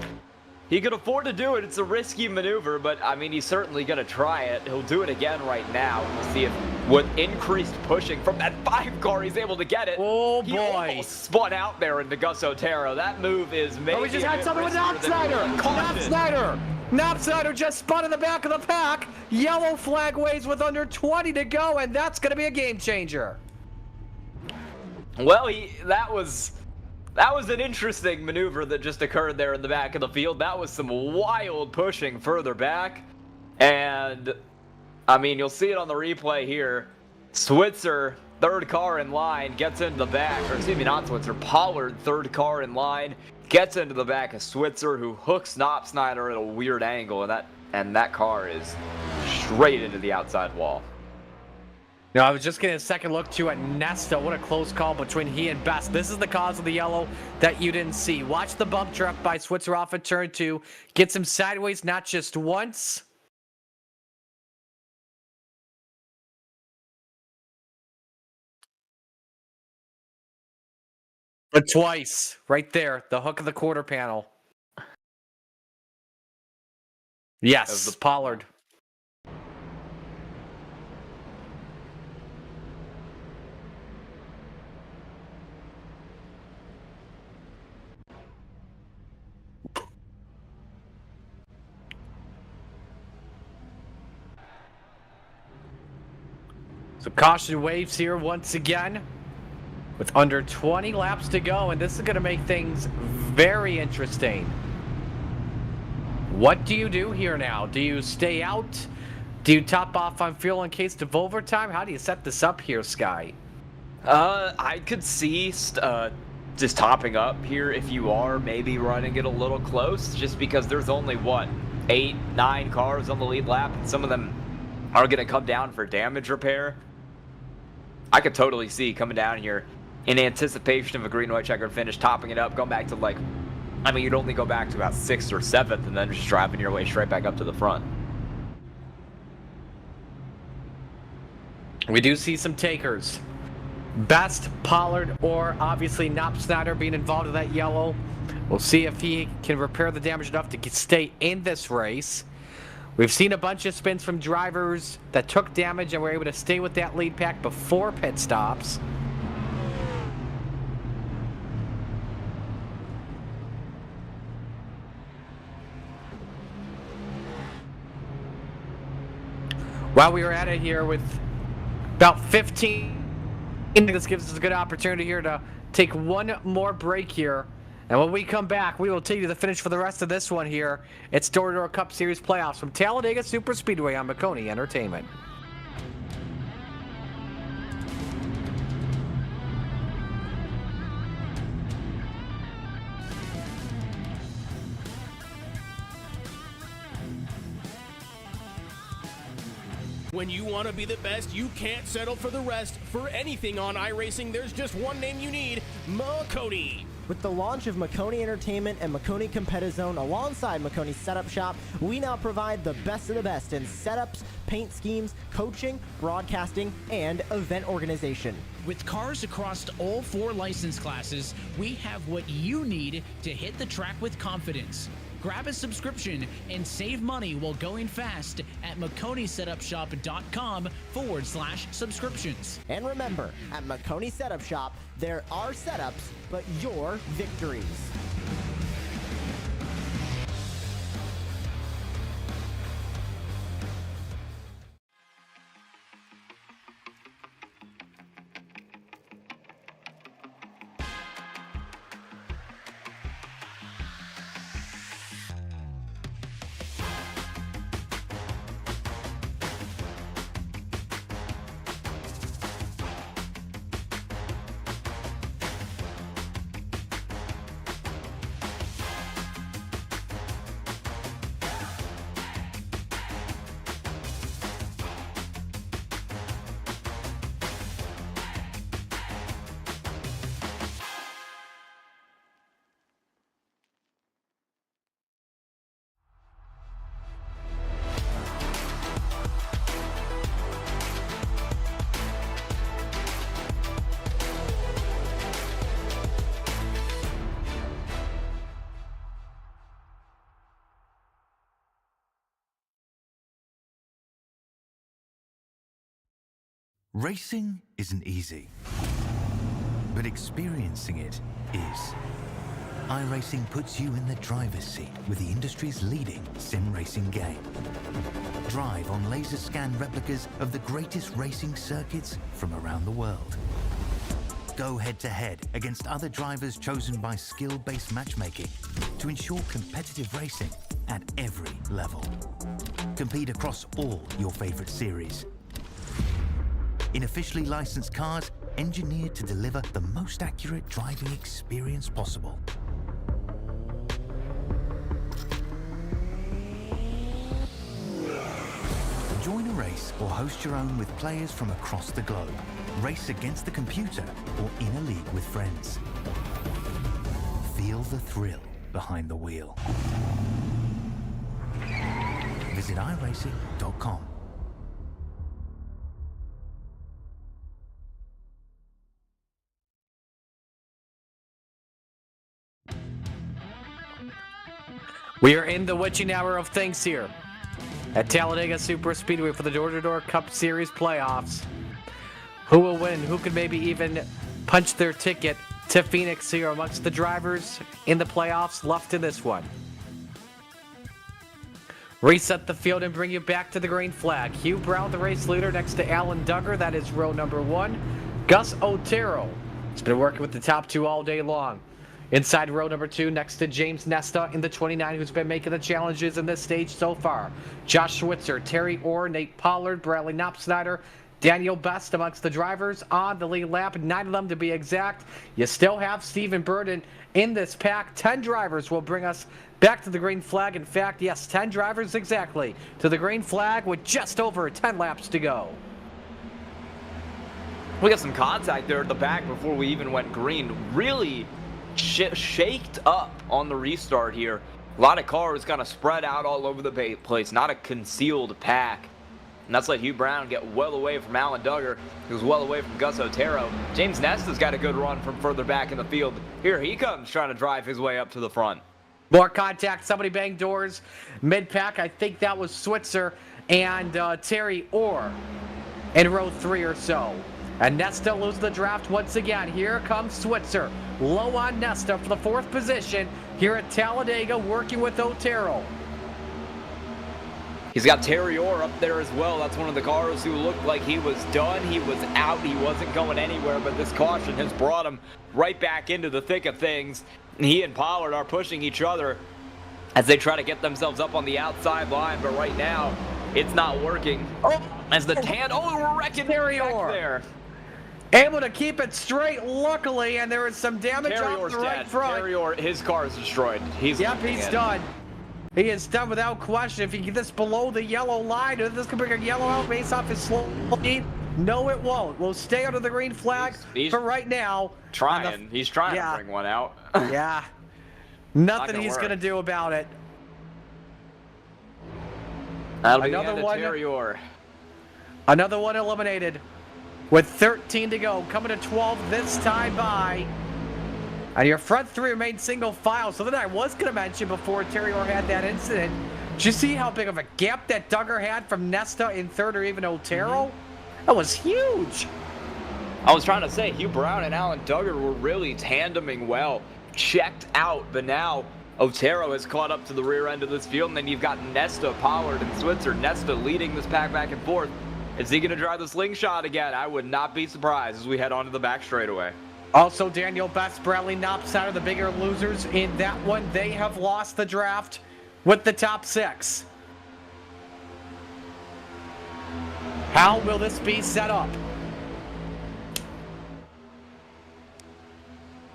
He could afford to do it. It's a risky maneuver, but I mean, he's certainly going to try it. He'll do it again right now. We'll see if with increased pushing from that 5 car, he's able to get it. Oh, He boy. almost spun out there into Gus Otero. That move is maybe We just had something with Knob Snyder just spun in the back of the pack. Yellow flag waves with under 20 to go, and that's going to be a game changer. Well, that was an interesting maneuver that just occurred there in the back of the field. That was some wild pushing further back. And, I mean, you'll see it on the replay here. Switzer, third car in line, gets into the back. Or excuse me, not Switzer. Pollard, third car in line, gets into the back of Switzer, who hooks Knob Snyder at a weird angle. And that car is straight into the outside wall. No, I was just getting a second look too at Nesta. What a close call between he and Best. This is the cause of the yellow that you didn't see. Watch the bump truck by Switzer off at turn 2. Gets him sideways not just once, but twice. Right there, the hook of the quarter panel. Yes, Pollard. So caution waves here once again with under 20 laps to go, and this is going to make things very interesting. What do you do here now? Do you stay out? Do you top off on fuel in case of overtime? How do you set this up here, Sky? I could see just topping up here if you are maybe running it a little close, just because there's only, 8, 9 cars on the lead lap, and some of them are going to come down for damage repair. I could totally see coming down here in anticipation of a green and white checkered finish, topping it up, going back to like, I mean, you'd only go back to about 6th or 7th and then just driving your way straight back up to the front. We do see some takers. Best, Pollard, or obviously Knopfsnyder being involved in that yellow. We'll see if he can repair the damage enough to stay in this race. We've seen a bunch of spins from drivers that took damage and were able to stay with that lead pack before pit stops. While we were at it here with about 15, this gives us a good opportunity here to take one more break here. And when we come back, we will take you the finish for the rest of this one here. It's Door to Door Cup Series playoffs from Talladega Superspeedway on Maconi Entertainment. When you want to be the best, you can't settle for the rest. For anything on iRacing, there's just one name you need, Maconi. With the launch of Maconi Entertainment and Maconi Competizone alongside Maconi Setup Shop, we now provide the best of the best in setups, paint schemes, coaching, broadcasting, and event organization. With cars across all 4 license classes, we have what you need to hit the track with confidence. Grab a subscription and save money while going fast at MaconiSetupShop.com/subscriptions. And remember, at Maconi Setup Shop, there are setups, but your victories. Racing isn't easy, but experiencing it is. iRacing puts you in the driver's seat with the industry's leading sim racing game. Drive on laser scan replicas of the greatest racing circuits from around the world. Go head-to-head against other drivers chosen by skill-based matchmaking to ensure competitive racing at every level. Compete across all your favorite series. In officially licensed cars, engineered to deliver the most accurate driving experience possible. Join a race or host your own with players from across the globe. Race against the computer or in a league with friends. Feel the thrill behind the wheel. Visit iRacing.com. We are in the witching hour of things here at Talladega Superspeedway for the Door to Door Cup Series playoffs. Who will win? Who could maybe even punch their ticket to Phoenix here amongst the drivers in the playoffs left in this one? Reset the field and bring you back to the green flag. Hugh Brown, the race leader, next to Alan Duggar. That is row number 1. Gus Otero has been working with the top 2 all day long. Inside row number 2, next to James Nesta in the 29, who's been making the challenges in this stage so far. Josh Schwitzer, Terry Orr, Nate Pollard, Bradley Knopfsnyder, Daniel Best amongst the drivers on the lead lap, 9 of them to be exact. You still have Stephen Burden in this pack. 10 drivers will bring us back to the green flag. In fact, yes, 10 drivers exactly to the green flag with just over 10 laps to go. We got some contact there at the back before we even went green. Really shaked up on the restart here. A lot of cars kind of spread out all over the place, not a concealed pack. And that's let Hugh Brown get well away from Alan Duggar, who's well away from Gus Otero. James Nesta's got a good run from further back in the field. Here he comes trying to drive his way up to the front. More contact. Somebody banged doors. Mid-pack, I think that was Switzer and Terry Orr in row 3 or so. And Nesta loses the draft once again. Here comes Switzer. Low on Nesta for the 4th position here at Talladega, working with Otero. He's got Terry Orr up there as well. That's one of the cars who looked like he was done. He was out. He wasn't going anywhere, but this caution has brought him right back into the thick of things. And he and Pollard are pushing each other as they try to get themselves up on the outside line, but right now it's not working. As the we're wrecking Terry back Orr there. Able to keep it straight, luckily, and there is some damage off the right front. Terry Orr, his car is destroyed. He's done. He is done without question. If he get this below the yellow line, this could bring a yellow out based off his slow speed. No, it won't. We'll stay under the green flag for right now. He's trying to bring one out. Yeah. Nothing he's going to do about it. That'll be another one. Terry Orr. Another one eliminated. With 13 to go, coming to 12 this time by. And your front 3 remain single file. So then I was going to mention before Terry Orr had that incident, did you see how big of a gap that Duggar had from Nesta in 3rd or even Otero? That was huge. I was trying to say, Hugh Brown and Alan Duggar were really tandeming well, checked out, but now Otero has caught up to the rear end of this field, and then you've got Nesta, Pollard, and Switzer. Nesta leading this pack back and forth. Is he going to drive the slingshot again? I would not be surprised as we head onto the back straightaway. Also, Daniel Best, Bradley Knops out of the bigger losers in that one. They have lost the draft with the top 6. How will this be set up?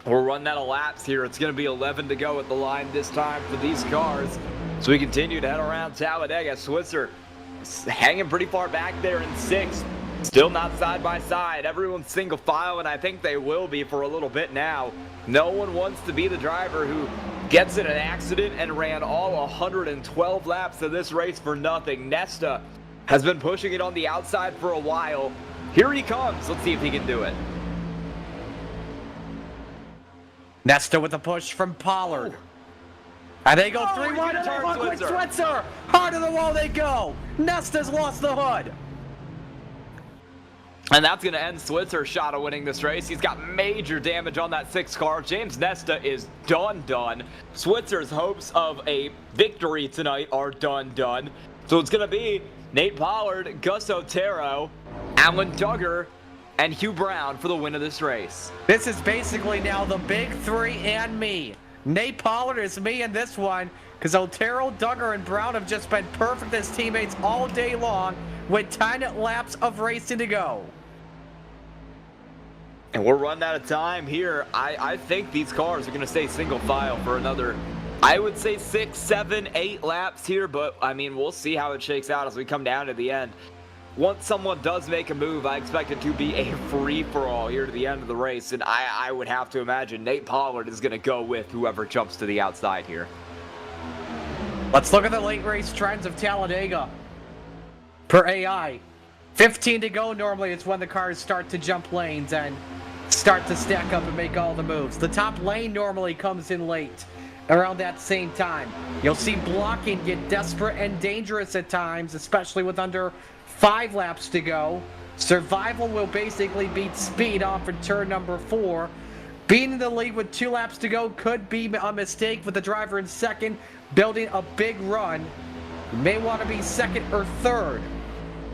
We're running out of laps here. It's going to be 11 to go at the line this time for these cars. So we continue to head around Talladega. Switzer hanging pretty far back there in 6th. Still not side by side. Everyone's single file, and I think they will be for a little bit now. No one wants to be the driver who gets in an accident and ran all 112 laps of this race for nothing. Nesta has been pushing it on the outside for a while. Here he comes. Let's see if he can do it. Nesta with a push from Pollard. And they go 3-1 and they look with Switzer. Hard to the wall they go. Nesta's lost the hood. And that's going to end Switzer's shot of winning this race. He's got major damage on that 6 car. James Nesta is done. Switzer's hopes of a victory tonight are done. So it's going to be Nate Pollard, Gus Otero, Alan Duggar, and Hugh Brown for the win of this race. This is basically now the big 3 and me. Nate Pollard is me in this one because Otero, Duggar, and Brown have just been perfect as teammates all day long with 10 laps of racing to go. And we're running out of time here. I think these cars are going to stay single file for another, I would say 6, 7, 8 laps here, but I mean, we'll see how it shakes out as we come down to the end. Once someone does make a move, I expect it to be a free-for-all here to the end of the race, and I would have to imagine Nate Pollard is going to go with whoever jumps to the outside here. Let's look at the late race trends of Talladega. Per AI, 15 to go normally is when the cars start to jump lanes and start to stack up and make all the moves. The top lane normally comes in late, around that same time. You'll see blocking get desperate and dangerous at times, especially with under 5 laps to go. Survival will basically beat speed off in turn number 4. Being in the lead with 2 laps to go could be a mistake with the driver in second, building a big run. You may want to be second or third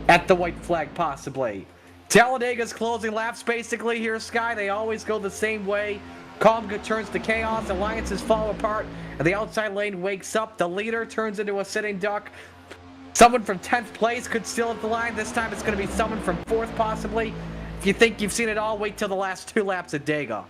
at the white flag possibly. Talladega's closing laps basically here, Sky. They always go the same way. Calm turns to chaos, alliances fall apart, and the outside lane wakes up. The leader turns into a sitting duck. Someone from 10th place could steal at the line. This time it's going to be someone from 4th possibly. If you think you've seen it all, wait till the last 2 laps at Dega.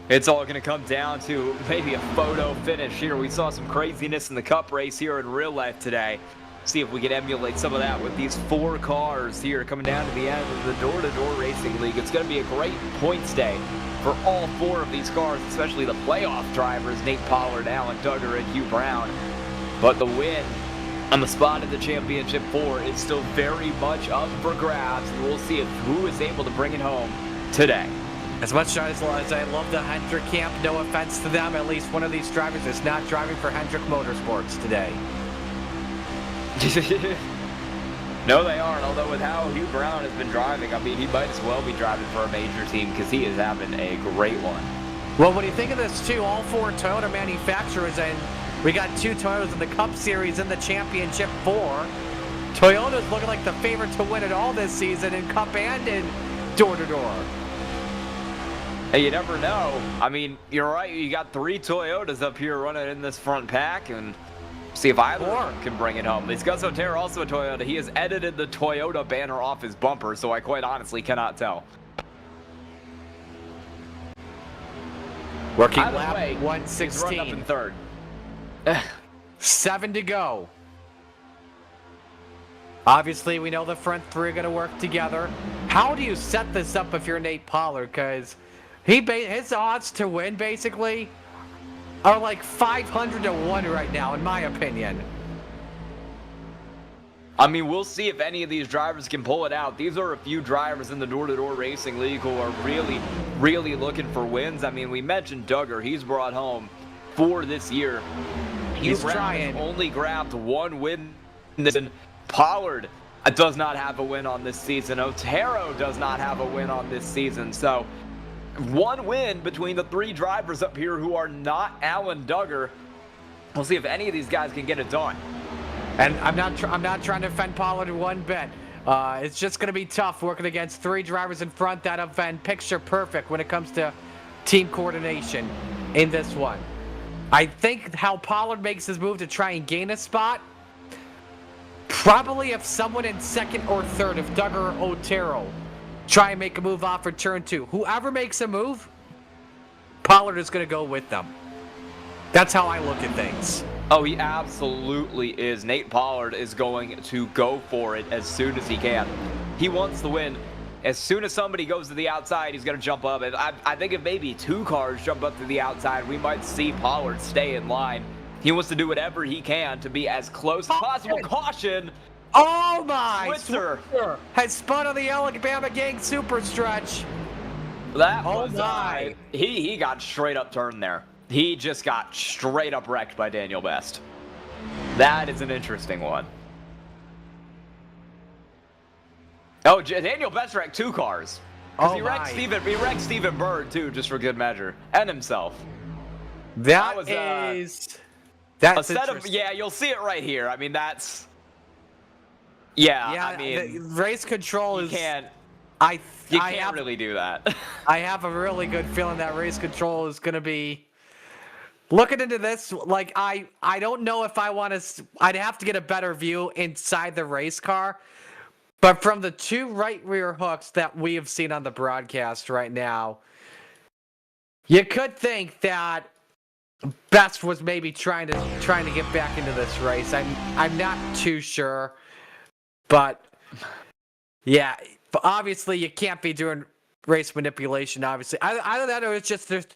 It's all going to come down to maybe a photo finish here. We saw some craziness in the Cup race here in real life today. See if we can emulate some of that with these 4 cars here coming down to the end of the Door-to-Door Racing League. It's going to be a great points day for all 4 of these cars, especially the playoff drivers, Nate Pollard, Alan Duggar, and Hugh Brown. But the win on the spot in the Championship 4 is still very much up for grabs, and we'll see who is able to bring it home today. As much as I love the Hendrick camp, no offense to them, at least one of these drivers is not driving for Hendrick Motorsports today. No, they aren't, although with how Hugh Brown has been driving, I mean, he might as well be driving for a major team because he is having a great one. Well, when you think of this, too, all 4 Toyota manufacturers, and we got 2 Toyotas in the Cup Series in the Championship 4. Toyota's looking like the favorite to win it all this season in Cup and in Door-to-Door. Hey, you never know. I mean, you're right. You got 3 Toyotas up here running in this front pack, and see if either of them can bring it home. These Gus Otero, also a Toyota. He has edited the Toyota banner off his bumper, so I quite honestly cannot tell. Working Either lap way, 116. he's running up in 3rd. 7 to go. Obviously, we know the front 3 are going to work together. How do you set this up if you're Nate Pollard? Because his odds to win, basically, are like 500 to 1 right now, in my opinion. I mean, we'll see if any of these drivers can pull it out. These are a few drivers in the Door-to-Door Racing League who are really, really looking for wins. I mean, we mentioned Duggar. He's brought home 4 this year. He's Brown trying. Only grabbed 1 win this season. Pollard does not have a win on this season. Otero does not have a win on this season. So 1 win between the 3 drivers up here who are not Alan Duggar. We'll see if any of these guys can get it done. And I'm not trying to defend Pollard one bit. It's just going to be tough working against 3 drivers in front that have been picture perfect when it comes to team coordination in this one. I think how Pollard makes his move to try and gain a spot, probably if someone in 2nd or 3rd, if Duggar or Otero try and make a move off for turn 2. Whoever makes a move, Pollard is going to go with them. That's how I look at things. Oh, he absolutely is. Nate Pollard is going to go for it as soon as he can. He wants the win. As soon as somebody goes to the outside, he's going to jump up. I think if maybe 2 cars jump up to the outside, we might see Pollard stay in line. He wants to do whatever he can to be as close as possible. Caution! Oh my! Switzer has spun on the Alabama Gang super stretch. That Oh was my! He got straight up turned there. He just got straight up wrecked by Daniel Best. That is an interesting one. Oh, Daniel Best wrecked 2 cars. Oh he wrecked Stephen Bird too, just for good measure, and himself. That was that's a set of, yeah, you'll see it right here. I mean, that's, yeah, I mean, the race control is. You I can't really do that. I have a really good feeling that race control is going to be looking into this. Like, I don't know if I want to. I'd have to get a better view inside the race car. But from the 2 right rear hooks that we have seen on the broadcast right now, you could think that Best was maybe trying to get back into this race. I'm not too sure, but yeah, but obviously you can't be doing race manipulation. Obviously, either that or it's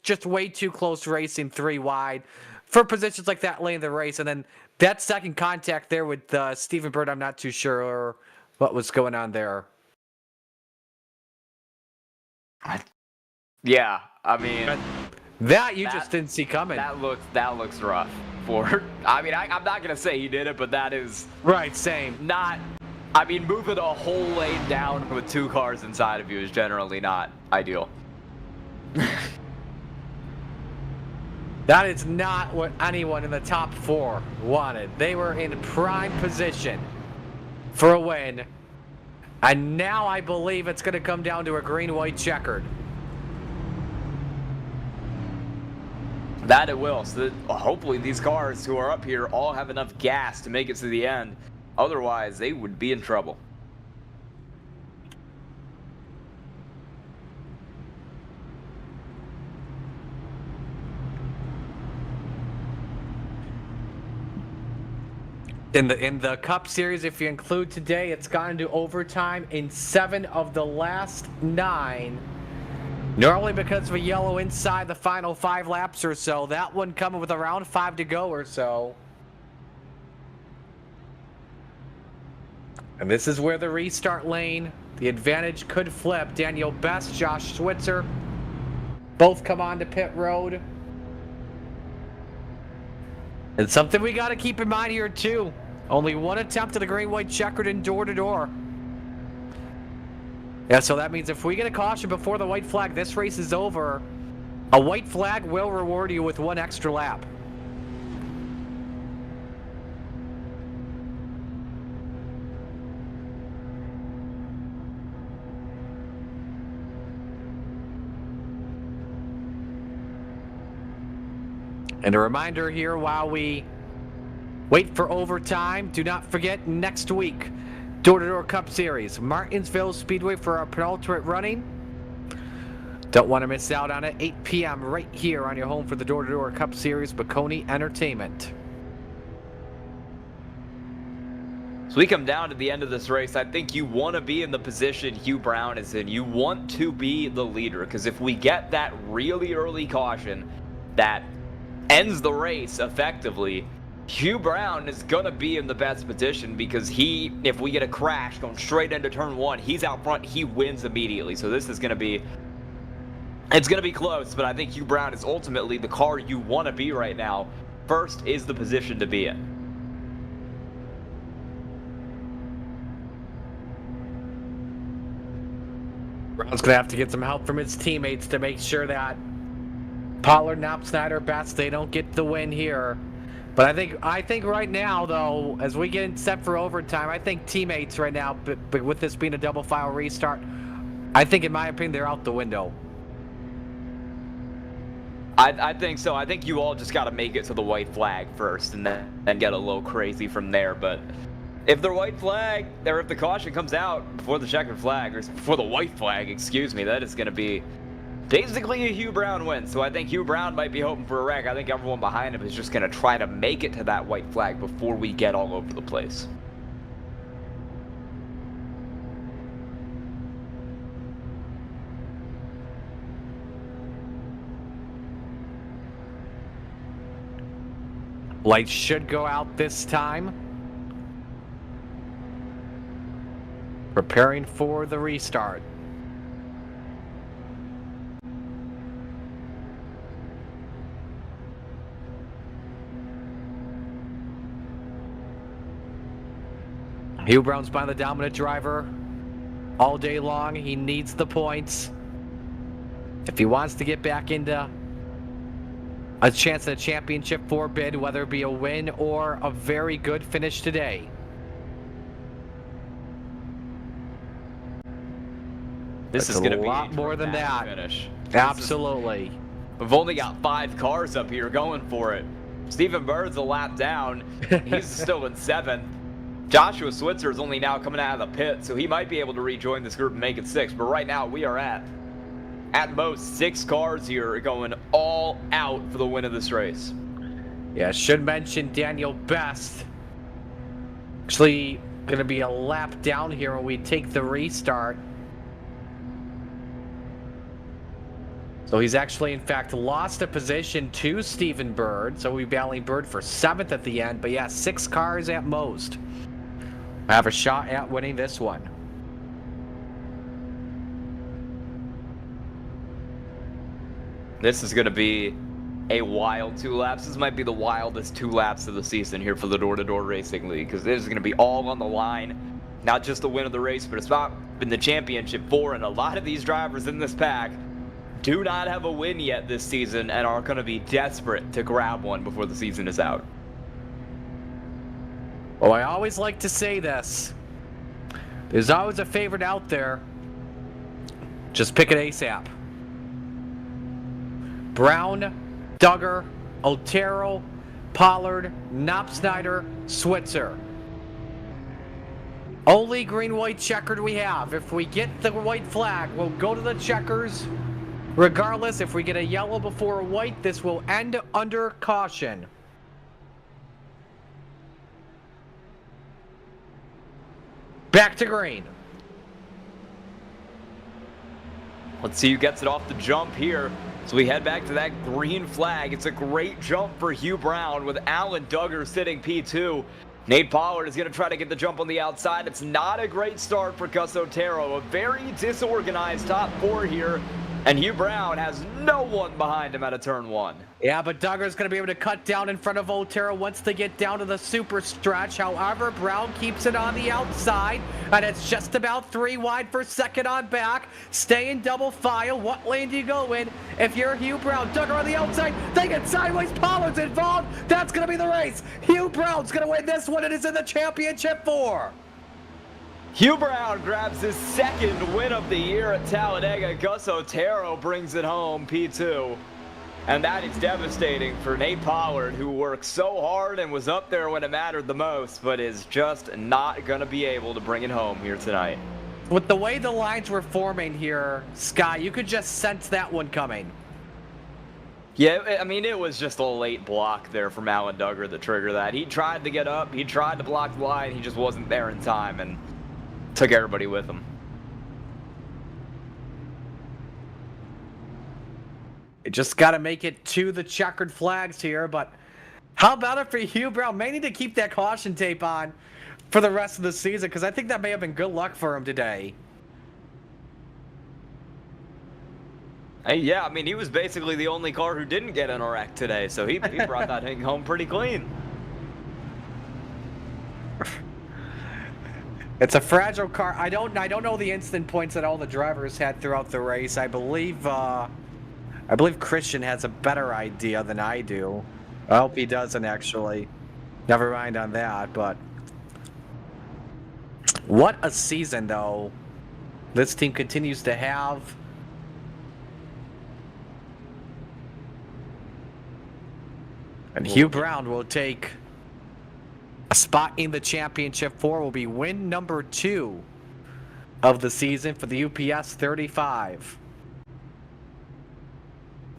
just way too close racing 3 wide for positions like that late in the race, and then that second contact there with Stephen Bird. I'm not too sure what was going on there. Yeah, I mean, that just didn't see coming. That looks rough. I mean, I'm not gonna say he did it, but that is right. Same. Not. I mean, moving a whole lane down with 2 cars inside of you is generally not ideal. That is not what anyone in the top 4 wanted. They were in prime position for a win. And now I believe it's going to come down to a green-white checkered. That it will. So that hopefully these cars who are up here all have enough gas to make it to the end. Otherwise, they would be in trouble. In the Cup Series, if you include today, it's gone into overtime in 7 of the last 9. Normally because of a yellow inside the final 5 laps or so. That one coming with around 5 to go or so. And this is where the restart lane, the advantage could flip. Daniel Best, Josh Switzer, both come on to pit road. And something we got to keep in mind here too. Only one attempt at the green-white checkered in door-to-door. Yeah, so that means if we get a caution before the white flag, this race is over. A white flag will reward you with 1 extra lap. And a reminder here while we wait for overtime, do not forget next week, Door-to-Door Cup Series, Martinsville Speedway for our penultimate running. Don't want to miss out on it, 8 p.m. right here on your home for the Door-to-Door Cup Series, Maconi Entertainment. So we come down to the end of this race. I think you want to be in the position Hugh Brown is in. You want to be the leader, because if we get that really early caution that ends the race effectively, Hugh Brown is going to be in the best position, because if we get a crash going straight into turn 1, he's out front, he wins immediately. So this is going to be, it's going to be close, but I think Hugh Brown is ultimately the car you want to be right now. First is the position to be in. Brown's going to have to get some help from his teammates to make sure that Pollard, Knopf, Betts, they don't get the win here. But I think right now, though, as we get set for overtime, I think teammates right now, but with this being a double file restart, I think, in my opinion, they're out the window. I think so. I think you all just got to make it to the white flag first and then get a little crazy from there. But if the white flag, or if the caution comes out before the checkered flag, or before the white flag, excuse me, that is going to be basically a Hugh Brown win. So I think Hugh Brown might be hoping for a wreck. I think everyone behind him is just going to try to make it to that white flag before we get all over the place. Lights should go out this time. Preparing for the restart. Hugh Brown's been the dominant driver all day long. He needs the points if he wants to get back into a chance at a championship 4 bid, whether it be a win or a very good finish today. This is going to be a lot more than that. Finish. Absolutely. We've only got 5 cars up here going for it. Stephen Bird's a lap down. He's still in 7th. Joshua Switzer is only now coming out of the pit, so he might be able to rejoin this group and make it 6. But right now, we are at most 6 cars here going all out for the win of this race. Yeah, should mention Daniel Best. Actually, going to be a lap down here when we take the restart. So he's actually, in fact, lost a position to Stephen Bird. So we'll be battling Bird for 7th at the end. But yeah, 6 cars at most have a shot at winning this one. This is going to be a wild 2 laps. This might be the wildest 2 laps of the season here for the Door-to-Door Racing League, because this is going to be all on the line. Not just the win of the race, but it's not been the championship 4, and a lot of these drivers in this pack do not have a win yet this season and are going to be desperate to grab one before the season is out. Well, I always like to say this. There's always a favorite out there. Just pick it ASAP. Brown, Duggar, Otero, Pollard, Knopf, Switzer. Only green-white checkered we have. If we get the white flag, we'll go to the checkers. Regardless, if we get a yellow before a white, this will end under caution. Back to green. Let's see who gets it off the jump here. So we head back to that green flag. It's a great jump for Hugh Brown with Alan Duggar sitting P2. Nate Pollard is going to try to get the jump on the outside. It's not a great start for Gus Otero. A very disorganized top 4 here. And Hugh Brown has no one behind him out of turn 1. Yeah, but Duggar's going to be able to cut down in front of Otero once they get down to the super stretch. However, Brown keeps it on the outside, and it's just about 3 wide for second on back. Stay in double file. What lane do you go in? If you're Hugh Brown, Duggar on the outside, they get sideways. Pollard's involved. That's going to be the race. Hugh Brown's going to win this one. It is in the championship 4. Hugh Brown grabs his 2nd win of the year at Talladega. Gus Otero brings it home, P2. And that is devastating for Nate Pollard, who worked so hard and was up there when it mattered the most, but is just not going to be able to bring it home here tonight. With the way the lines were forming here, Sky, you could just sense that one coming. Yeah, I mean, it was just a late block there from Alan Duggar that triggered that. He tried to get up, he tried to block the line, he just wasn't there in time, and took everybody with him. You just got to make it to the checkered flags here, but how about it for Hugh Brown? May need to keep that caution tape on for the rest of the season, because I think that may have been good luck for him today. Hey, yeah, I mean, he was basically the only car who didn't get in a wreck today, so he brought that thing home pretty clean. It's a fragile car. I don't know the instant points that all the drivers had throughout the race. I believe Christian has a better idea than I do. I hope he doesn't, actually. Never mind on that, but what a season, though, this team continues to have. And Hugh Brown will take a spot in the championship 4. Will be win number 2 of the season for the UPS 35.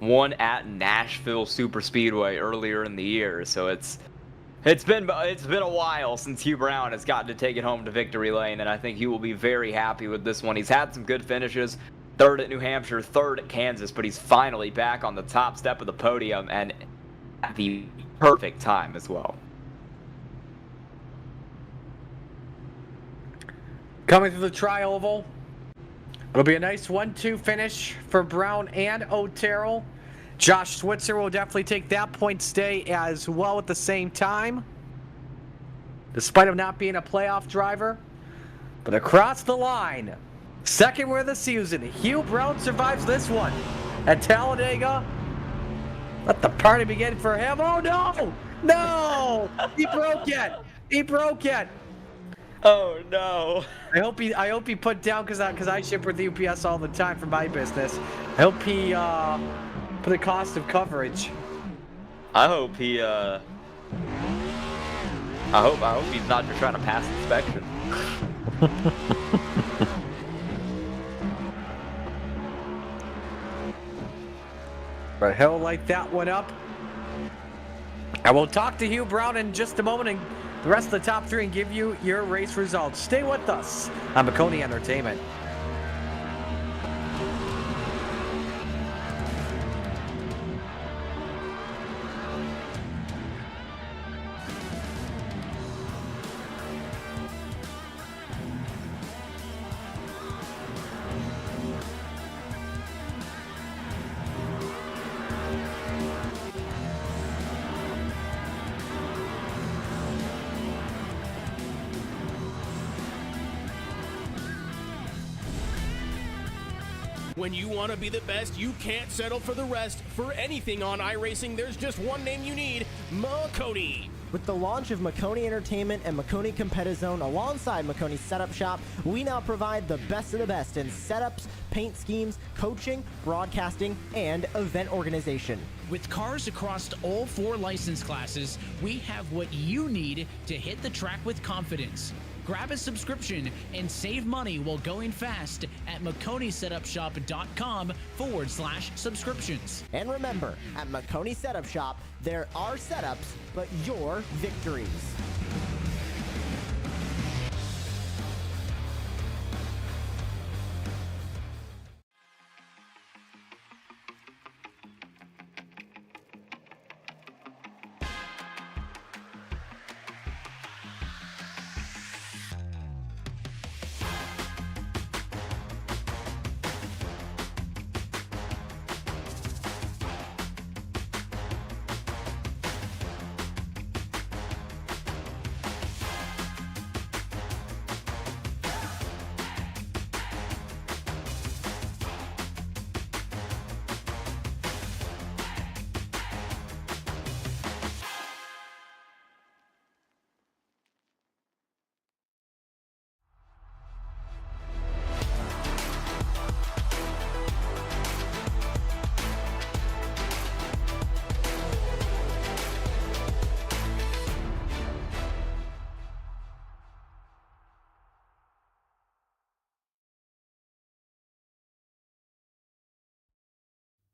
Won at Nashville Superspeedway earlier in the year, so it's been a while since Hugh Brown has gotten to take it home to victory lane, and I think he will be very happy with this one. He's had some good finishes, 3rd at New Hampshire, 3rd at Kansas, but he's finally back on the top step of the podium, and at the perfect time as well. Coming through the tri-oval, it'll be a nice 1-2 finish for Brown and Otero. Josh Switzer will definitely take that point stay as well at the same time, despite him not being a playoff driver. But across the line, 2nd win of the season, Hugh Brown survives this one at Talladega. Let the party begin for him. Oh no! No! He broke it! He broke it! Oh no! I hope he put down, because I ship with the UPS all the time for my business. I hope he put a cost of coverage. I hope he I hope he's not just trying to pass inspection. But he'll light that one up. I will talk to Hugh Brown in just a moment and the rest of the top 3 and give you your race results. Stay with us on Maconi Entertainment. When you want to be the best, you can't settle for the rest. For anything on iRacing, there's just one name you need: Maconi. With the launch of Maconi Entertainment and Maconi Competizone alongside Maconi Setup Shop, we now provide the best of the best in setups, paint schemes, coaching, broadcasting, and event organization. With cars across all 4 license classes, we have what you need to hit the track with confidence. Grab a subscription and save money while going fast at MaconiSetupShop.com/subscriptions. And remember, at Maconi Setup Shop, there are setups, but your victories.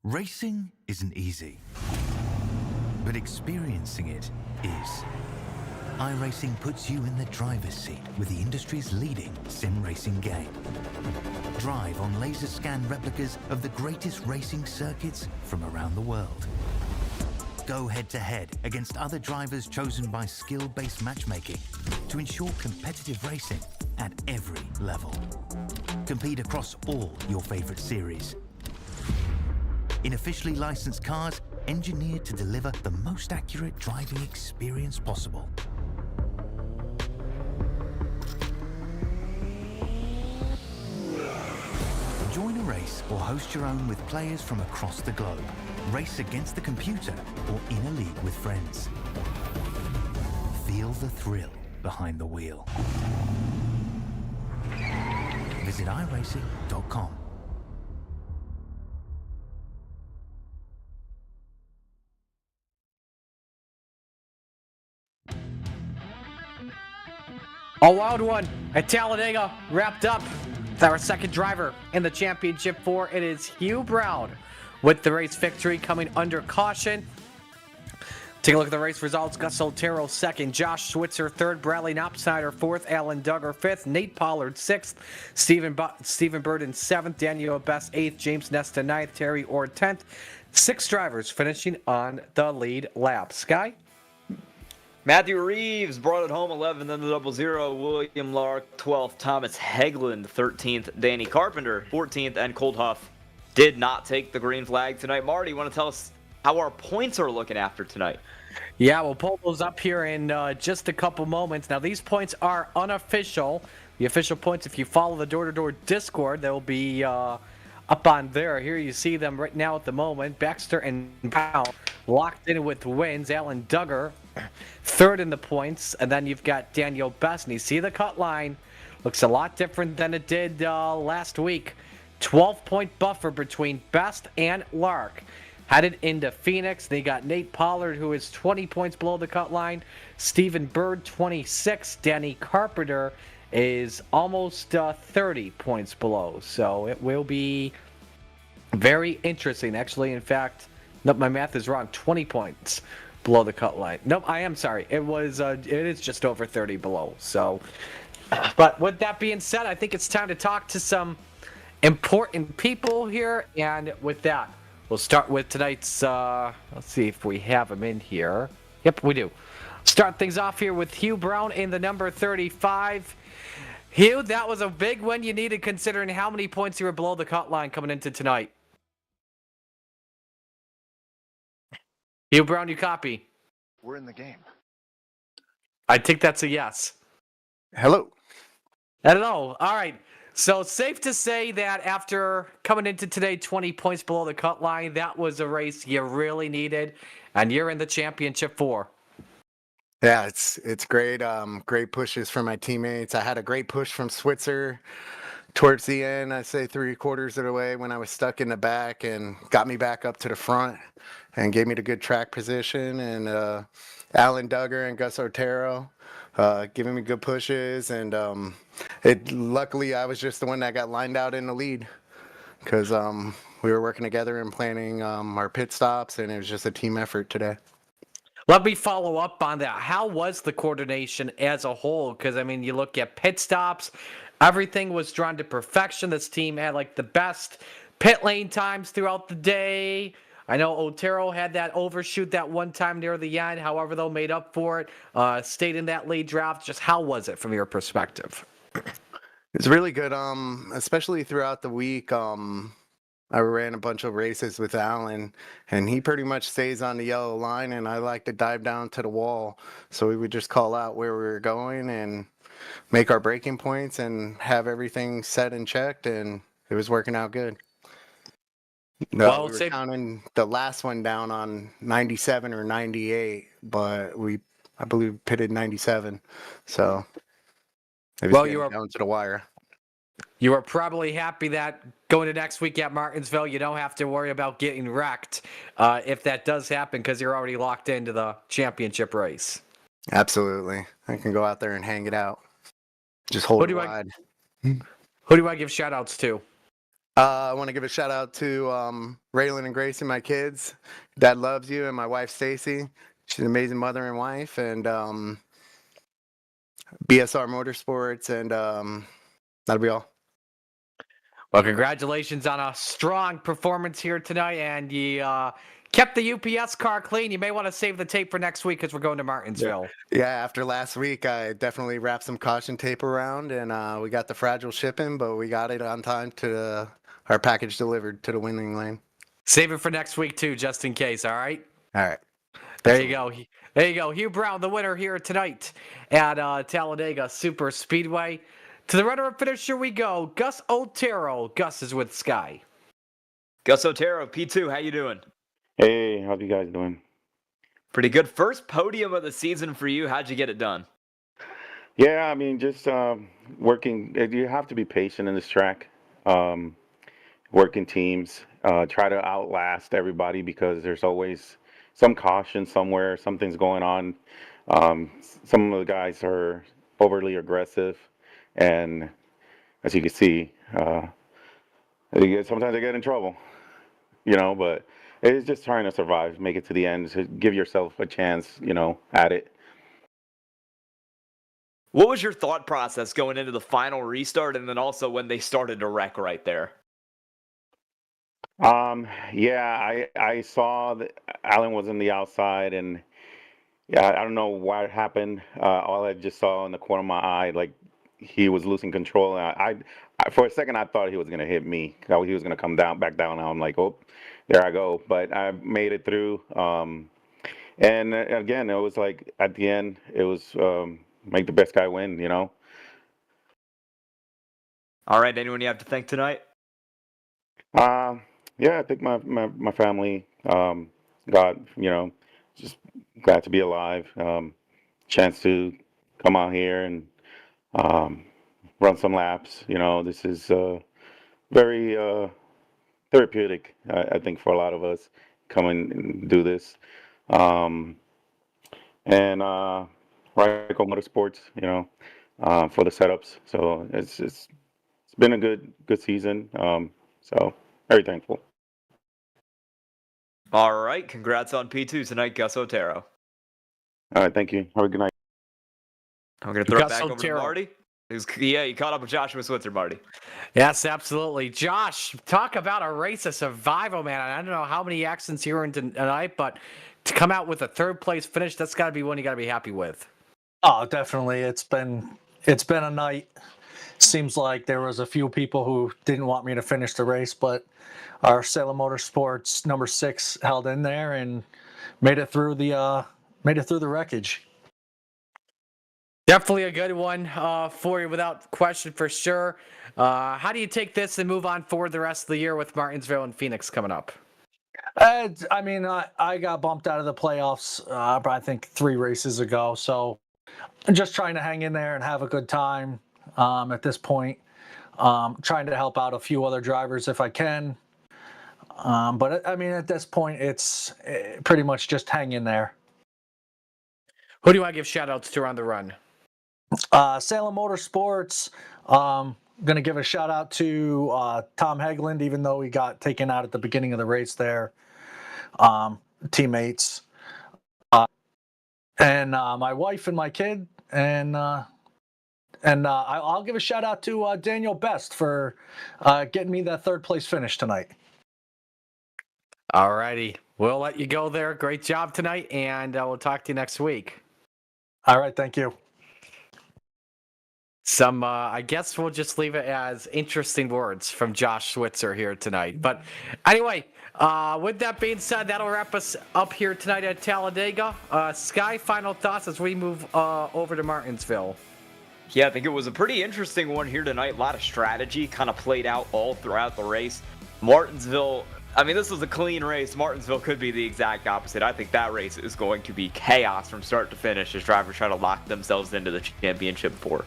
Racing isn't easy, but experiencing it is. iRacing puts you in the driver's seat with the industry's leading sim racing game. Drive on laser scan replicas of the greatest racing circuits from around the world. Go head-to-head against other drivers chosen by skill-based matchmaking to ensure competitive racing at every level. Compete across all your favorite series. In officially licensed cars, engineered to deliver the most accurate driving experience possible. Join a race or host your own with players from across the globe. Race against the computer or in a league with friends. Feel the thrill behind the wheel. Visit iRacing.com. A wild one at Talladega wrapped up with our second driver in the championship 4. It is Hugh Brown with the race victory coming under caution. Take a look at the race results. Gus Otero second, Josh Switzer third, Bradley Knopsnyder fourth, Alan Duggar fifth, Nate Pollard sixth, Stephen Burden seventh, Daniel Best eighth, James Nesta ninth, Terry Orr 10th. 6 drivers finishing on the lead lap. Sky? Matthew Reeves brought it home 11th in the 00. William Lark 12th. Thomas Hegland 13th. Danny Carpenter 14th. And Colt Huff did not take the green flag tonight. Marty, you want to tell us how our points are looking after tonight? Yeah, we'll pull those up here in just a couple moments. Now, these points are unofficial. The official points, if you follow the door-to-door Discord, they'll be up on there. Here you see them right now at the moment. Baxter and Powell locked in with wins. Alan Duggar third in the points. And then you've got Daniel Best. And you see the cut line. Looks a lot different than it did last week. 12-point buffer between Best and Lark. Headed into Phoenix. They got Nate Pollard, who is 20 points below the cut line. Stephen Bird, 26. Danny Carpenter is almost 30 points below. So it will be very interesting. Actually, in fact, nope, my math is wrong. 20 points below the cut line. Nope, I am sorry. It is just over 30 below. So, but with that being said, I think it's time to talk to some important people here. And with that, we'll start with tonight's, let's see if we have him in here. Yep, we do. Start things off here with Hugh Brown in the number 35. Hugh, that was a big win you needed considering how many points you were below the cut line coming into tonight. Hugh Brown, you copy? We're in the game. I think that's a yes. Hello. I don't know. All right. So safe to say that after coming into today 20 points below the cut line, that was a race you really needed, and you're in the championship 4. Yeah, it's great. Great pushes from my teammates. I had a great push from Switzer towards the end. I'd say 3/4 of the way when I was stuck in the back, and got me back up to the front and gave me the good track position. And Alan Duggar and Gus Otero giving me good pushes. And luckily I was just the one that got lined out in the lead because we were working together and planning our pit stops, and it was just a team effort today. Let me follow up on that. How was the coordination as a whole? Because, I mean, you look at pit stops, everything was drawn to perfection. This team had, like, the best pit lane times throughout the day. I know Otero had that overshoot that one time near the end. However, though, made up for it. Stayed in that lead draft. Just how was it from your perspective? It's really good, especially throughout the week. I ran a bunch of races with Alan, and he pretty much stays on the yellow line, and I like to dive down to the wall. So we would just call out where we were going and make our braking points and have everything set and checked, and it was working out good. No, Well, we were counting the last one down on 97 or 98, but I believe, pitted 97. So it was Well, getting down to the wire. You are probably happy that going to next week at Martinsville, you don't have to worry about getting wrecked if that does happen, because you're already locked into the championship race. Absolutely. I can go out there and hang it out. Just hold it wide. Who do I give shout outs to? I want to give a shout out to Raylan and Gracie, my kids. Dad loves you, and my wife Stacy. She's an amazing mother and wife, and BSR Motorsports, and that'll be all. Well, congratulations on a strong performance here tonight, and you kept the UPS car clean. You may want to save the tape for next week because we're going to Martinsville. Yeah, after last week, I definitely wrapped some caution tape around, and we got the fragile shipping, but we got it on time to our package delivered to the winning lane. Save it for next week, too, just in case, all right? All right. There you go. There you go. Hugh Brown, the winner here tonight at Talladega Super Speedway. To the runner-up finisher we go. Gus Otero. Gus is with Sky. Gus Otero, P2, how you doing? Hey, how you guys doing? Pretty good. First podium of the season for you. How'd you get it done? Yeah, I mean, just working. You have to be patient in this track. Working teams. Try to outlast everybody because there's always some caution somewhere. Something's going on. Some of the guys are overly aggressive. And as you can see, sometimes they get in trouble, but it's just trying to survive, make it to the end, to give yourself a chance, at it. What was your thought process going into the final restart and then also when they started to wreck right there? Yeah, I saw that Alan was on the outside, and yeah, I don't know what happened. All I just saw in the corner of my eye, like, he was losing control. And I for a second, I thought he was going to hit me. He was going to come back down. I'm like, oh, there I go. But I made it through. And again, it was like, at the end, it was make the best guy win, All right. Anyone you have to thank tonight? Yeah, I think my family, God, just glad to be alive. Chance to come out here and run some laps. This is very therapeutic, I think, for a lot of us come and do this. And Ryco Motorsports, for the setups. So it's been a good season. So very thankful. All right. Congrats on P2 tonight, Gus Otero. All right. Thank you. Have a good night. I'm going to throw it Gus back over to Otero. Marty. You caught up with Joshua Switzer, Marty. Yes, absolutely. Josh, talk about a race of survival, man. I don't know how many accidents you were in tonight, but to come out with a third-place finish, that's got to be one you got to be happy with. Oh, definitely. It's been a night. Seems like there was a few people who didn't want me to finish the race, but our Salem Motorsports number 6 held in there and made it through the wreckage. Definitely a good one for you, without question, for sure. How do you take this and move on forward the rest of the year with Martinsville and Phoenix coming up? I got bumped out of the playoffs, I think 3 races ago. So I'm just trying to hang in there and have a good time at this point. Trying to help out a few other drivers if I can. But at this point, it's pretty much just hang in there. Who do you want to give shout-outs to on the run? Salem Motorsports. Going to give a shout out to Tom Hegland, even though he got taken out at the beginning of the race there. Teammates. And my wife and my kid. And I'll give a shout out to Daniel Best for getting me that third place finish tonight. All righty. We'll let you go there. Great job tonight, and we'll talk to you next week. All right. Thank you. I guess we'll just leave it as interesting words from Josh Switzer here tonight. But anyway, with that being said, that'll wrap us up here tonight at Talladega. Sky, final thoughts as we move over to Martinsville. Yeah, I think it was a pretty interesting one here tonight. A lot of strategy kind of played out all throughout the race. Martinsville, this was a clean race. Martinsville could be the exact opposite. I think that race is going to be chaos from start to finish as drivers try to lock themselves into the championship four.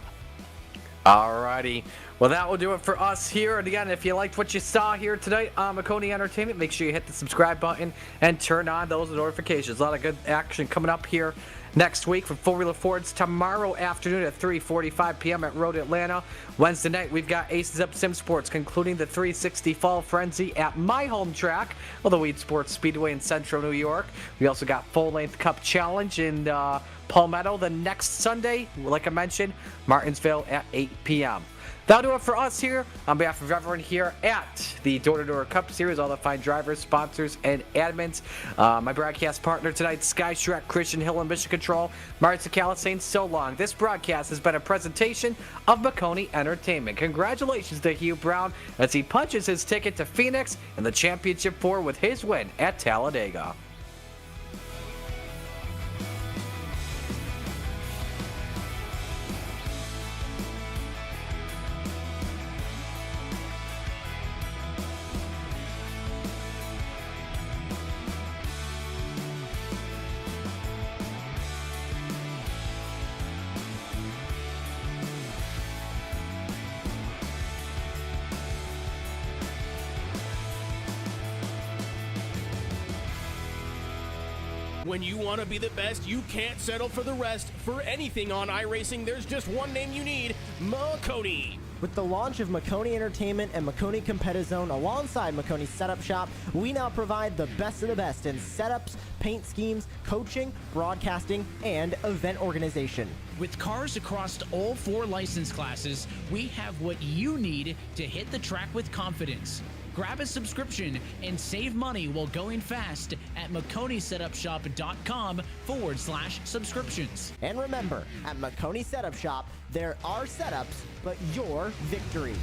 Alrighty. Well, that will do it for us here. And again, if you liked what you saw here tonight on Maconi Entertainment, make sure you hit the subscribe button and turn on those notifications. A lot of good action coming up here next week for four-wheeler Fords tomorrow afternoon at 3:45 p.m. at Road Atlanta. Wednesday night, we've got Aces Up Sim Sports, concluding the 360 Fall Frenzy at my home track, the Weed Sports Speedway in Central New York. We also got Full-Length Cup Challenge in Palmetto the next Sunday, like I mentioned, Martinsville at 8 p.m. That'll do it for us here. On behalf of everyone here at the Door to Door Cup Series, all the fine drivers, sponsors, and admins, my broadcast partner tonight, Sky Shrek, Christian Hill, and Mission Control, Martin Sakala saying so long. This broadcast has been a presentation of Maconi Entertainment. Congratulations to Hugh Brown as he punches his ticket to Phoenix in the Championship 4 with his win at Talladega. When you want to be the best, you can't settle for the rest. For anything on iRacing, there's just one name you need, Maconi. With the launch of Maconi Entertainment and Maconi Competizone alongside Maconi Setup Shop, we now provide the best of the best in setups, paint schemes, coaching, broadcasting, and event organization. With cars across all 4 license classes, we have what you need to hit the track with confidence. Grab a subscription and save money while going fast at MaconiSetupShop.com/subscriptions. And remember, at Maconi Setup Shop, there are setups, but your victories.